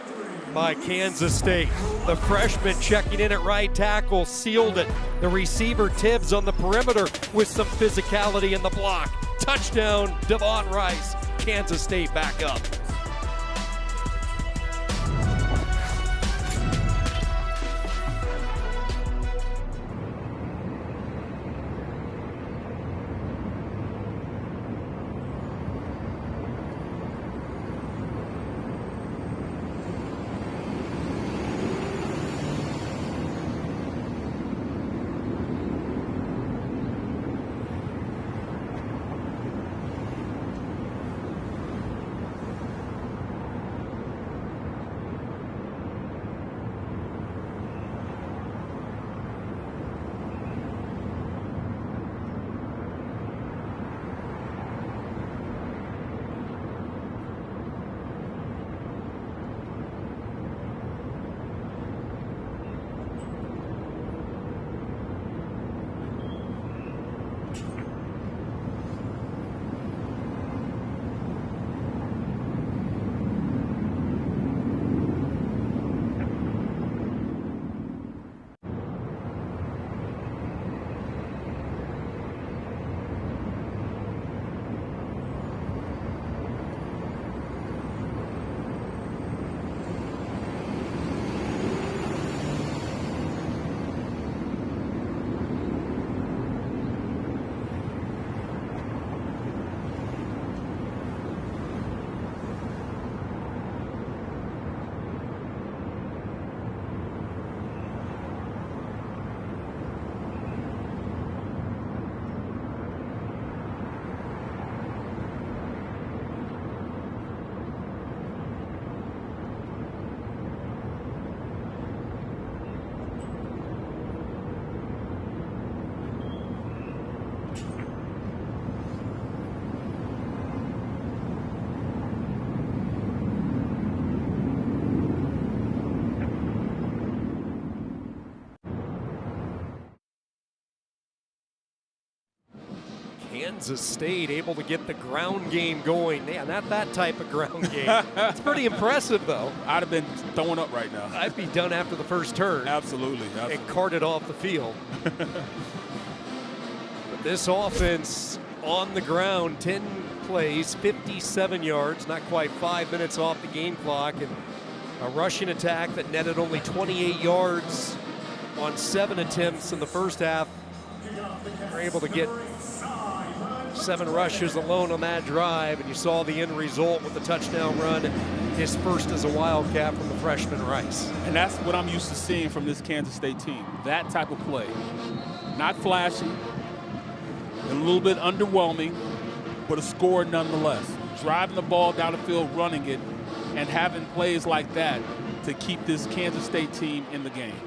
by Kansas State. The freshman checking in at right tackle, sealed it. The receiver Tibbs on the perimeter with some physicality in the block. Touchdown, Devon Rice. Kansas State back up. Kansas State able to get the ground game going. Yeah, not that type of ground game. It's pretty impressive, though. I'd have been throwing up right now. I'd be done after the first turn. Absolutely. And carted off the field. But this offense on the ground, 10 plays, 57 yards, not quite 5 minutes off the game clock, and a rushing attack that netted only 28 yards on 7 attempts in the first half. They're able to get 7 rushes alone on that drive, and you saw the end result with the touchdown run, his first as a Wildcat from the freshman Rice. And that's what I'm used to seeing from this Kansas State team, that type of play. Not flashy, a little bit underwhelming, but a score nonetheless. Driving the ball down the field, running it, and having plays like that to keep this Kansas State team in the game.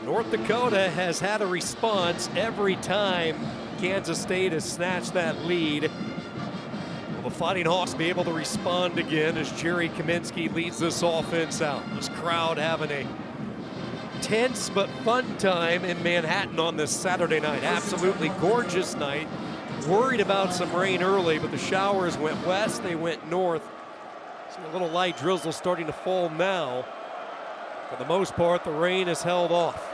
North Dakota has had a response every time Kansas State has snatched that lead. Will the Fighting Hawks be able to respond again as Jerry Kaminsky leads this offense out? This crowd having a tense but fun time in Manhattan on this Saturday night. Absolutely gorgeous night. Worried about some rain early, but the showers went west, they went north. See a little light drizzle starting to fall now. For the most part, the rain has held off.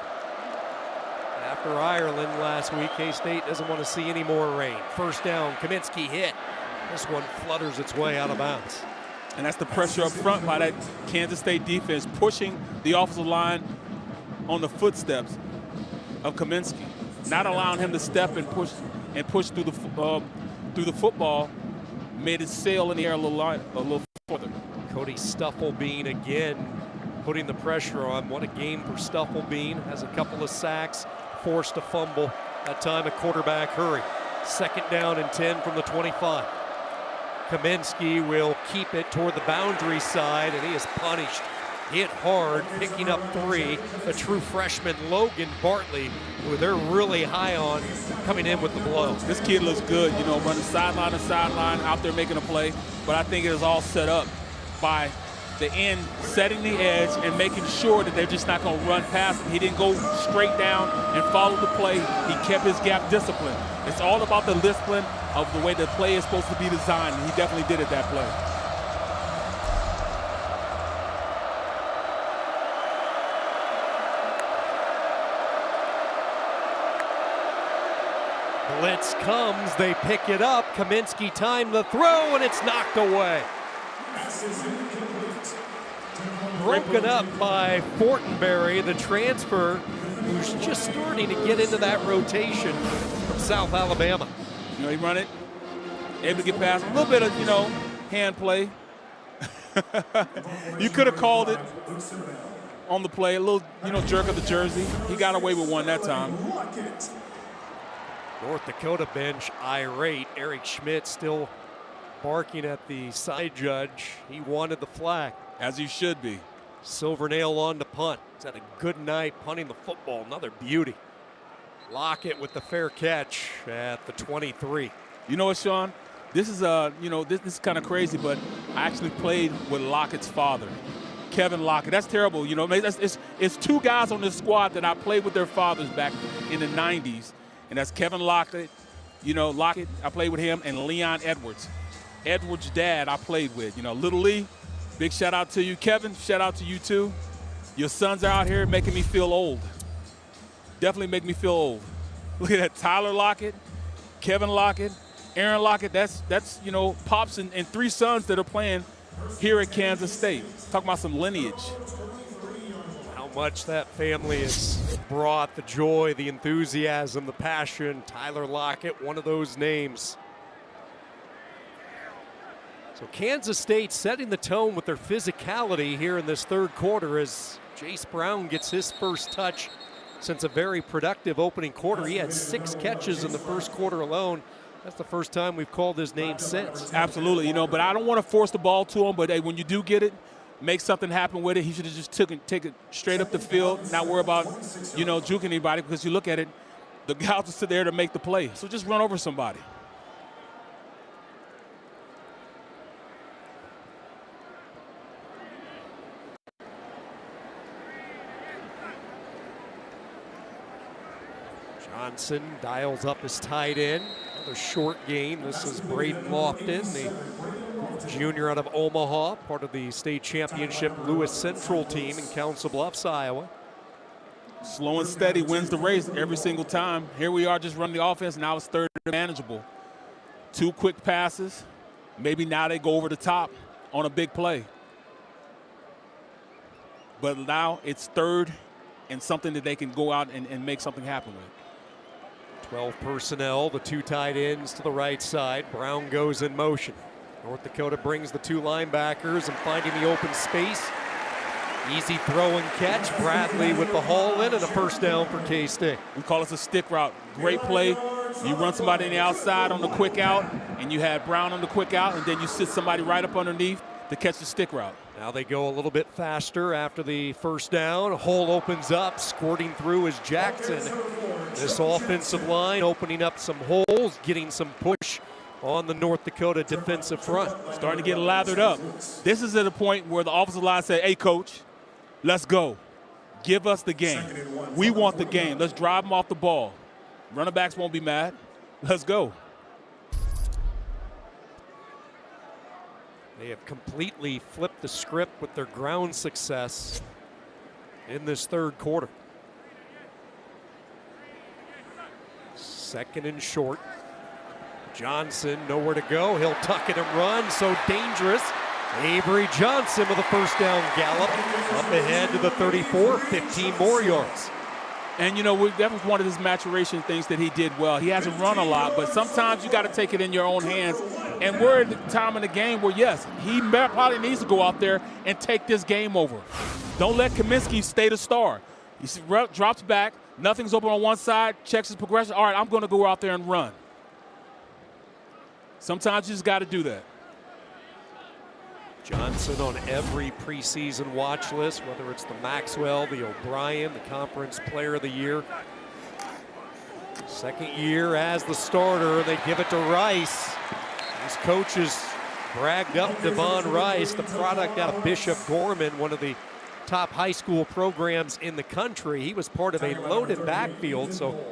After Ireland last week, K-State doesn't want to see any more rain. First down, Kaminsky hit. This one flutters its way out of bounds. And that's the pressure up front by that Kansas State defense, pushing the offensive line on the footsteps of Kaminsky, not allowing him to step and push through the football, made it sail in the air a little further. Cody Stufflebean again putting the pressure on. What a game for Stufflebean. Has a couple of sacks, forced a fumble. That time a quarterback hurry. Second down and 10 from the 25. Kaminsky will keep it toward the boundary side, and he is punished. Hit hard, picking up 3. A true freshman, Logan Bartley, who they're really high on, coming in with the blow. This kid looks good, you know, running sideline to sideline, out there making a play. But I think it is all set up by the end, setting the edge and making sure that they're just not going to run past him. He didn't go straight down and follow the play. He kept his gap discipline. It's all about the discipline of the way the play is supposed to be designed, and he definitely did it that play. Blitz comes, they pick it up. Kaminsky time to throw, and it's knocked away. Broken up by Fortenberry, the transfer, who's just starting to get into that rotation from South Alabama. You know, he run it, able to get past, a little bit of, you know, hand play. You could have called it on the play, a little, you know, jerk of the jersey. He got away with one that time. North Dakota bench irate. Eric Schmidt still barking at the side judge. He wanted the flag. As he should be. Silvernail on the punt. He's had a good night punting the football. Another beauty. Lockett with the fair catch at the 23. You know what, Sean? This is you know, this is kind of crazy, but I actually played with Lockett's father, Kevin Lockett. That's terrible. You know, it's 2 guys on this squad that I played with their fathers back in the 90s. And that's Kevin Lockett, you know, Lockett, I played with him, and Leon Edwards. Edwards' dad I played with. You know, Little Lee, big shout out to you. Kevin, shout out to you too. Your sons are out here making me feel old. Definitely make me feel old. Look at that, Tyler Lockett, Kevin Lockett, Aaron Lockett. That's you know, Pops and 3 sons that are playing here at Kansas State. Talking about some lineage. How much that family has brought, the joy, the enthusiasm, the passion. Tyler Lockett, one of those names. So Kansas State setting the tone with their physicality here in this third quarter as Jace Brown gets his first touch since a very productive opening quarter. He had 6 catches in the first quarter alone. That's the first time we've called his name since. Absolutely, you know, but I don't want to force the ball to him, but hey, when you do get it, make something happen with it. He should have just take it straight up the field, not worry about, you know, juking anybody, because you look at it, the guys are there to make the play. So just run over somebody. Johnson dials up his tight end. Another short game. This is Braden Lofton, the junior out of Omaha, part of the state championship Lewis Central team in Council Bluffs, Iowa. Slow and steady wins the race every single time. Here we are just running the offense. Now it's third and manageable. 2 quick passes. Maybe now they go over the top on a big play. But now it's third and something that they can go out and make something happen with. 12 personnel, the 2 tight ends to the right side. Brown goes in motion. North Dakota brings the 2 linebackers and finding the open space. Easy throw and catch. Bradley with the haul in and a first down for K-State. We call this a stick route. Great play. You run somebody on the outside on the quick out, and you had Brown on the quick out, and then you sit somebody right up underneath to catch the stick route. Now they go a little bit faster after the first down. A hole opens up. Squirting through is Jackson. This offensive line opening up some holes, getting some push on the North Dakota defensive front. Starting to get lathered up. This is at a point where the offensive line said, hey, coach, let's go. Give us the game. We want the game. Let's drive them off the ball. Running backs won't be mad. Let's go. They have completely flipped the script with their ground success in this third quarter. Second and short. Johnson nowhere to go. He'll tuck it and run. So dangerous. Avery Johnson with a first down gallop. Up ahead to the 34, 15 more yards. And, you know, that was one of his maturation things that he did well. He hasn't run a lot, but sometimes you got to take it in your own hands. And we're at the time in the game where, yes, he probably needs to go out there and take this game over. Don't let Kaminsky stay the star. He drops back, nothing's open on one side, checks his progression. All right, I'm going to go out there and run. Sometimes you just got to do that. Johnson on every preseason watch list, whether it's the Maxwell, the O'Brien, the Conference Player of the Year. Second year as the starter, they give it to Rice. These coaches bragged up Devon Rice, the product out of Bishop Gorman, one of the top high school programs in the country. He was part of a loaded backfield, so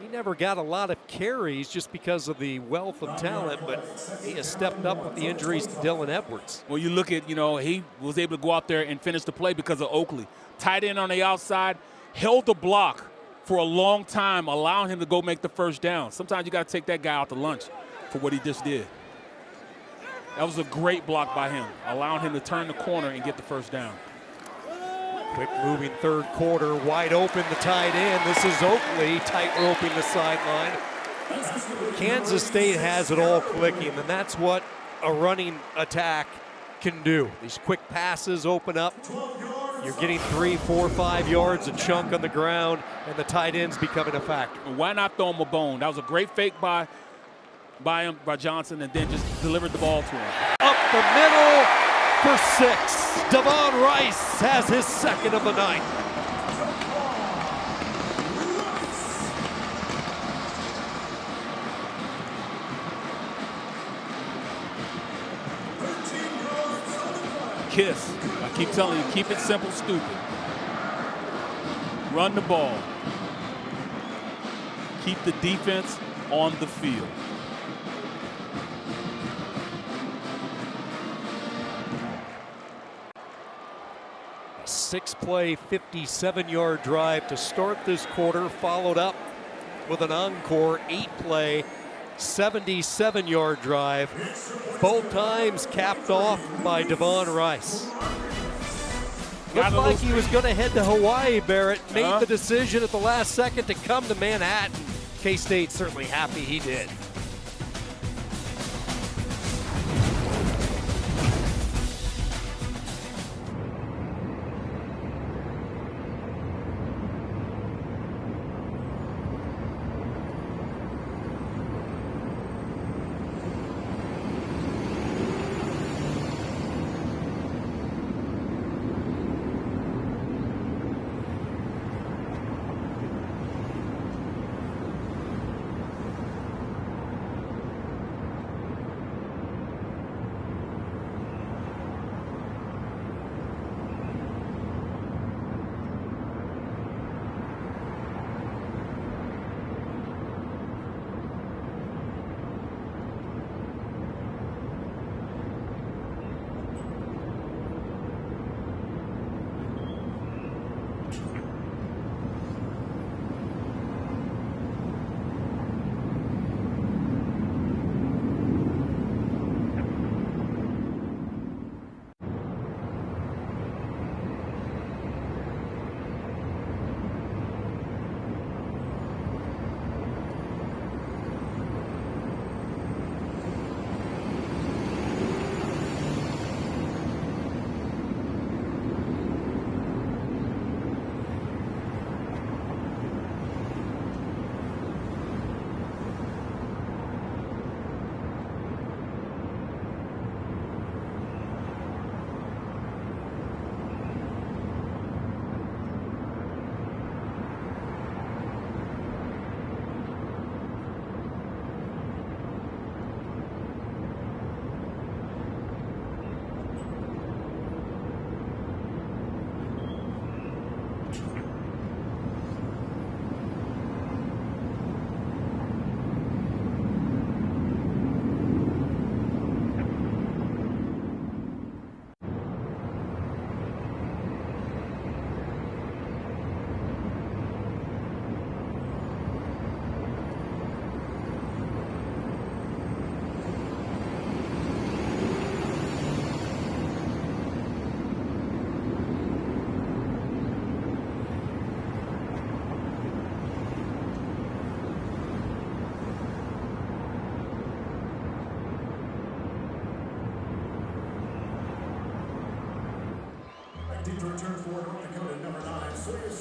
he never got a lot of carries just because of the wealth of talent, but he has stepped up with the injuries to Dylan Edwards. Well, you look at, you know, he was able to go out there and finish the play because of Oakley. Tight end on the outside, held the block for a long time, allowing him to go make the first down. Sometimes you got to take that guy out to lunch for what he just did. That was a great block by him, allowing him to turn the corner and get the first down. Quick moving third quarter, wide open the tight end. This is Oakley tight roping the sideline. Kansas State has it all clicking, and that's what a running attack can do. These quick passes open up. You're getting 3, 4, 5 yards a chunk on the ground, and the tight end's becoming a factor. Why not throw him a bone? That was a great fake by Johnson, and then just delivered the ball to him. Up the middle for 6. Devon Rice has his second of the night. Kiss. I keep telling you, keep it simple, stupid. Run the ball. Keep the defense on the field. A 6-play, 57-yard drive to start this quarter, followed up with an encore 8-play, 77-yard drive. Both times capped off by Devon Rice. Looked like he was going to head to Hawaii, Barrett. Made the decision at the last second to come to Manhattan. K-State certainly happy he did.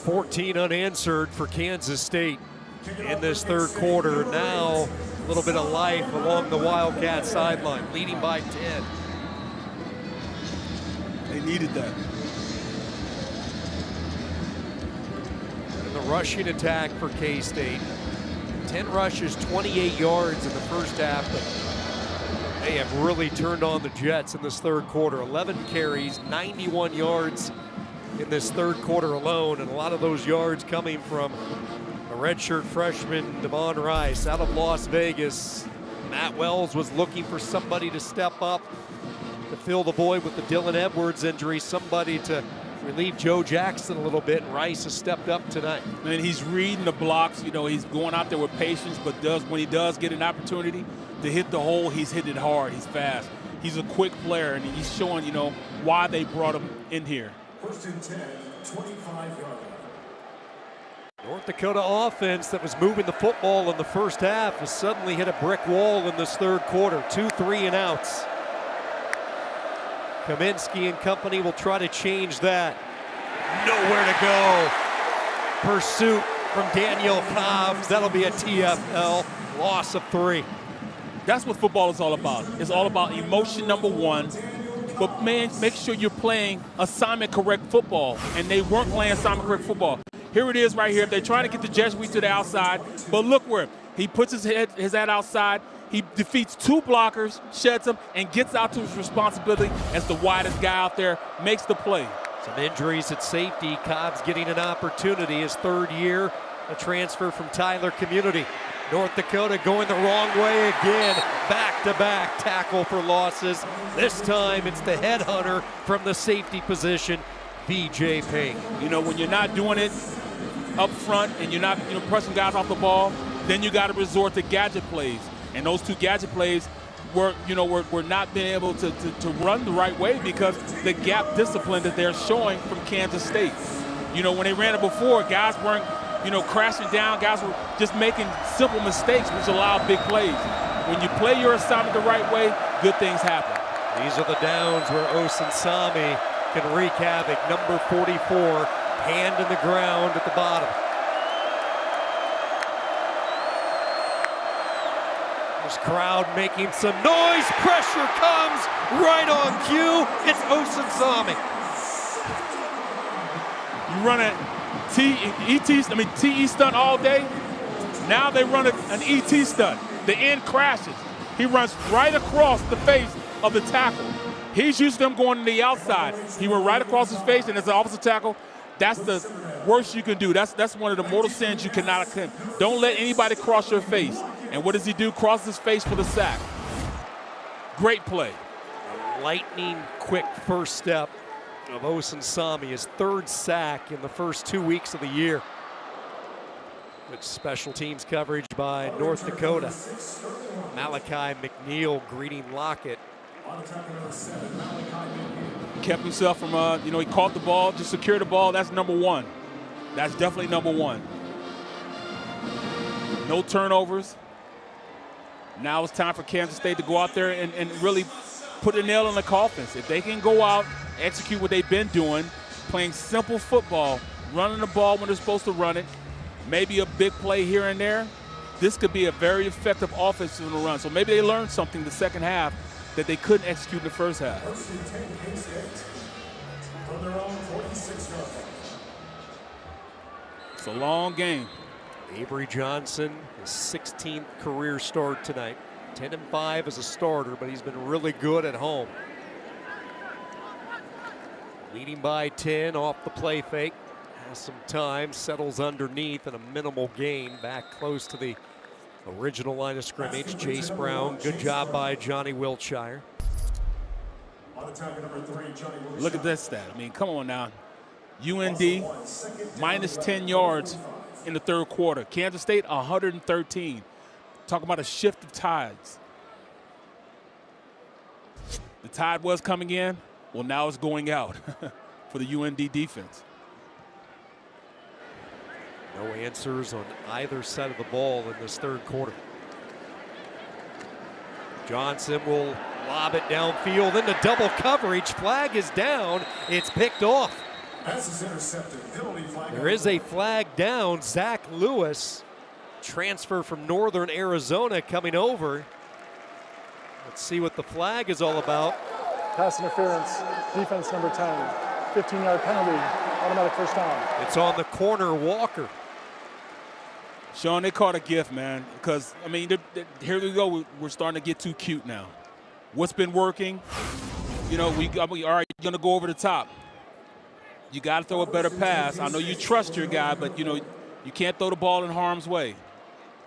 14 unanswered for Kansas State in this third quarter. Now a little bit of life along the Wildcat sideline, leading by 10. They needed that. And the rushing attack for K-State. 10 rushes, 28 yards in the first half, but they have really turned on the Jets in this third quarter. 11 carries, 91 yards in this third quarter alone, and a lot of those yards coming from a redshirt freshman, Devon Rice, out of Las Vegas. Matt Wells was looking for somebody to step up to fill the void with the Dylan Edwards injury, somebody to relieve Joe Jackson a little bit, and Rice has stepped up tonight. And he's reading the blocks. You know, he's going out there with patience, but when he does get an opportunity to hit the hole, he's hitting it hard. He's fast. He's a quick player, and he's showing, you know, why they brought him in here. First and 10, 25-yard line. North Dakota offense that was moving the football in the first half has suddenly hit a brick wall in this third quarter. 2 3-and-outs. Kaminsky and company will try to change that. Nowhere to go. Pursuit from Daniel Cobbs. That'll be a TFL. Loss of 3. That's what football is all about. It's all about emotion, number one. But, man, make sure you're playing assignment-correct football. And they weren't playing assignment-correct football. Here it is right here. They're trying to get the jet sweep to the outside. But look where he puts his head outside. He defeats 2 blockers, sheds them, and gets out to his responsibility as the widest guy out there, makes the play. Some injuries at safety. Cobbs getting an opportunity, his third year, a transfer from Tyler Community. North Dakota going the wrong way again. Back-to-back tackle for losses. This time it's the headhunter from the safety position, B.J. Payne. You know, when you're not doing it up front and you're not pressing guys off the ball, then you got to resort to gadget plays. And those 2 gadget plays were not being able to run the right way because the gap discipline that they're showing from Kansas State. You know, when they ran it before, guys weren't, crashing down. Guys were just making simple mistakes, which allowed big plays. When you play your assignment the right way, good things happen. These are the downs where Osunsami can wreak havoc. Number 44, hand in the ground at the bottom. This crowd making some noise. Pressure comes right on cue. It's Osunsami. You run a TE stunt all day. Now they run an ET stunt. The end crashes. He runs right across the face of the tackle. He's used to them going to the outside. He went right across his face, and as an offensive tackle, that's the worst you can do. That's one of the mortal sins you cannot attempt. Don't let anybody cross your face. And what does he do? Crosses his face for the sack. Great play. Lightning quick first step of Osunsami, his 3rd sack in the first 2 weeks of the year. Good special teams coverage by North Dakota. Malachi McNeil greeting Lockett. Kept himself from, he caught the ball, just secured the ball. That's number 1. That's definitely number 1. No turnovers. Now it's time for Kansas State to go out there and really put a nail in the coffin. If they can go out, execute what they've been doing, playing simple football, running the ball when they're supposed to run it, maybe a big play here and there, this could be a very effective offense in the run. So maybe they learned something the second half that they couldn't execute in the first half. It's a long game. Avery Johnson, his 16th career start tonight. 10-5 as a starter, but he's been really good at home. Leading by 10 off the play fake. Has some time, settles underneath, and a minimal gain back close to the original line of scrimmage. Chase Brown, good job by Johnny Wiltshire. Look at this stat. I mean, come on now. UND minus 10 yards in the third quarter. Kansas State 113. Talking about a shift of tides. The tide was coming in. Well, now it's going out for the UND defense. No answers on either side of the ball in this third quarter. Johnson will lob it downfield into double coverage. Flag is down. It's picked off. Passes intercepted. Penalty flag. There is a flag down. Zach Lewis, transfer from Northern Arizona, coming over. Let's see what the flag is all about. Pass interference, defense number 10. 15-yard penalty, automatic first down. It's on the corner, Walker. Sean, they caught a gift, man, because, I mean, here we go. We're starting to get too cute now. What's been working? You know, all right, you're going to go over the top. You got to throw a better pass. I know you trust your guy, but, you know, you can't throw the ball in harm's way.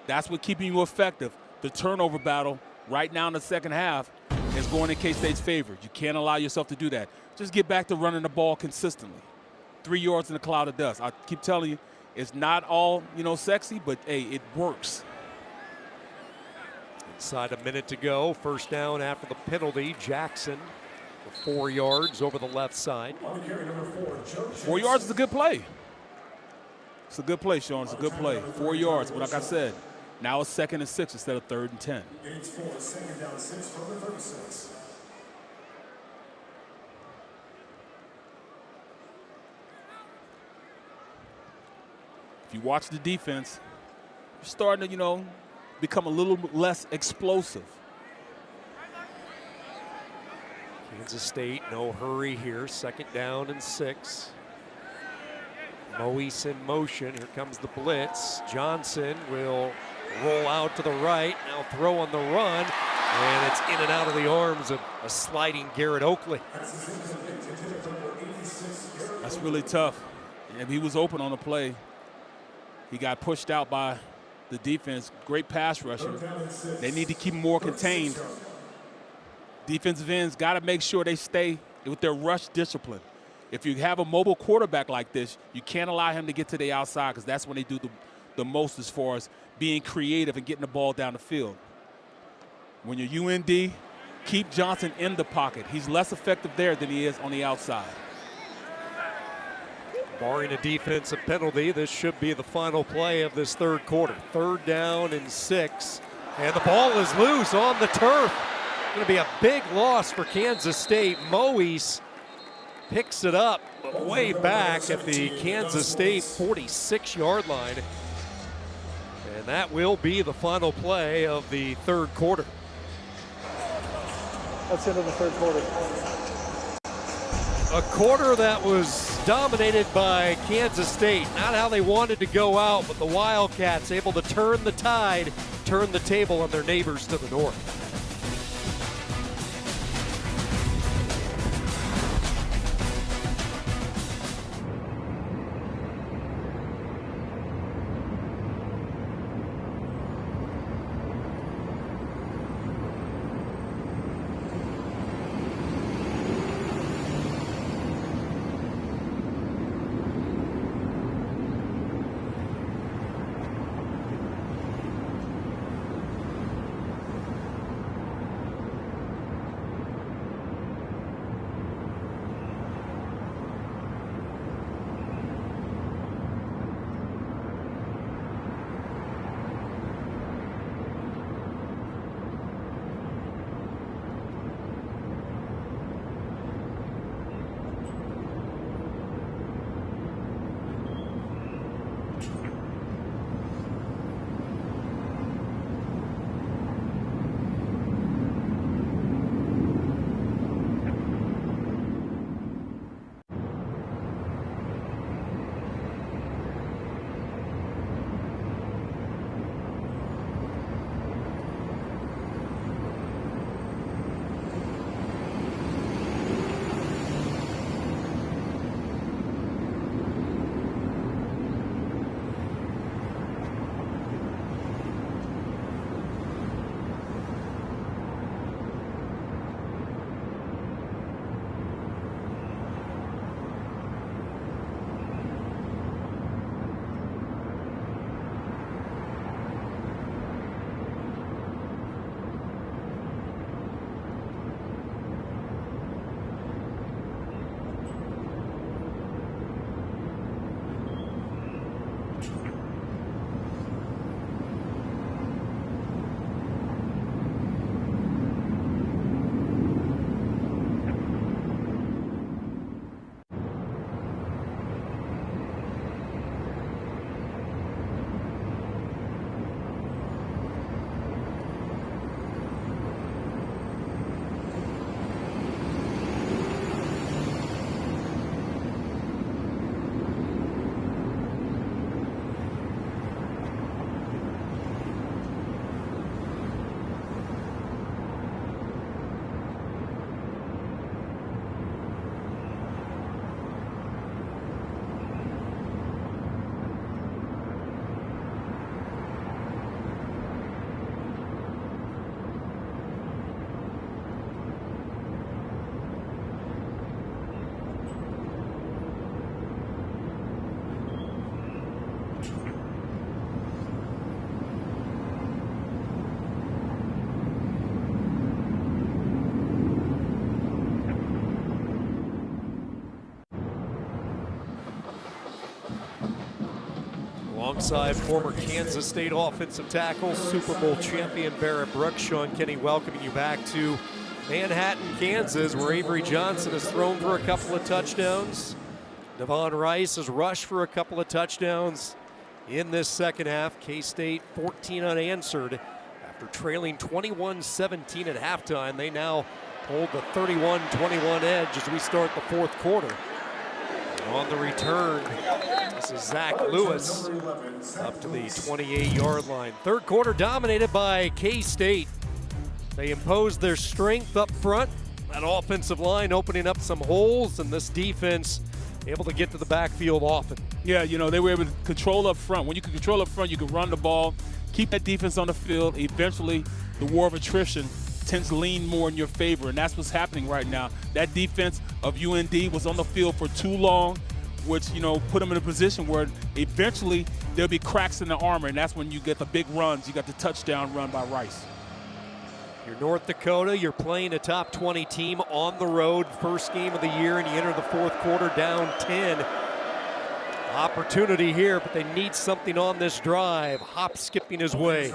That's what keeping you effective. The turnover battle right now in the second half is going in K-State's favor. You can't allow yourself to do that. Just get back to running the ball consistently. 3 yards in a cloud of dust. I keep telling you, it's not all, you know, sexy, but, hey, it works. Inside a minute to go. First down after the penalty. Jackson for 4 yards over the left side. 4 yards is a good play. It's a good play, Sean. It's a good play. 4 yards. But like I said, now it's 2nd and 6 instead of 3rd and 10. Second down 6 from the 36. If you watch the defense, you're starting to, you know, become a little less explosive. Kansas State, no hurry here. 2nd down and 6. Moise in motion. Here comes the blitz. Johnson will roll out to the right. Now throw on the run. And it's in and out of the arms of a sliding Garrett Oakley. That's really tough. And he was open on the play. He got pushed out by the defense. Great pass rusher. They need to keep him more contained. Defensive ends got to make sure they stay with their rush discipline. If you have a mobile quarterback like this, you can't allow him to get to the outside because that's when they do the most as far as being creative and getting the ball down the field. When you're UND, keep Johnson in the pocket. He's less effective there than he is on the outside. Barring a defensive penalty, this should be the final play of this third quarter. 3rd down and 6. And the ball is loose on the turf. Going to be a big loss for Kansas State. Moise picks it up way back at the Kansas State 46-yard line. And that will be the final play of the third quarter. That's the end of the third quarter. A quarter that was dominated by Kansas State. Not how they wanted to go out, but the Wildcats able to turn the tide, turn the table on their neighbors to the north. Alongside former Kansas State offensive tackle, Super Bowl champion Barrett Brooks. Sean Kenny welcoming you back to Manhattan, Kansas, where Avery Johnson has thrown for a couple of touchdowns. Devon Rice has rushed for a couple of touchdowns in this second half. K-State 14 unanswered. After trailing 21-17 at halftime, they now hold the 31-21 edge as we start the fourth quarter. On the return, this is Zach Lewis up to the 28-yard line. Third quarter dominated by K-State. They imposed their strength up front. That offensive line opening up some holes, and this defense able to get to the backfield often. Yeah, you know, they were able to control up front. When you can control up front, you can run the ball, keep that defense on the field. Eventually, the war of attrition tends to lean more in your favor, and that's what's happening right now. That defense of UND was on the field for too long, which, you know, put them in a position where eventually there'll be cracks in the armor, and that's when you get the big runs. You got the touchdown run by Rice. You're North Dakota, you're playing a top 20 team on the road, first game of the year, and you enter the fourth quarter down 10. Opportunity here, but they need something on this drive. Hop skipping his way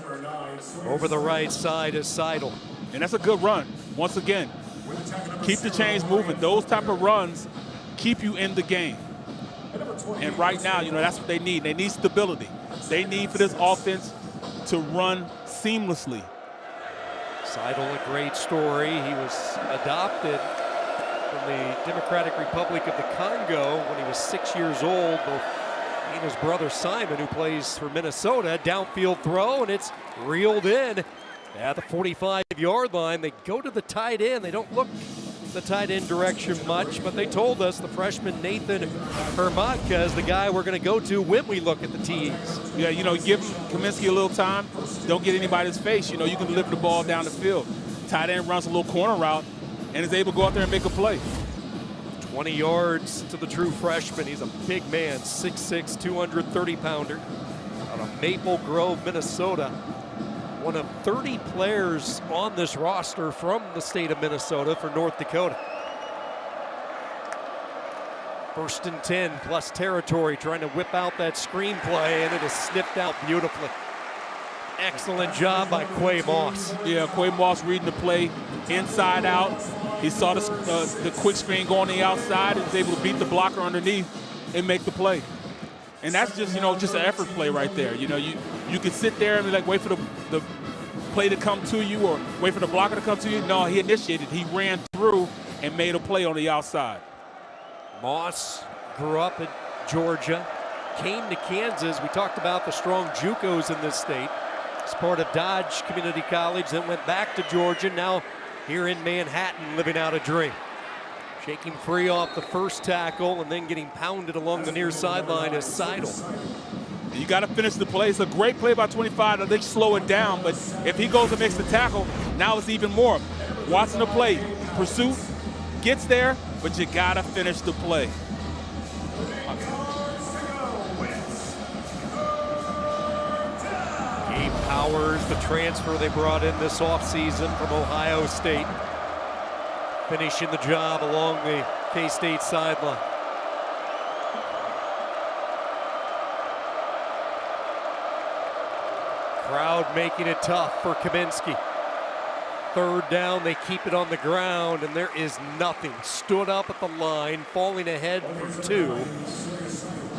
over the right side is Seidel. And that's a good run. Once again, keep the chains moving. Those type of runs keep you in the game. And right now, you know, that's what they need. They need stability. They need for this offense to run seamlessly. Seidel, a great story. He was adopted from the Democratic Republic of the Congo when he was 6 years old. Both he and his brother Simon, who plays for Minnesota, downfield throw, and it's reeled in at the 45-yard line. They go to the tight end. They don't look the tight end direction much, but they told us the freshman Nathan Hermatka is the guy we're going to go to when we look at the tees. Yeah, you know, give Kaminsky a little time. Don't get anybody's face. You know, you can deliver the ball down the field. Tight end runs a little corner route and is able to go out there and make a play. 20 yards to the true freshman. He's a big man, 6'6", 230-pounder out of Maple Grove, Minnesota. One of 30 players on this roster from the state of Minnesota for North Dakota. First and 10 plus territory, trying to whip out that screenplay, and it is snipped out beautifully. Excellent job by Quay Moss. Yeah, Quay Moss reading the play inside out. He saw the quick screen go on the outside and was able to beat the blocker underneath and make the play. And that's just, you know, just an effort play right there. You know, you can sit there and like wait for the play to come to you or wait for the blocker to come to you. No, he initiated. He ran through and made a play on the outside. Moss grew up in Georgia, came to Kansas. We talked about the strong JUCOs in this state. He's part of Dodge Community College, then went back to Georgia, now here in Manhattan living out a dream. Shaking free off the first tackle and then getting pounded along the near sideline is Seidel. You got to finish the play. It's a great play by 25. I think slow it down, but if he goes and makes the tackle, now it's even more. Watching the play, pursuit, gets there, but you got to finish the play. Gabe Powers, the transfer they brought in this offseason from Ohio State, finishing the job along the K-State sideline. Crowd making it tough for Kaminsky. Third down, they keep it on the ground, and there is nothing. Stood up at the line, falling ahead for 2.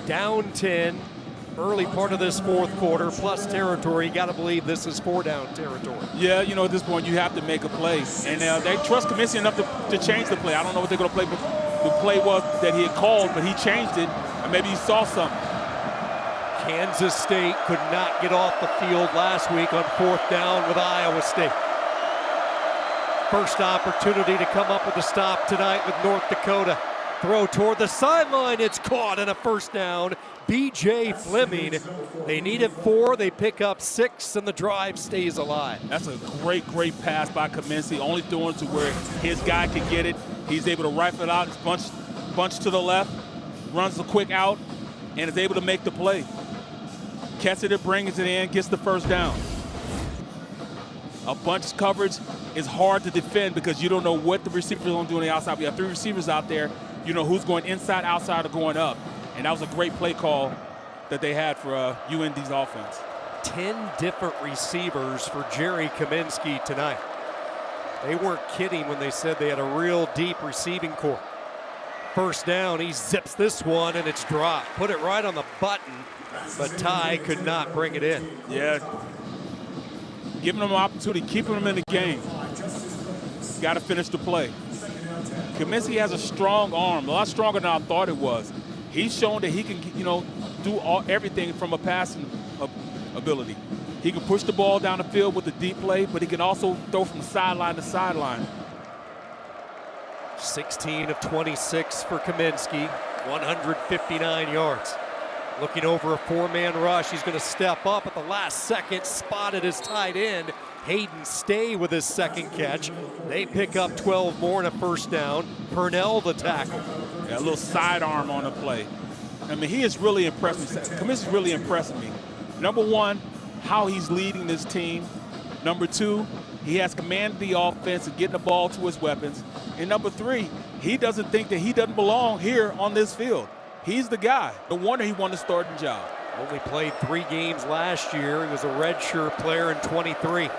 Down 10, early part of this fourth quarter, plus territory. You got to believe this is 4-down territory. Yeah, you know, at this point, you have to make a play. And they trust Kaminsky enough to change the play. I don't know what they're going to play, but the play was that he had called, but he changed it, and maybe he saw something. Kansas State could not get off the field last week on 4th down with Iowa State. First opportunity to come up with a stop tonight with North Dakota. Throw toward the sideline, it's caught, and a first down. B.J. Fleming. They needed 4, they pick up 6, and the drive stays alive. That's a great, great pass by Kaminsky, only throwing to where his guy can get it. He's able to rifle it out, bunch to the left, runs the quick out, and is able to make the play. Catches it, brings it in, gets the first down. A bunch coverage is hard to defend because you don't know what the receivers are going to do on the outside. We have 3 receivers out there. You know who's going inside, outside, or going up. And that was a great play call that they had for UND's offense. 10 different receivers for Jerry Kaminsky tonight. They weren't kidding when they said they had a real deep receiving corps. First down, he zips this one, and it's dropped. Put it right on the button, but Ty could not bring it in. Yeah, giving them an opportunity, keeping them in the game. Got to finish the play. Kaminsky has a strong arm, a lot stronger than I thought it was. He's shown that he can, do everything from a passing ability. He can push the ball down the field with a deep play, but he can also throw from sideline to sideline. 16 of 26 for Kaminsky, 159 yards. Looking over a four-man rush. He's going to step up at the last second, spotted his tight end. Hayden Stay with his second catch. They pick up 12 more and a first down. Purnell the tackle. Yeah, a little sidearm on the play. I mean, he has really impressed me. Kaminsky's really impressing me. Number one, how he's leading this team. Number two, he has commanded the offense and getting the ball to his weapons. And number three, he doesn't think that he doesn't belong here on this field. He's the guy. No wonder he won the starting job. Only played 3 games last year. He was a redshirt player in 23.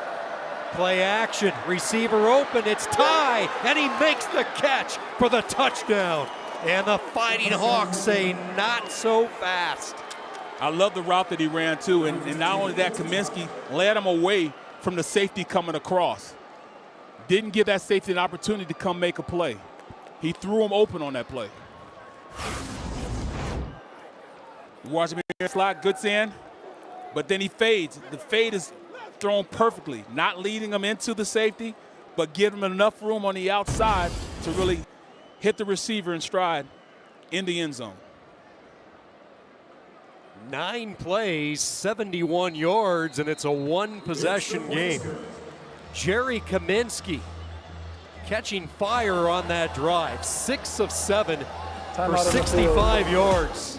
Play action, receiver open, it's Ty, and he makes the catch for the touchdown. And the Fighting Hawks say not so fast. I love the route that he ran too, and not only that, Kaminsky led him away from the safety coming across. Didn't give that safety an opportunity to come make a play. He threw him open on that play. Watch him here, slot, good send, but then he fades. The fade is thrown perfectly, not leading him into the safety, but giving him enough room on the outside to really hit the receiver in stride in the end zone. 9 plays, 71 yards, and it's a one-possession game. Jerry Kaminsky catching fire on that drive. 6 of 7 for 65 yards.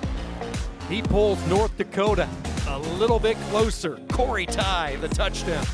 He pulls North Dakota a little bit closer. Corey Ty, the touchdown.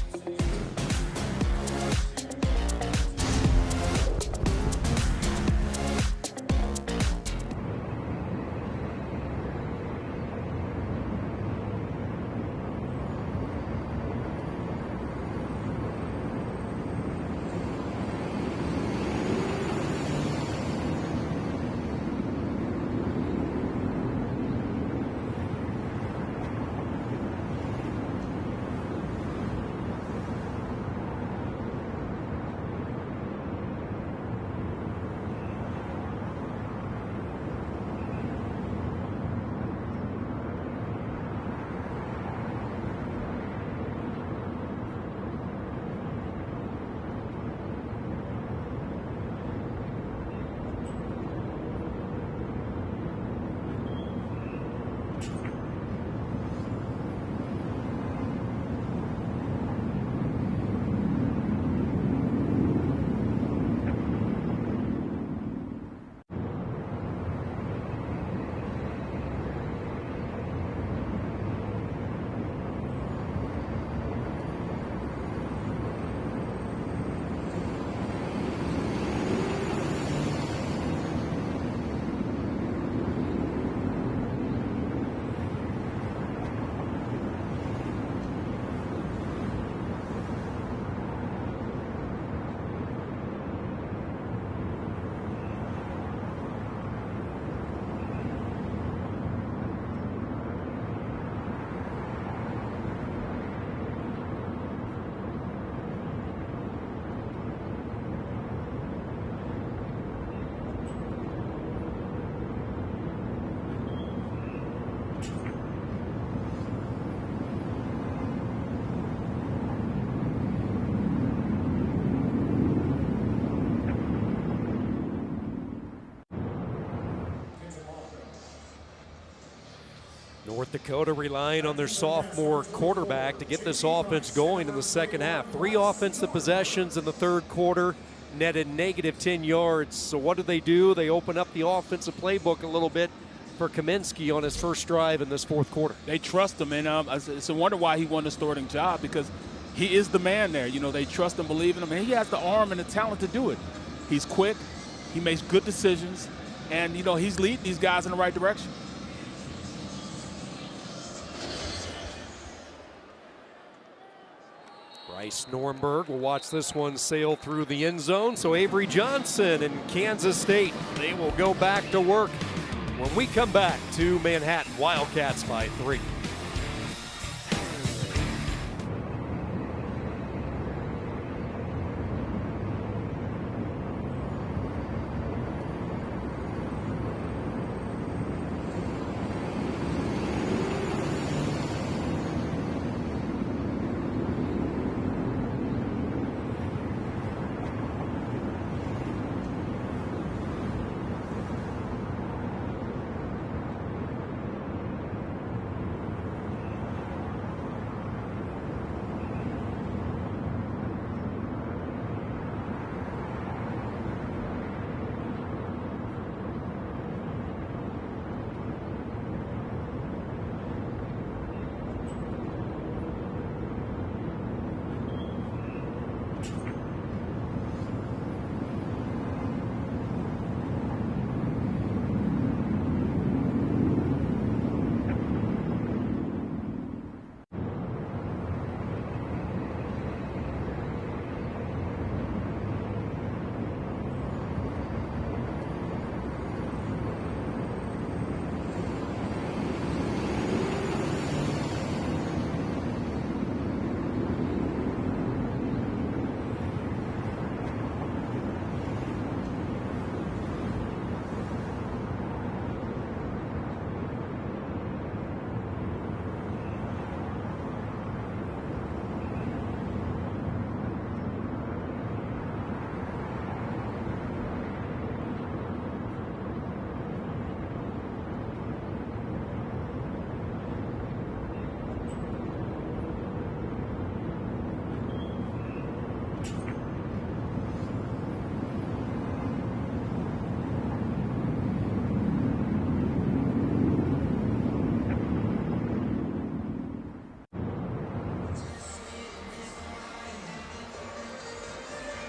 North Dakota relying on their sophomore quarterback to get this offense going in the second half. 3 offensive possessions in the third quarter, netted negative 10 yards. So what do? They open up the offensive playbook a little bit for Kaminsky on his first drive in this fourth quarter. They trust him, and it's a wonder why he won the starting job, because he is the man there. You know, they trust him, believe in him, and he has the arm and the talent to do it. He's quick, he makes good decisions, and, you know, he's leading these guys in the right direction. Bryce Nornberg will watch this one sail through the end zone. So Avery Johnson and Kansas State, they will go back to work when we come back to Manhattan. Wildcats by 3.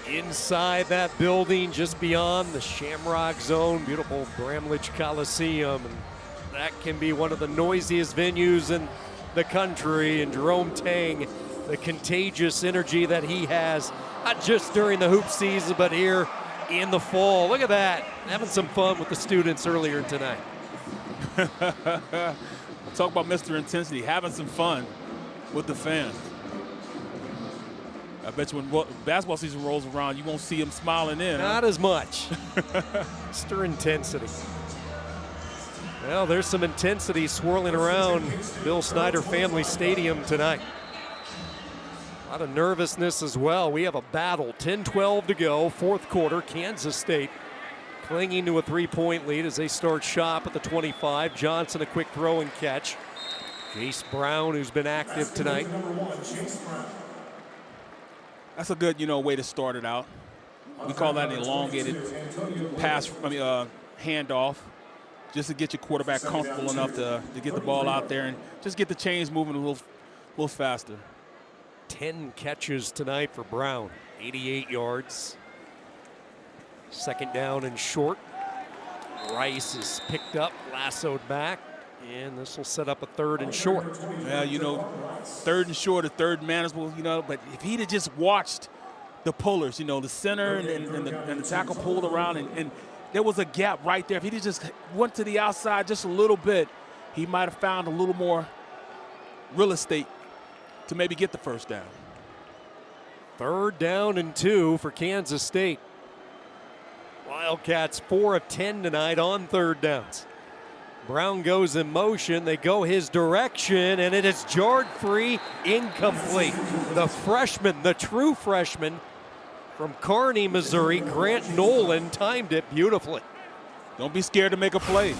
Inside that building, just beyond the Shamrock Zone, beautiful Bramlage Coliseum. And that can be one of the noisiest venues in the country. And Jerome Tang, the contagious energy that he has, not just during the hoop season, but here in the fall. Look at that, having some fun with the students earlier tonight. Talk about Mr. Intensity, having some fun with the fans. I bet you when basketball season rolls around, you won't see him smiling in. Not as much. Mr. Intensity. Well, there's some intensity swirling around Bill Snyder Family Stadium tonight. A lot of nervousness as well. We have a battle, 10-12 to go, fourth quarter. Kansas State clinging to a 3-point lead as they start shop at the 25. Johnson a quick throw and catch. Jace Brown, who's been active tonight. That's a good, way to start it out. We call that an elongated pass, handoff, just to get your quarterback comfortable enough to get the ball out there and just get the chains moving a little faster. 10 catches tonight for Brown, 88 yards. Second down and short. Rice is picked up, lassoed back, and this will set up a third and short. Yeah, third and short, a third manageable, but if he'd have just watched the pullers, the center and the tackle pulled around, and there was a gap right there. If he just went to the outside just a little bit, he might have found a little more real estate to maybe get the first down. Third down and 2 for Kansas State. Wildcats 4 of 10 tonight on third downs. Brown goes in motion, they go his direction, and it is jarred free, incomplete. The freshman, the true freshman from Kearney, Missouri, Grant Nolan, timed it beautifully. Don't be scared to make a play.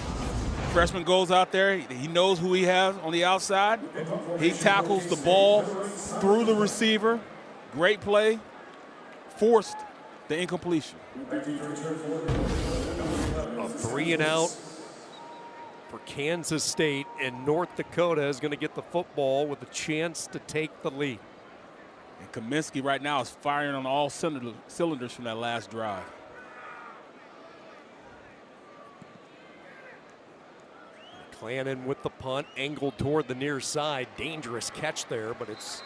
Freshman goes out there, he knows who he has on the outside. He tackles the ball through the receiver. Great play, forced the incompletion. A 3-and-out for Kansas State, and North Dakota is going to get the football with a chance to take the lead. And Kaminsky right now is firing on all cylinders from that last drive. McClannon with the punt, angled toward the near side. Dangerous catch there, but it's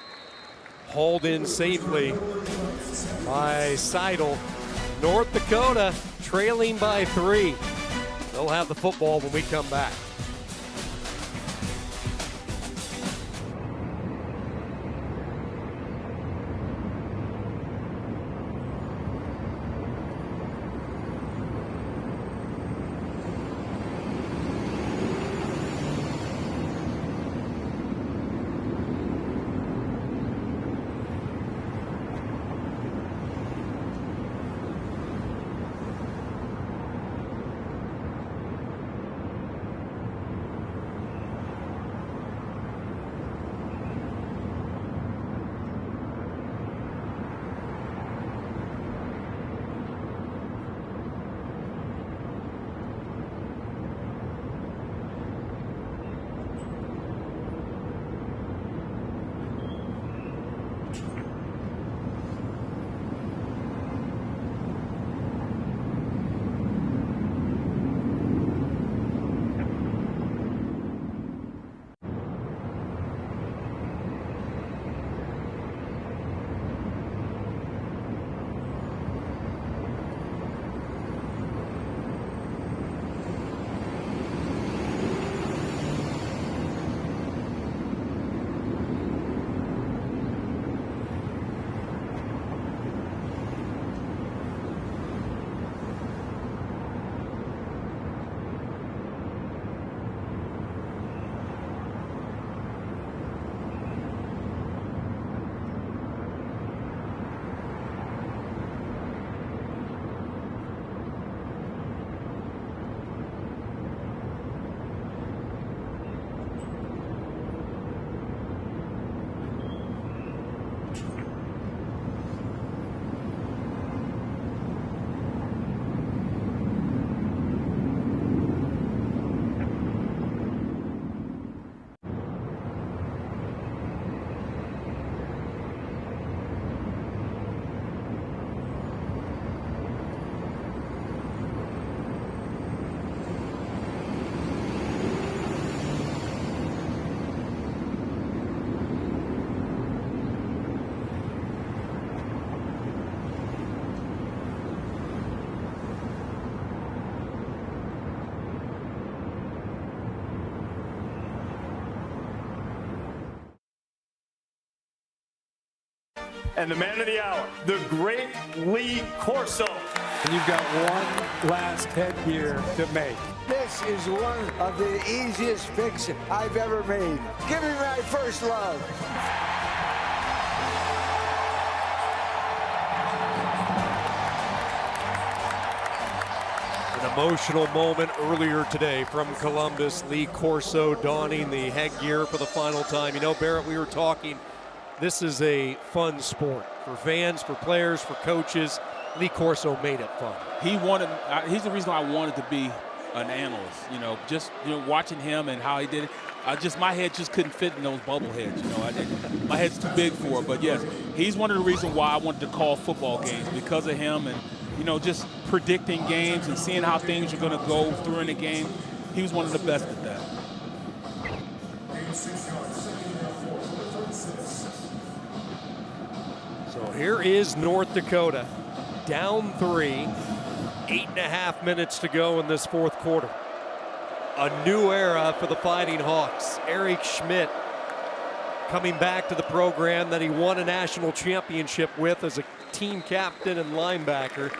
hauled in safely by Seidel. North Dakota trailing by 3. They'll have the football when we come back. And the man of the hour, the great Lee Corso. And you've got one last headgear to make. This is one of the easiest picks I've ever made. Give me my first love. An emotional moment earlier today from Columbus. Lee Corso donning the headgear for the final time. You know, Barrett, we were talking. This is a fun sport for fans, for players, for coaches. Lee Corso made it fun. He's the reason I wanted to be an analyst. You know, just watching him and how he did it. My head just couldn't fit in those bubble heads. You know, my head's too big for it. But yes, he's one of the reasons why I wanted to call football games, because of him, and just predicting games and seeing how things are going to go through in the game. He was one of the best at that. Here is North Dakota, down 3, 8.5 minutes to go in this fourth quarter. A new era for the Fighting Hawks. Eric Schmidt coming back to the program that he won a national championship with as a team captain and linebacker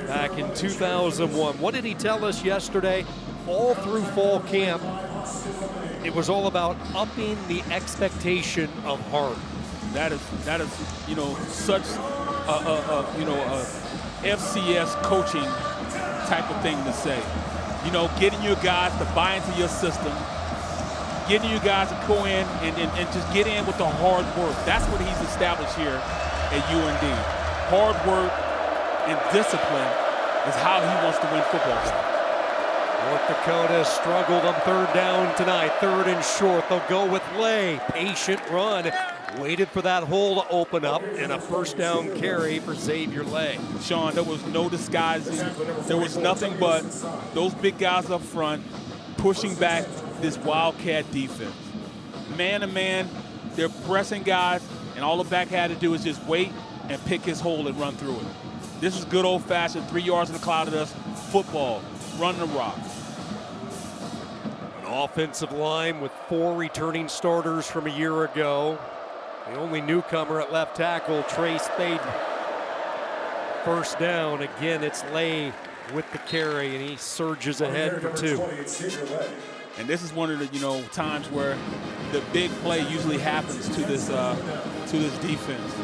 back in 2001. What did he tell us yesterday? All through fall camp, it was all about upping the expectation of heart. That is, such FCS coaching type of thing to say. Getting your guys to buy into your system, getting you guys to go in and just get in with the hard work. That's what he's established here at UND. Hard work and discipline is how he wants to win football games. North Dakota struggled on third down tonight. Third and short. They'll go with Lay. Patient run. Waited for that hole to open up, and a first down carry for Xavier Lay. Sean, there was no disguising. There was nothing but those big guys up front pushing back this Wildcat defense. Man to man, they're pressing guys, And all the back had to do is just wait and pick his hole and run through it. This is good old-fashioned 3 yards in the cloud of dust football. Run the rock. An offensive line with 4 returning starters from a year ago. The only newcomer at left tackle, Trey Spade. First down, again, it's Lay with the carry, and he surges ahead for 2. And this is one of the times where the big play usually happens to this defense.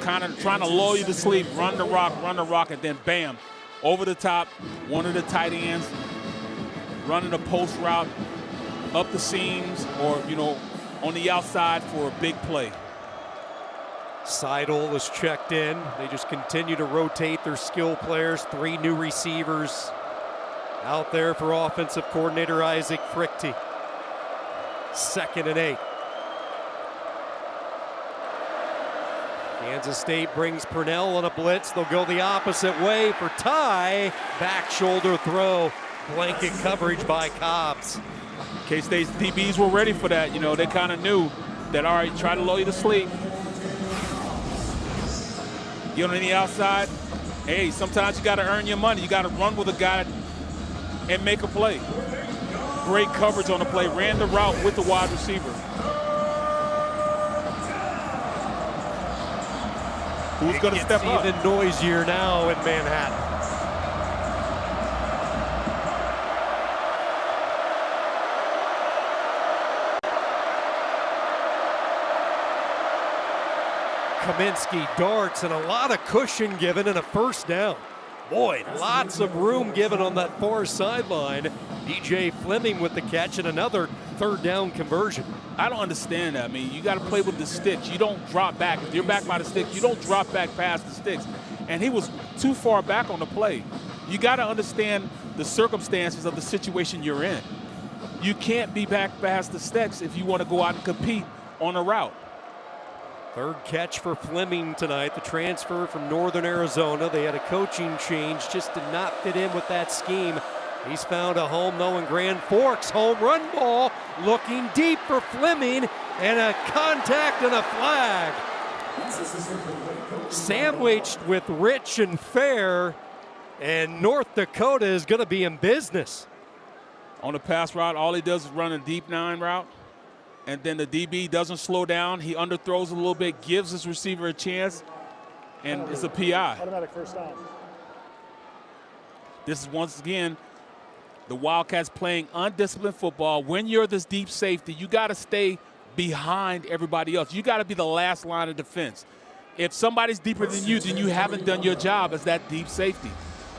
Kind of trying to lull you to sleep, run the rock, and then bam, over the top, one of the tight ends running a post route up the seams or on the outside for a big play. Seidel is checked in. They just continue to rotate their skill players. 3 new receivers out there for offensive coordinator Isaac Frichte. 2nd and 8. Kansas State brings Purnell on a blitz. They'll go the opposite way for Ty. Back shoulder throw. Blanket coverage by Cobbs. K-State's DBs were ready for that. They kind of knew that, all right, try to lull you to sleep. Get on the outside. Hey, sometimes you got to earn your money. You got to run with a guy and make a play. Great coverage on the play. Ran the route with the wide receiver. Who's going to step up? Even noisier now in Manhattan. Kaminsky darts and a lot of cushion given and a first down. Boy, lots of room given on that far sideline. DJ Fleming with the catch and another 3rd down conversion. I don't understand that. I mean, you got to play with the sticks. You don't drop back. If you're back by the sticks, you don't drop back past the sticks. And he was too far back on the play. You got to understand the circumstances of the situation you're in. You can't be back past the sticks if you want to go out and compete on a route. 3rd catch for Fleming tonight, the transfer from Northern Arizona. They had a coaching change, just did not fit in with that scheme. He's found a home, though, in Grand Forks. Home run ball, looking deep for Fleming, and a contact and a flag. Sandwiched with Rich and Fair, and North Dakota is going to be in business. On the pass route, all he does is run a deep 9 route. And then the DB doesn't slow down. He underthrows a little bit, gives his receiver a chance, and it's a PI. Automatic first down. This is once again the Wildcats playing undisciplined football. When you're this deep safety, you got to stay behind everybody else. You got to be the last line of defense. If somebody's deeper than you, then you haven't done your job as that deep safety.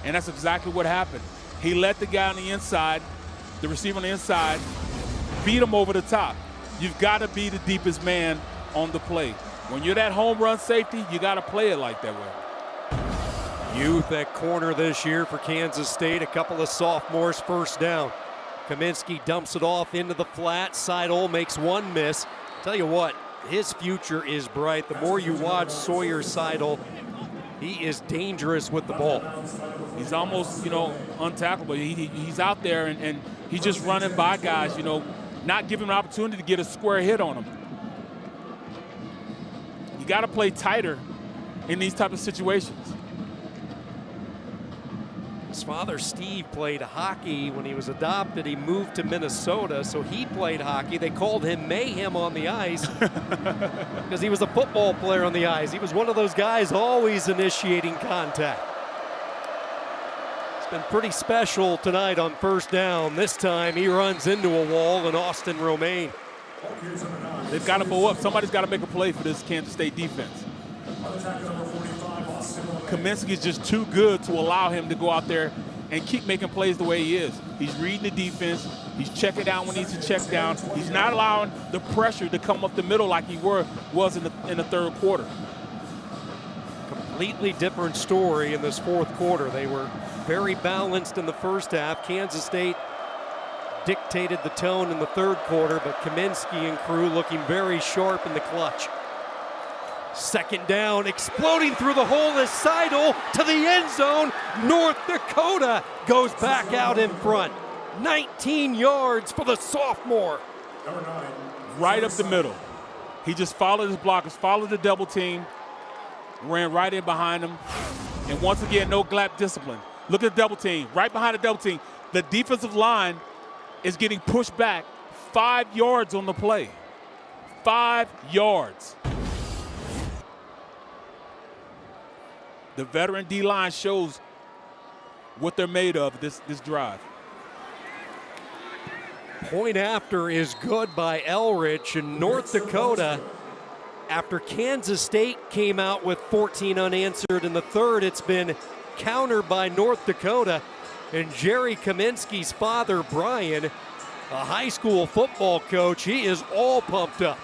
And that's exactly what happened. He let the guy on the inside, the receiver on the inside, beat him over the top. You've got to be the deepest man on the play. When you're that home run safety, you got to play it like that way. Youth at corner this year for Kansas State. A couple of sophomores first down. Kaminsky dumps it off into the flat. Seidel makes 1 miss. Tell you what, his future is bright. The more you watch Sawyer Seidel, he is dangerous with the ball. He's almost, untackleable. He's out there and he's just running by guys, not giving him an opportunity to get a square hit on him. You got to play tighter in these type of situations. His father, Steve, played hockey when he was adopted. He moved to Minnesota, so he played hockey. They called him Mayhem on the ice because he was a football player on the ice. He was one of those guys always initiating contact. Been pretty special tonight on first down. This time he runs into a wall and Austin Romaine. They've got to blow up. Somebody's got to make a play for this Kansas State defense. Kaminsky is just too good to allow him to go out there and keep making plays the way he is. He's reading the defense. He's checking down when he needs to check down. He's not allowing the pressure to come up the middle like he was in the 3rd quarter. Completely different story in this 4th quarter. They were very balanced in the first half. Kansas State dictated the tone in the 3rd quarter, but Kaminsky and crew looking very sharp in the clutch. 2nd down, exploding through the hole is Seidel to the end zone. North Dakota goes back out in front. 19 yards for the sophomore. Right up the middle. He just followed his blockers, followed the double team, ran right in behind him. And once again, no gap discipline. Look at the double team, right behind the double team. The defensive line is getting pushed back 5 yards on the play. 5 yards. The veteran D-line shows what they're made of this drive. Point after is good by Elrich, and North Dakota, after Kansas State came out with 14 unanswered in the third, it's been countered by North Dakota. And Jerry Kaminsky's father, Brian, a high school football coach, he is all pumped up.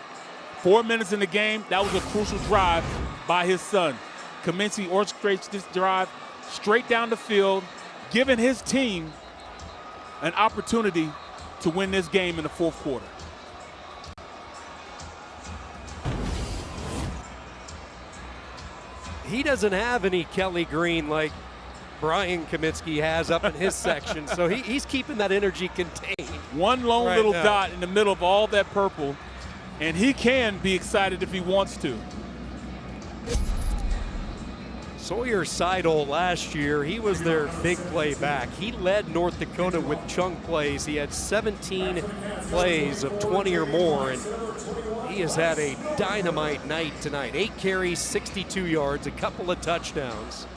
4 minutes in the game, that was a crucial drive by his son. Kaminsky orchestrates this drive straight down the field, giving his team an opportunity to win this game in the fourth quarter. He doesn't have any Kelly Green like Brian Kaminsky has up in his section, so he's keeping that energy contained. One lone right little now. dot in the middle of all that purple, and he can be excited if he wants to. Sawyer Seidel last year, he was their big play back. He led North Dakota with chunk plays. He had 17 plays of 20 or more, and he has had a dynamite night tonight. 8 carries, 62 yards, a couple of touchdowns.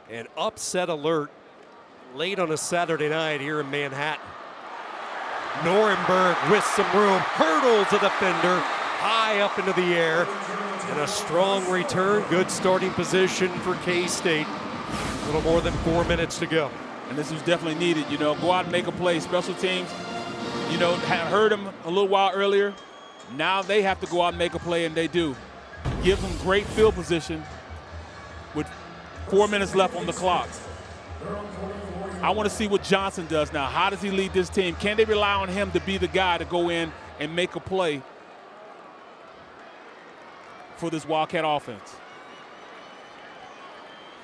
An upset alert late on a Saturday night here in Manhattan. Norenberg with some room, hurdles a defender high up into the air, and a strong return. Good starting position for K-State. A little more than 4 minutes to go. And this was definitely needed, you know, go out and make a play. Special teams, you know, had heard them a little while earlier. Now they have to go out and make a play, and they do. Give them great field position with 4 minutes left on the clock. I want to see what Johnson does now. How does he lead this team? Can they rely on him to be the guy to go in and make a play for this Wildcat offense?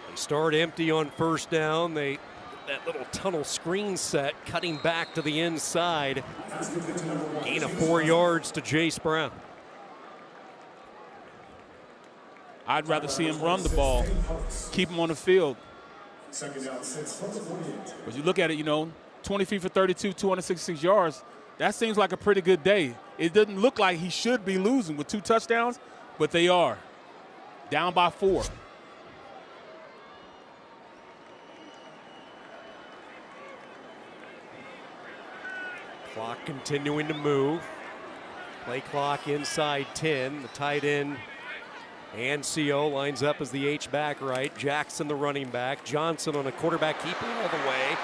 They start empty on first down. That little tunnel screen set, cutting back to the inside. Gain of 4 yards to Jace Brown. I'd rather see him run the ball, keep him on the field. But you look at it, you know, 20 feet for 32, 266 yards. That seems like a pretty good day. It doesn't look like he should be losing with 2 touchdowns, but they are. Down by 4. Clock continuing to move. Play clock inside 10. The tight end, Ancio, lines up as the H-back right. Jackson the running back. Johnson on a quarterback keeper all the way.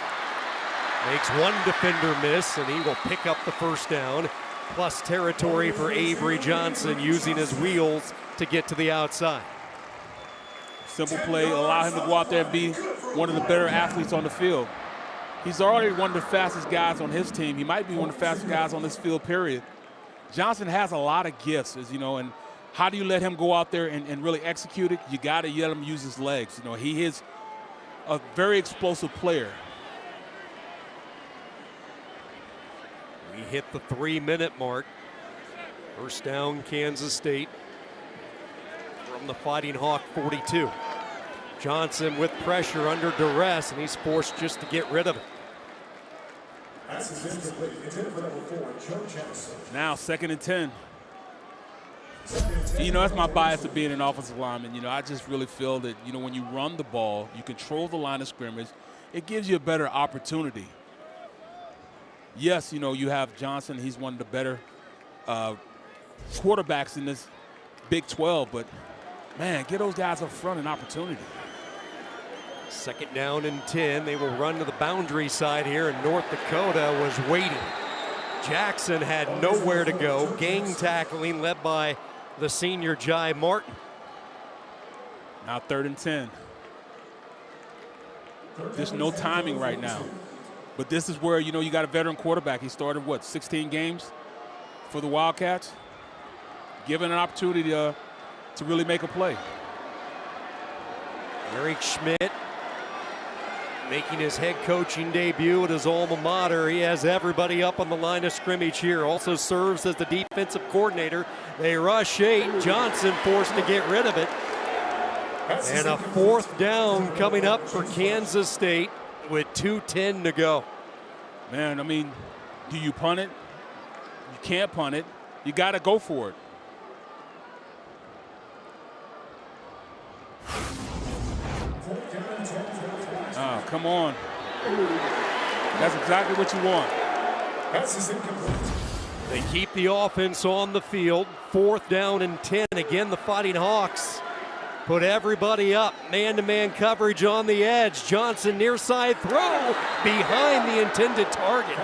Makes one defender miss, and he will pick up the first down. Plus territory for Avery Johnson, using his wheels to get to the outside. Simple play, allow him to go out there and be one of the better athletes on the field. He's already one of the fastest guys on his team. He might be one of the fastest guys on this field, period. Johnson has a lot of gifts, as you know, and how do you let him go out there and really execute it? You got to let him use his legs. You know, he is a very explosive player. We hit the 3-minute mark. First down, Kansas State from the Fighting Hawk 42. Johnson with pressure under duress, and he's forced just to get rid of it. Now 2nd and 10. You know, that's my bias of being an offensive lineman. You know, I just really feel that, you know, when you run the ball, you control the line of scrimmage, it gives you a better opportunity. Yes, you know, you have Johnson. He's one of the better quarterbacks in this Big 12, but, man, get those guys up front an opportunity. 2nd down and 10. They will run to the boundary side here, and North Dakota was waiting. Jackson had nowhere to go. Gang tackling led by the senior Jai Martin. Now 3rd and 10. There's no timing right now. But this is where, you know, you got a veteran quarterback. He started, what, 16 games for the Wildcats? Given an opportunity to really make a play. Eric Schmidt making his head coaching debut at his alma mater. He has everybody up on the line of scrimmage here. Also serves as the defensive coordinator. They rush 8. Johnson forced to get rid of it. And a 4th down coming up for Kansas State with 2:10 to go. Man, I mean, do you punt it? You can't punt it. You got to go for it. Oh, come on. That's exactly what you want. They keep the offense on the field. 4th down and 10. Again, the Fighting Hawks put everybody up. Man-to-man coverage on the edge. Johnson near side throw behind the intended target.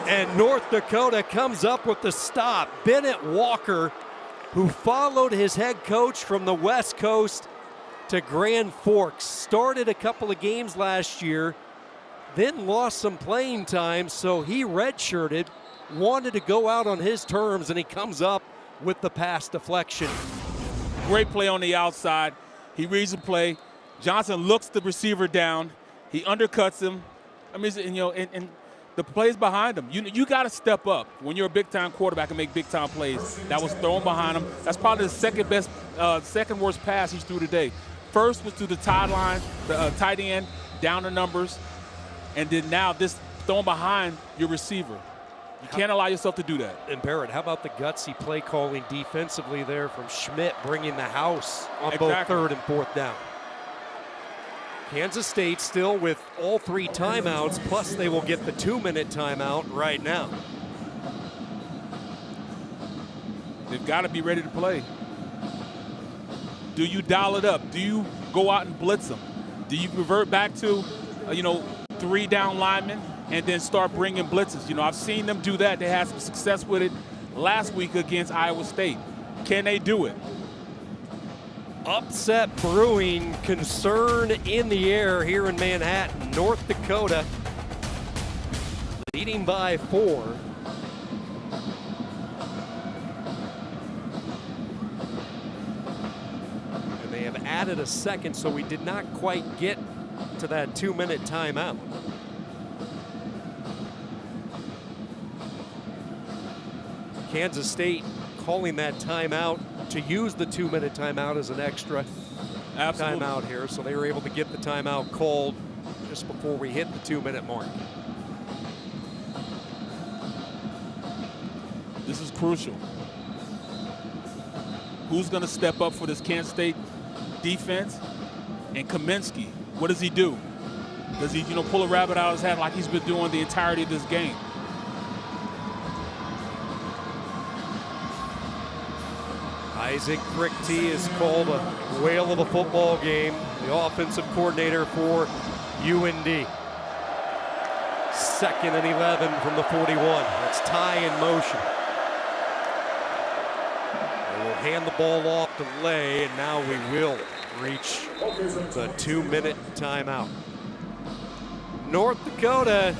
And North Dakota comes up with the stop. Bennett Walker, who followed his head coach from the West Coast to Grand Forks, started a couple of games last year, then lost some playing time, so he redshirted, wanted to go out on his terms, and he comes up with the pass deflection. Great play on the outside. He reads the play. Johnson looks the receiver down. He undercuts him. I mean, and the plays behind him. You got to step up when you're a big-time quarterback and make big-time plays. That was thrown behind him. That's probably the second worst pass he's threw today. First was to the tight end, down the numbers, and then now this thrown behind your receiver. You can't allow yourself to do that. And Barrett, how about the gutsy play calling defensively there from Schmidt, bringing the house on both 3rd and 4th down. Kansas State still with all 3 timeouts, plus they will get the 2-minute timeout right now. They've got to be ready to play. Do you dial it up? Do you go out and blitz them? Do you revert back to, 3 down linemen and then start bringing blitzes? I've seen them do that. They had some success with it last week against Iowa State. Can they do it? Upset brewing, concern in the air here in Manhattan. North Dakota leading by 4. And they have added a second, so we did not quite get to that 2-minute timeout. Kansas State calling that timeout to use the 2-minute timeout as an extra timeout here. So they were able to get the timeout called just before we hit the 2-minute mark. This is crucial. Who's going to step up for this Kansas State defense? And Kaminsky, what does he do? Does he, pull a rabbit out of his hat like he's been doing the entirety of this game? Isaac Krichty is called a whale of a football game, the offensive coordinator for UND. 2nd and 11 from the 41. That's Ty in motion. They will hand the ball off to Lay, and now we will reach the 2-minute timeout. North Dakota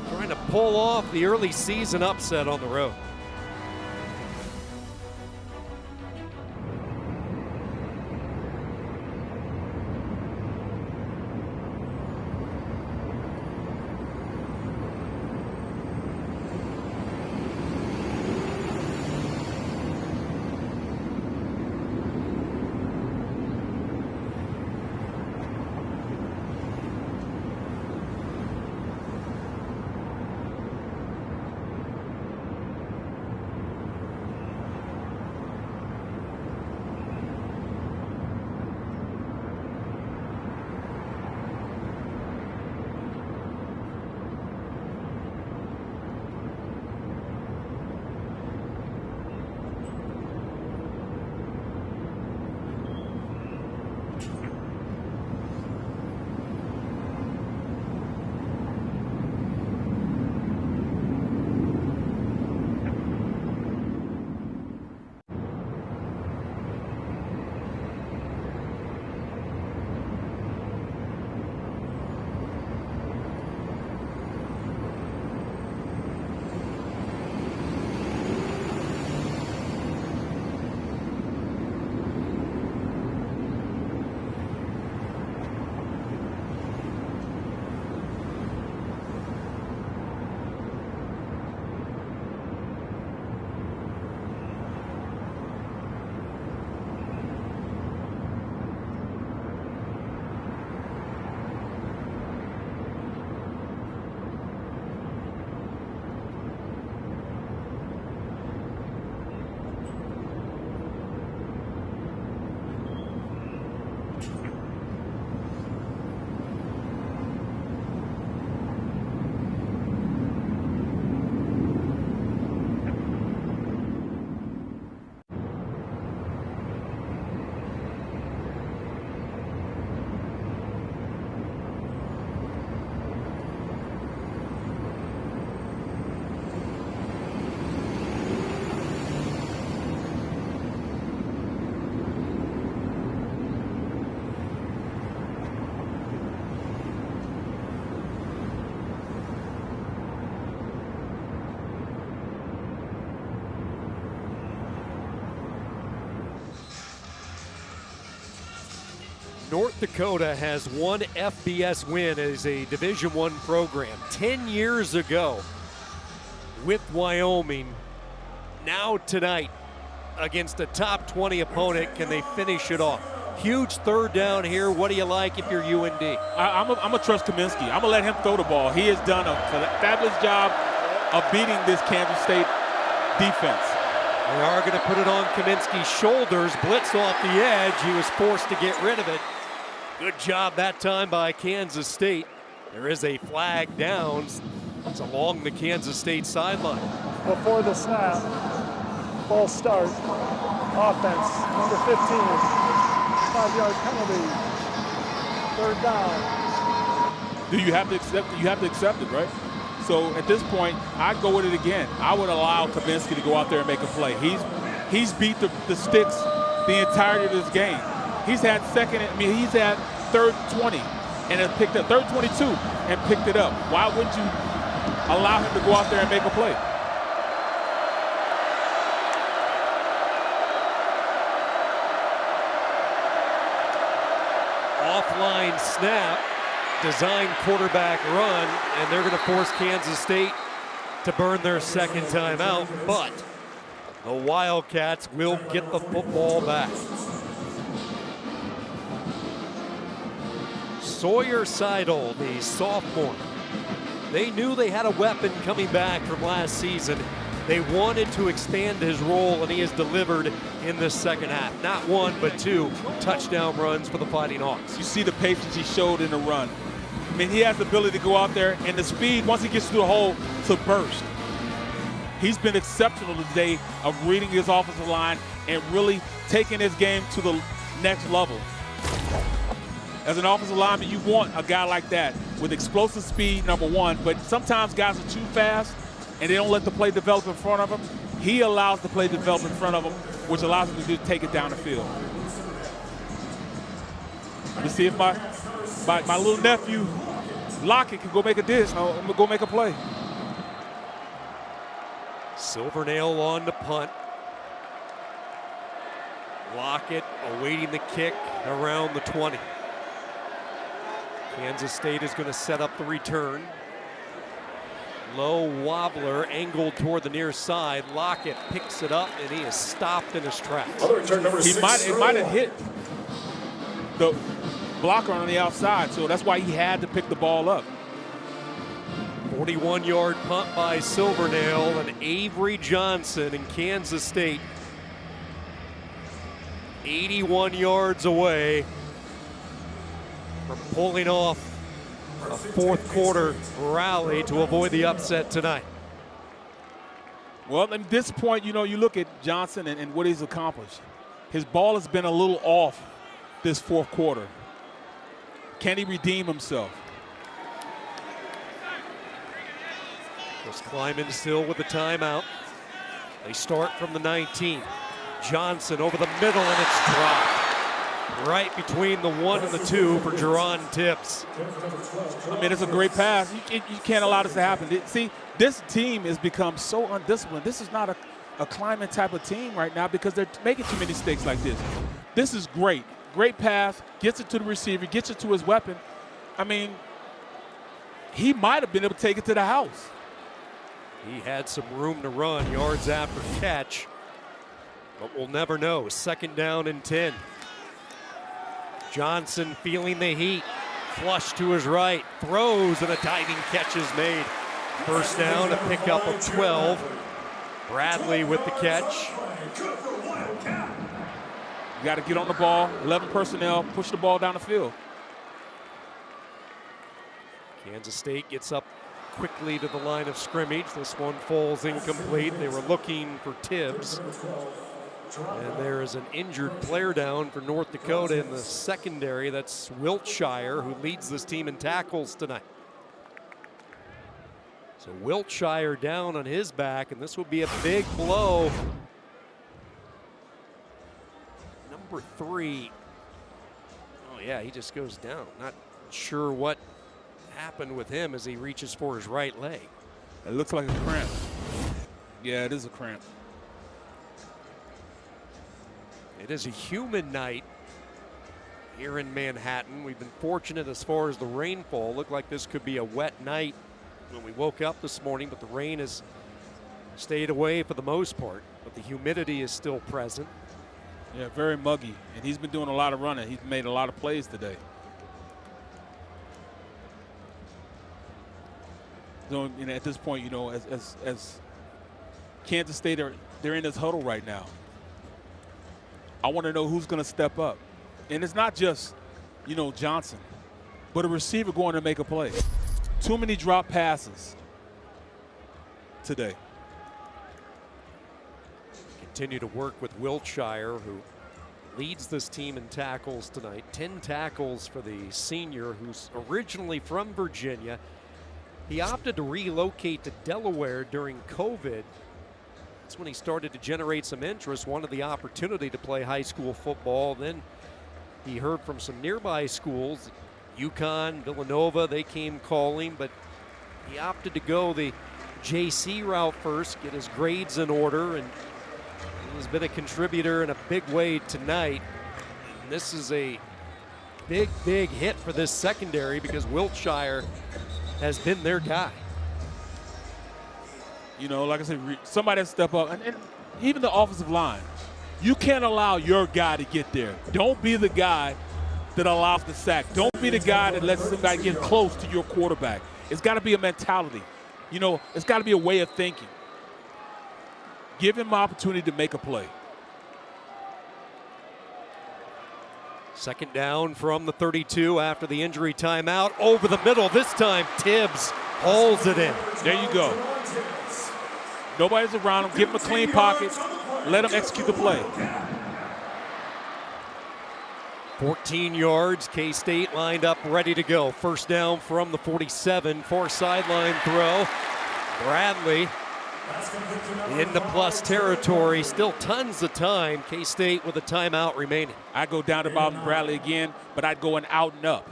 trying to pull off the early season upset on the road. North Dakota has one FBS win as a Division I program 10 years ago with Wyoming. Now tonight against a top 20 opponent, can they finish it off? Huge third down here. What do you like if you're UND? I'm a trust Kaminsky. I'm going to let him throw the ball. He has done a fabulous job of beating this Kansas State defense. They are going to put it on Kaminsky's shoulders. Blitz off the edge. He was forced to get rid of it. Good job that time by Kansas State. There is a flag down. It's along the Kansas State sideline. Before the snap, false start, offense, number 15, 5-yard penalty, third down. Do you have to accept it? You have to accept it, right? So at this point, I'd go with it again. I would allow Kaminsky to go out there and make a play. He's beat the sticks the entirety of this game. He's had he's had third 20 and has picked up third 22 and picked it up. Why wouldn't you allow him to go out there and make a play? Offline snap, design quarterback run, and they're going to force Kansas State to burn their second timeout, but the Wildcats will get the football back. Sawyer Seidel, the sophomore. They knew they had a weapon coming back from last season. They wanted to expand his role, and he has delivered in this second half. Not one, but two touchdown runs for the Fighting Hawks. You see the patience he showed in the run. I mean, he has the ability to go out there and the speed, once he gets through the hole, to burst. He's been exceptional today of reading his offensive line and really taking his game to the next level. As an offensive lineman, you want a guy like that with explosive speed, number one, but sometimes guys are too fast and they don't let the play develop in front of them. He allows the play to develop in front of him, which allows him to just take it down the field. Let's see if my little nephew, Lockett, can go make a dish. I'm going to go make a play. Silvernail on the punt. Lockett awaiting the kick around the 20. Kansas State is going to set up the return. Low wobbler angled toward the near side. Lockett picks it up and he is stopped in his tracks. It might have hit the blocker on the outside, so that's why he had to pick the ball up. 41-yard punt by Silvernail, and Avery Johnson in Kansas State 81 yards away from pulling off a fourth quarter rally to avoid the upset tonight. Well, at this point, you know, you look at Johnson and what he's accomplished. His ball has been a little off this fourth quarter. Can he redeem himself? Chris Kleiman still with the timeout. They start from the 19. Johnson over the middle, and it's dropped. Right between the 1 and the 2 for Jerron Tibbs. I mean, it's a great pass. You can't allow this to happen. See, this team has become so undisciplined. This is not a Kleiman type of team right now because they're making too many mistakes like this. This is great. Great pass, gets it to the receiver, gets it to his weapon. I mean, he might have been able to take it to the house. He had some room to run, yards after catch, but we'll never know. Second down and 10. Johnson feeling the heat, flush to his right, throws, and a diving catch is made. First down, a pickup of 12. Bradley with the catch. You got to get on the ball, 11 personnel, push the ball down the field. Kansas State gets up quickly to the line of scrimmage. This one falls incomplete. They were looking for Tibbs. And there is an injured player down for North Dakota in the secondary. That's Wiltshire, who leads this team in tackles tonight. So Wiltshire down on his back, and this will be a big blow. Number 3. Oh yeah, he just goes down. Not sure what happened with him as he reaches for his right leg. It looks like a cramp. Yeah, it is a cramp. It is a humid night here in Manhattan. We've been fortunate as far as the rainfall. Looked like this could be a wet night when we woke up this morning, but the rain has stayed away for the most part, but the humidity is still present. Yeah, very muggy, and he's been doing a lot of running. He's made a lot of plays today. So, you know, at this point, you know, as Kansas State, they're in this huddle right now. I want to know who's going to step up. And it's not just, you know, Johnson, but a receiver going to make a play. Too many drop passes today. Continue to work with Wiltshire, who leads this team in tackles tonight. 10 tackles for the senior, who's originally from Virginia. He opted to relocate to Delaware during COVID. That's when he started to generate some interest, wanted the opportunity to play high school football. Then he heard from some nearby schools, UConn, Villanova, they came calling, but he opted to go the JC route first, get his grades in order, and he's been a contributor in a big way tonight. And this is a big, big hit for this secondary because Wiltshire has been their guy. You know, like I said, somebody has to step up, and even the offensive line. You can't allow your guy to get there. Don't be the guy that allows the sack. Don't be the guy that lets somebody get close to your quarterback. It's got to be a mentality. You know, it's got to be a way of thinking. Give him an opportunity to make a play. Second down from the 32 after the injury timeout. Over the middle this time, Tibbs hauls it in. There you go. Nobody's around him. Give him a clean pocket. Let him execute the play. 14 yards, K-State lined up, ready to go. First down from the 47, far sideline throw. Bradley into plus territory, still tons of time. K-State with a timeout remaining. I go down to Bobby Bradley again, but I'd go an out and up.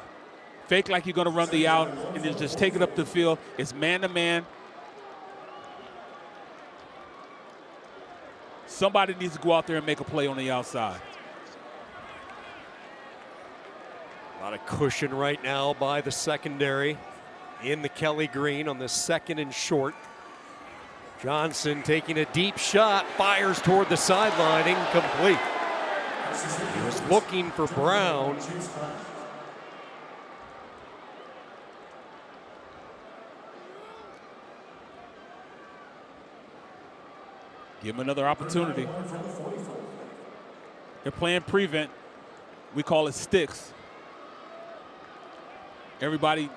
Fake like you're going to run the out and then just take it up the field. It's man-to-man. Somebody needs to go out there and make a play on the outside. A lot of cushion right now by the secondary in the Kelly green on the second and short. Johnson taking a deep shot, fires toward the sideline, incomplete. He was looking for Brown. Give him another opportunity. They're playing prevent. We call it sticks. Everybody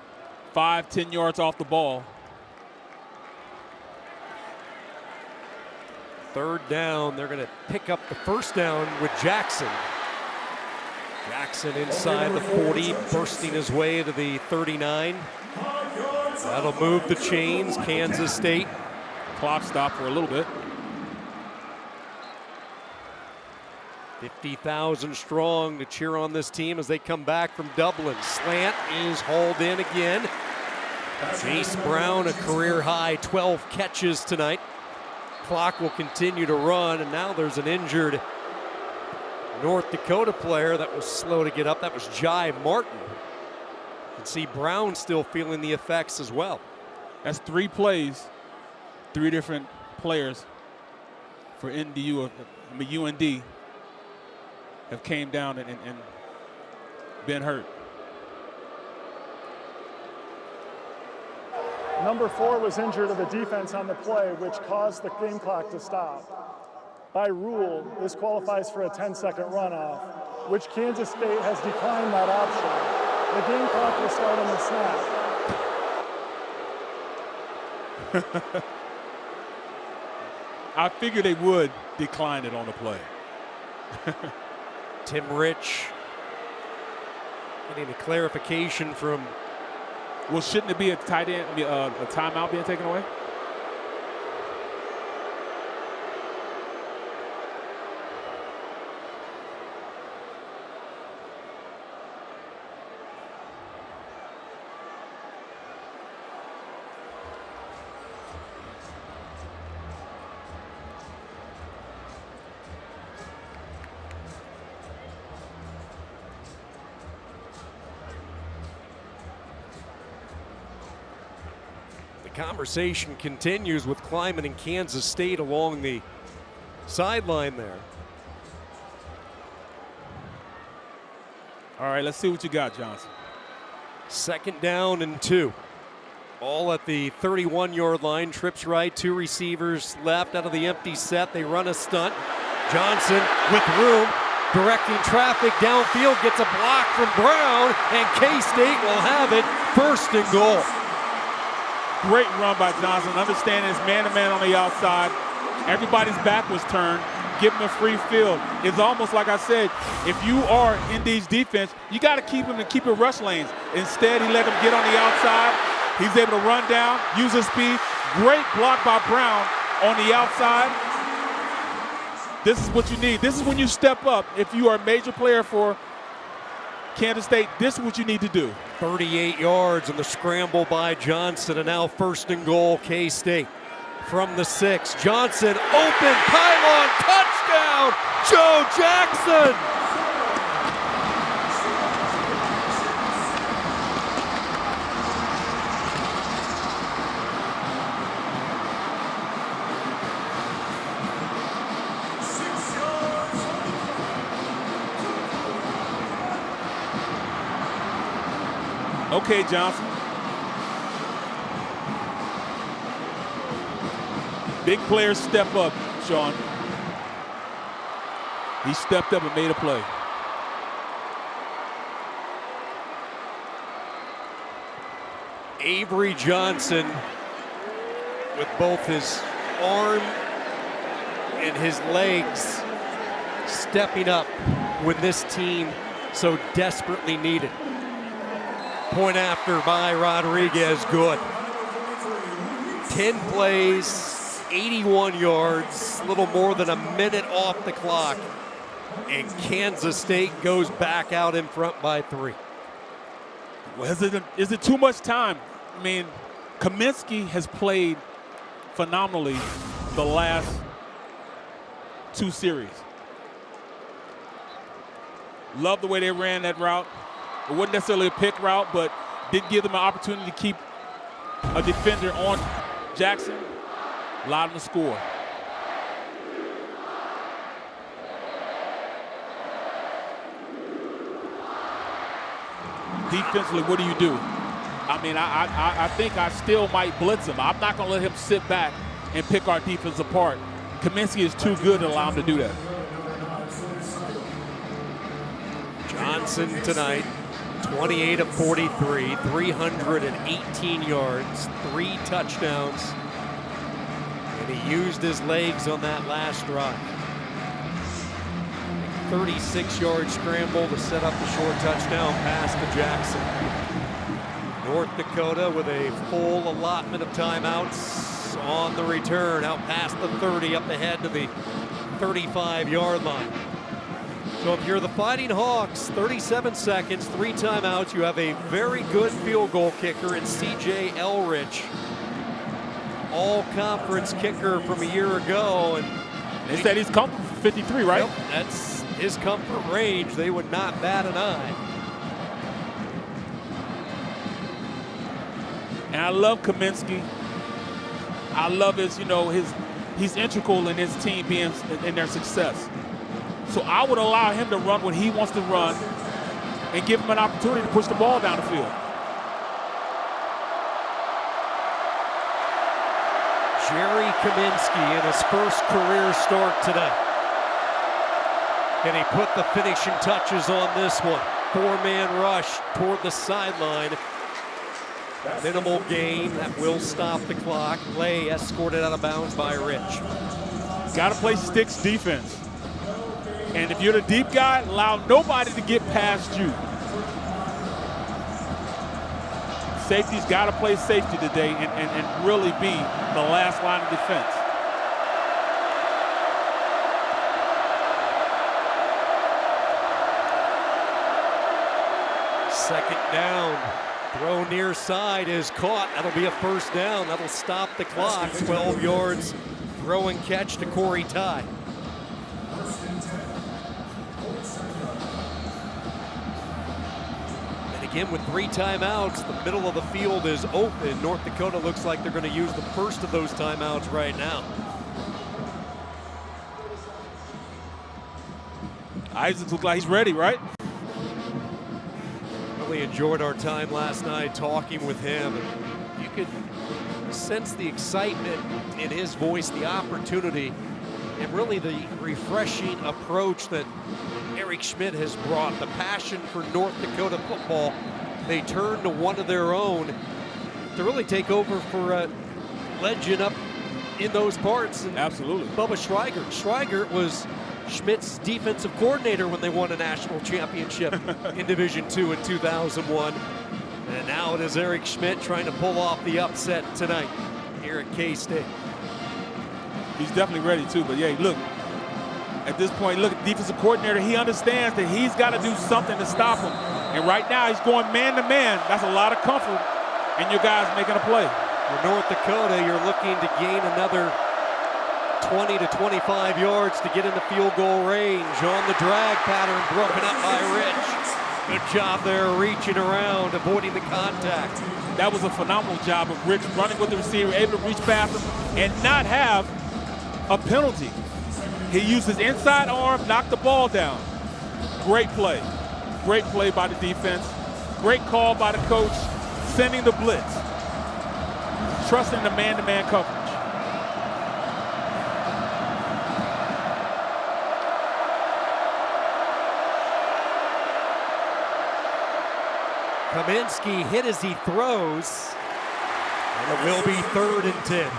5-10 yards off the ball. Third down, they're going to pick up the first down with Jackson. Jackson inside the 40, bursting his way to the 39. That'll move the chains, Kansas State. Clock stop for a little bit. 50,000 strong to cheer on this team as they come back from Dublin. Slant is hauled in again. Jace Brown, a career high 12 catches tonight. Clock will continue to run, and now there's an injured North Dakota player that was slow to get up. That was Jai Martin. You can see Brown still feeling the effects as well. That's 3 plays, 3 different players for UND have came down and been hurt. Number 4 was injured of the defense on the play, which caused the game clock to stop. By rule, this qualifies for a 10-second runoff, which Kansas State has declined that option. The game clock will start on the snap. I figured they would decline it on the play. Tim Rich getting a clarification from. Well, shouldn't it be a tight end, a timeout being taken away? conversation continues with Kleiman and Kansas State along the sideline there. All right, let's see what you got, Johnson. 2nd down and 2. All at the 31-yard line. Trips right, 2 receivers left out of the empty set. They run a stunt. Johnson with room, directing traffic downfield, gets a block from Brown, and K-State will have it 1st and goal. Great run by Johnson. Understanding it's man-to-man on the outside. Everybody's back was turned. Give him a free field. It's almost like I said, if you are in these defense, you got to keep him and keep it rush lanes. Instead, he let him get on the outside. He's able to run down, use his speed. Great block by Brown on the outside. This is what you need. This is when you step up. If you are a major player for Kansas State, this is what you need to do. 38 yards on the scramble by Johnson, and now 1st and goal, K-State. From the 6, Johnson, open, pylon, touchdown, Joe Jackson! Okay, Johnson. Big players step up, Sean. He stepped up and made a play. Avery Johnson with both his arm and his legs stepping up when this team so desperately needed. Point after by Rodriguez, good. 10 plays, 81 yards, a little more than a minute off the clock, and Kansas State goes back out in front by 3. Well, is it too much time? I mean, Kaminsky has played phenomenally the last 2 series. Love the way they ran that route. It wasn't necessarily a pick route, but did give them an opportunity to keep a defender on Jackson. Allowed him to score. Defensively, what do? I mean, I think I still might blitz him. I'm not going to let him sit back and pick our defense apart. Kaminsky is too good to allow him to do that. Johnson tonight, 28 of 43, 318 yards, 3 touchdowns. And he used his legs on that last drive. 36-yard scramble to set up the short touchdown pass to Jackson. North Dakota with a full allotment of timeouts on the return, out past the 30, up ahead to the 35-yard line. So if you're the Fighting Hawks, 37 seconds, 3 timeouts, you have a very good field goal kicker in C.J. Elrich. All-conference kicker from a year ago. And they said he's comfortable for 53, right? Yep, that's his comfort range. They would not bat an eye. And I love Kaminsky. I love his, he's integral in his team being in their success. So I would allow him to run what he wants to run and give him an opportunity to push the ball down the field. Jerry Kaminsky in his first career start today. And he put the finishing touches on this one. 4-man rush toward the sideline. Minimal gain that will stop the clock. Lay escorted out of bounds by Rich. Got to play sticks defense. And if you're the deep guy, allow nobody to get past you. Safety's got to play safety today and really be the last line of defense. Second down. Throw near side is caught. That'll be a first down. That'll stop the clock. 12 yards. Throw and catch to Corey Ty. Again, with 3 timeouts, the middle of the field is open. North Dakota looks like they're going to use the first of those timeouts right now. Isaacs looks like he's ready, right? Really enjoyed our time last night talking with him. You could sense the excitement in his voice, the opportunity, and really the refreshing approach that Eric Schmidt has brought, the passion for North Dakota football. They turned to one of their own to really take over for a legend up in those parts. And absolutely. Bubba Schweigert. Schweigert was Schmidt's defensive coordinator when they won a national championship in Division II in 2001. And now it is Eric Schmidt trying to pull off the upset tonight here at K-State. He's definitely ready too, but yeah, look, at this point, look, defensive coordinator, he understands that he's got to do something to stop him. And right now, he's going man-to-man. That's a lot of comfort, and your guy's making a play. For North Dakota, you're looking to gain another 20 to 25 yards to get in the field goal range. On the drag pattern, broken up by Rich. Good job there, reaching around, avoiding the contact. That was a phenomenal job of Rich running with the receiver, able to reach past him and not have a penalty. He used his inside arm, knocked the ball down. Great play. Great play by the defense. Great call by the coach, sending the blitz. Trusting the man-to-man coverage. Kaminsky hit as he throws, and it will be 3rd and 10.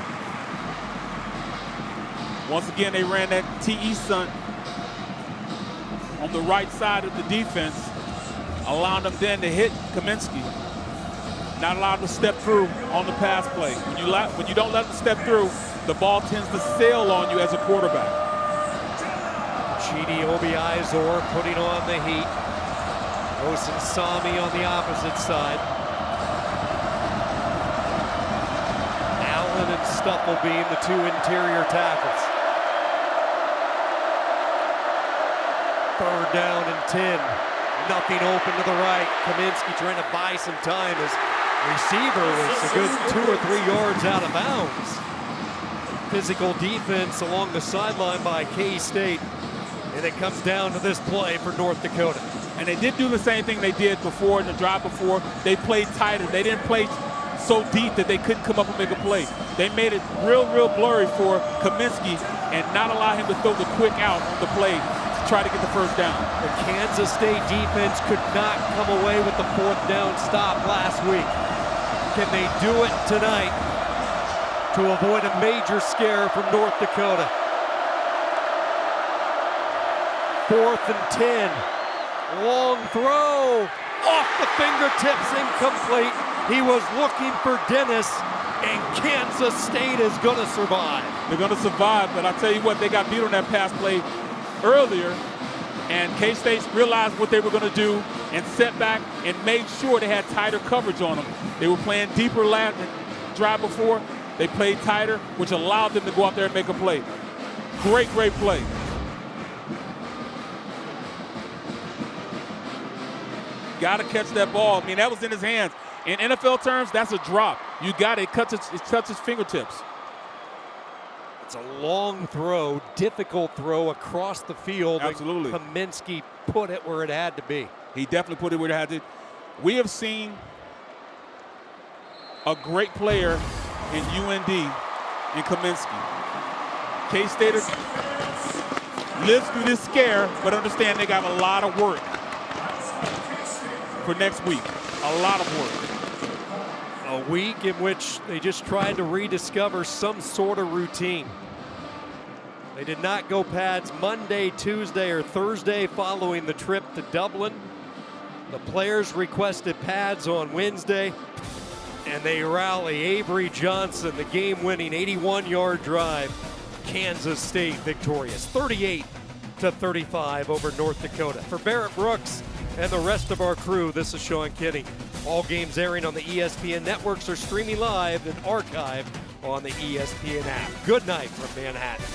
Once again, they ran that TE stunt on the right side of the defense, allowing them then to hit Kaminsky. Not allowed to step through on the pass play. When you don't let them step through, the ball tends to sail on you as a quarterback. Chidi Obiizor putting on the heat. Osen Sami on the opposite side. Allen and Stufflebeam, the 2 interior tackles. 3rd down and 10. Nothing open to the right. Kaminsky trying to buy some time. His receiver was a good 2 or 3 yards out of bounds. Physical defense along the sideline by K-State. And it comes down to this play for North Dakota. And they did do the same thing they did before in the drive before. They played tighter. They didn't play so deep that they couldn't come up and make a play. They made it real blurry for Kaminsky and not allow him to throw the quick out on the play to try to get the 1st down. The Kansas State defense could not come away with the 4th down stop last week. Can they do it tonight to avoid a major scare from North Dakota? 4th and 10. Long throw, off the fingertips, incomplete. He was looking for Dennis, and Kansas State is going to survive. They're going to survive, but I'll tell you what, they got beat on that pass play earlier, and K-State realized what they were going to do and set back and made sure they had tighter coverage on them. They were playing deeper last drive before. They played tighter, which allowed them to go out there and make a play. Great play. Got to catch that ball. I mean, that was in his hands. In NFL terms, that's a drop. You got it. It cuts his fingertips. It's a long throw, difficult throw across the field. Absolutely. Kaminsky put it where it had to be. He definitely put it where it had to. We have seen a great player in UND in Kaminsky. K-State lives through this scare, but understand they got a lot of work for next week. A lot of work. A week in which they just tried to rediscover some sort of routine. They did not go pads Monday, Tuesday, or Thursday following the trip to Dublin. The players requested pads on Wednesday, and they rally. Avery Johnson, the game-winning 81-yard drive. Kansas State victorious, 38-35 over North Dakota. For Barrett Brooks and the rest of our crew, this is Sean Kinney. All games airing on the ESPN networks are streaming live and archived on the ESPN app. Good night from Manhattan.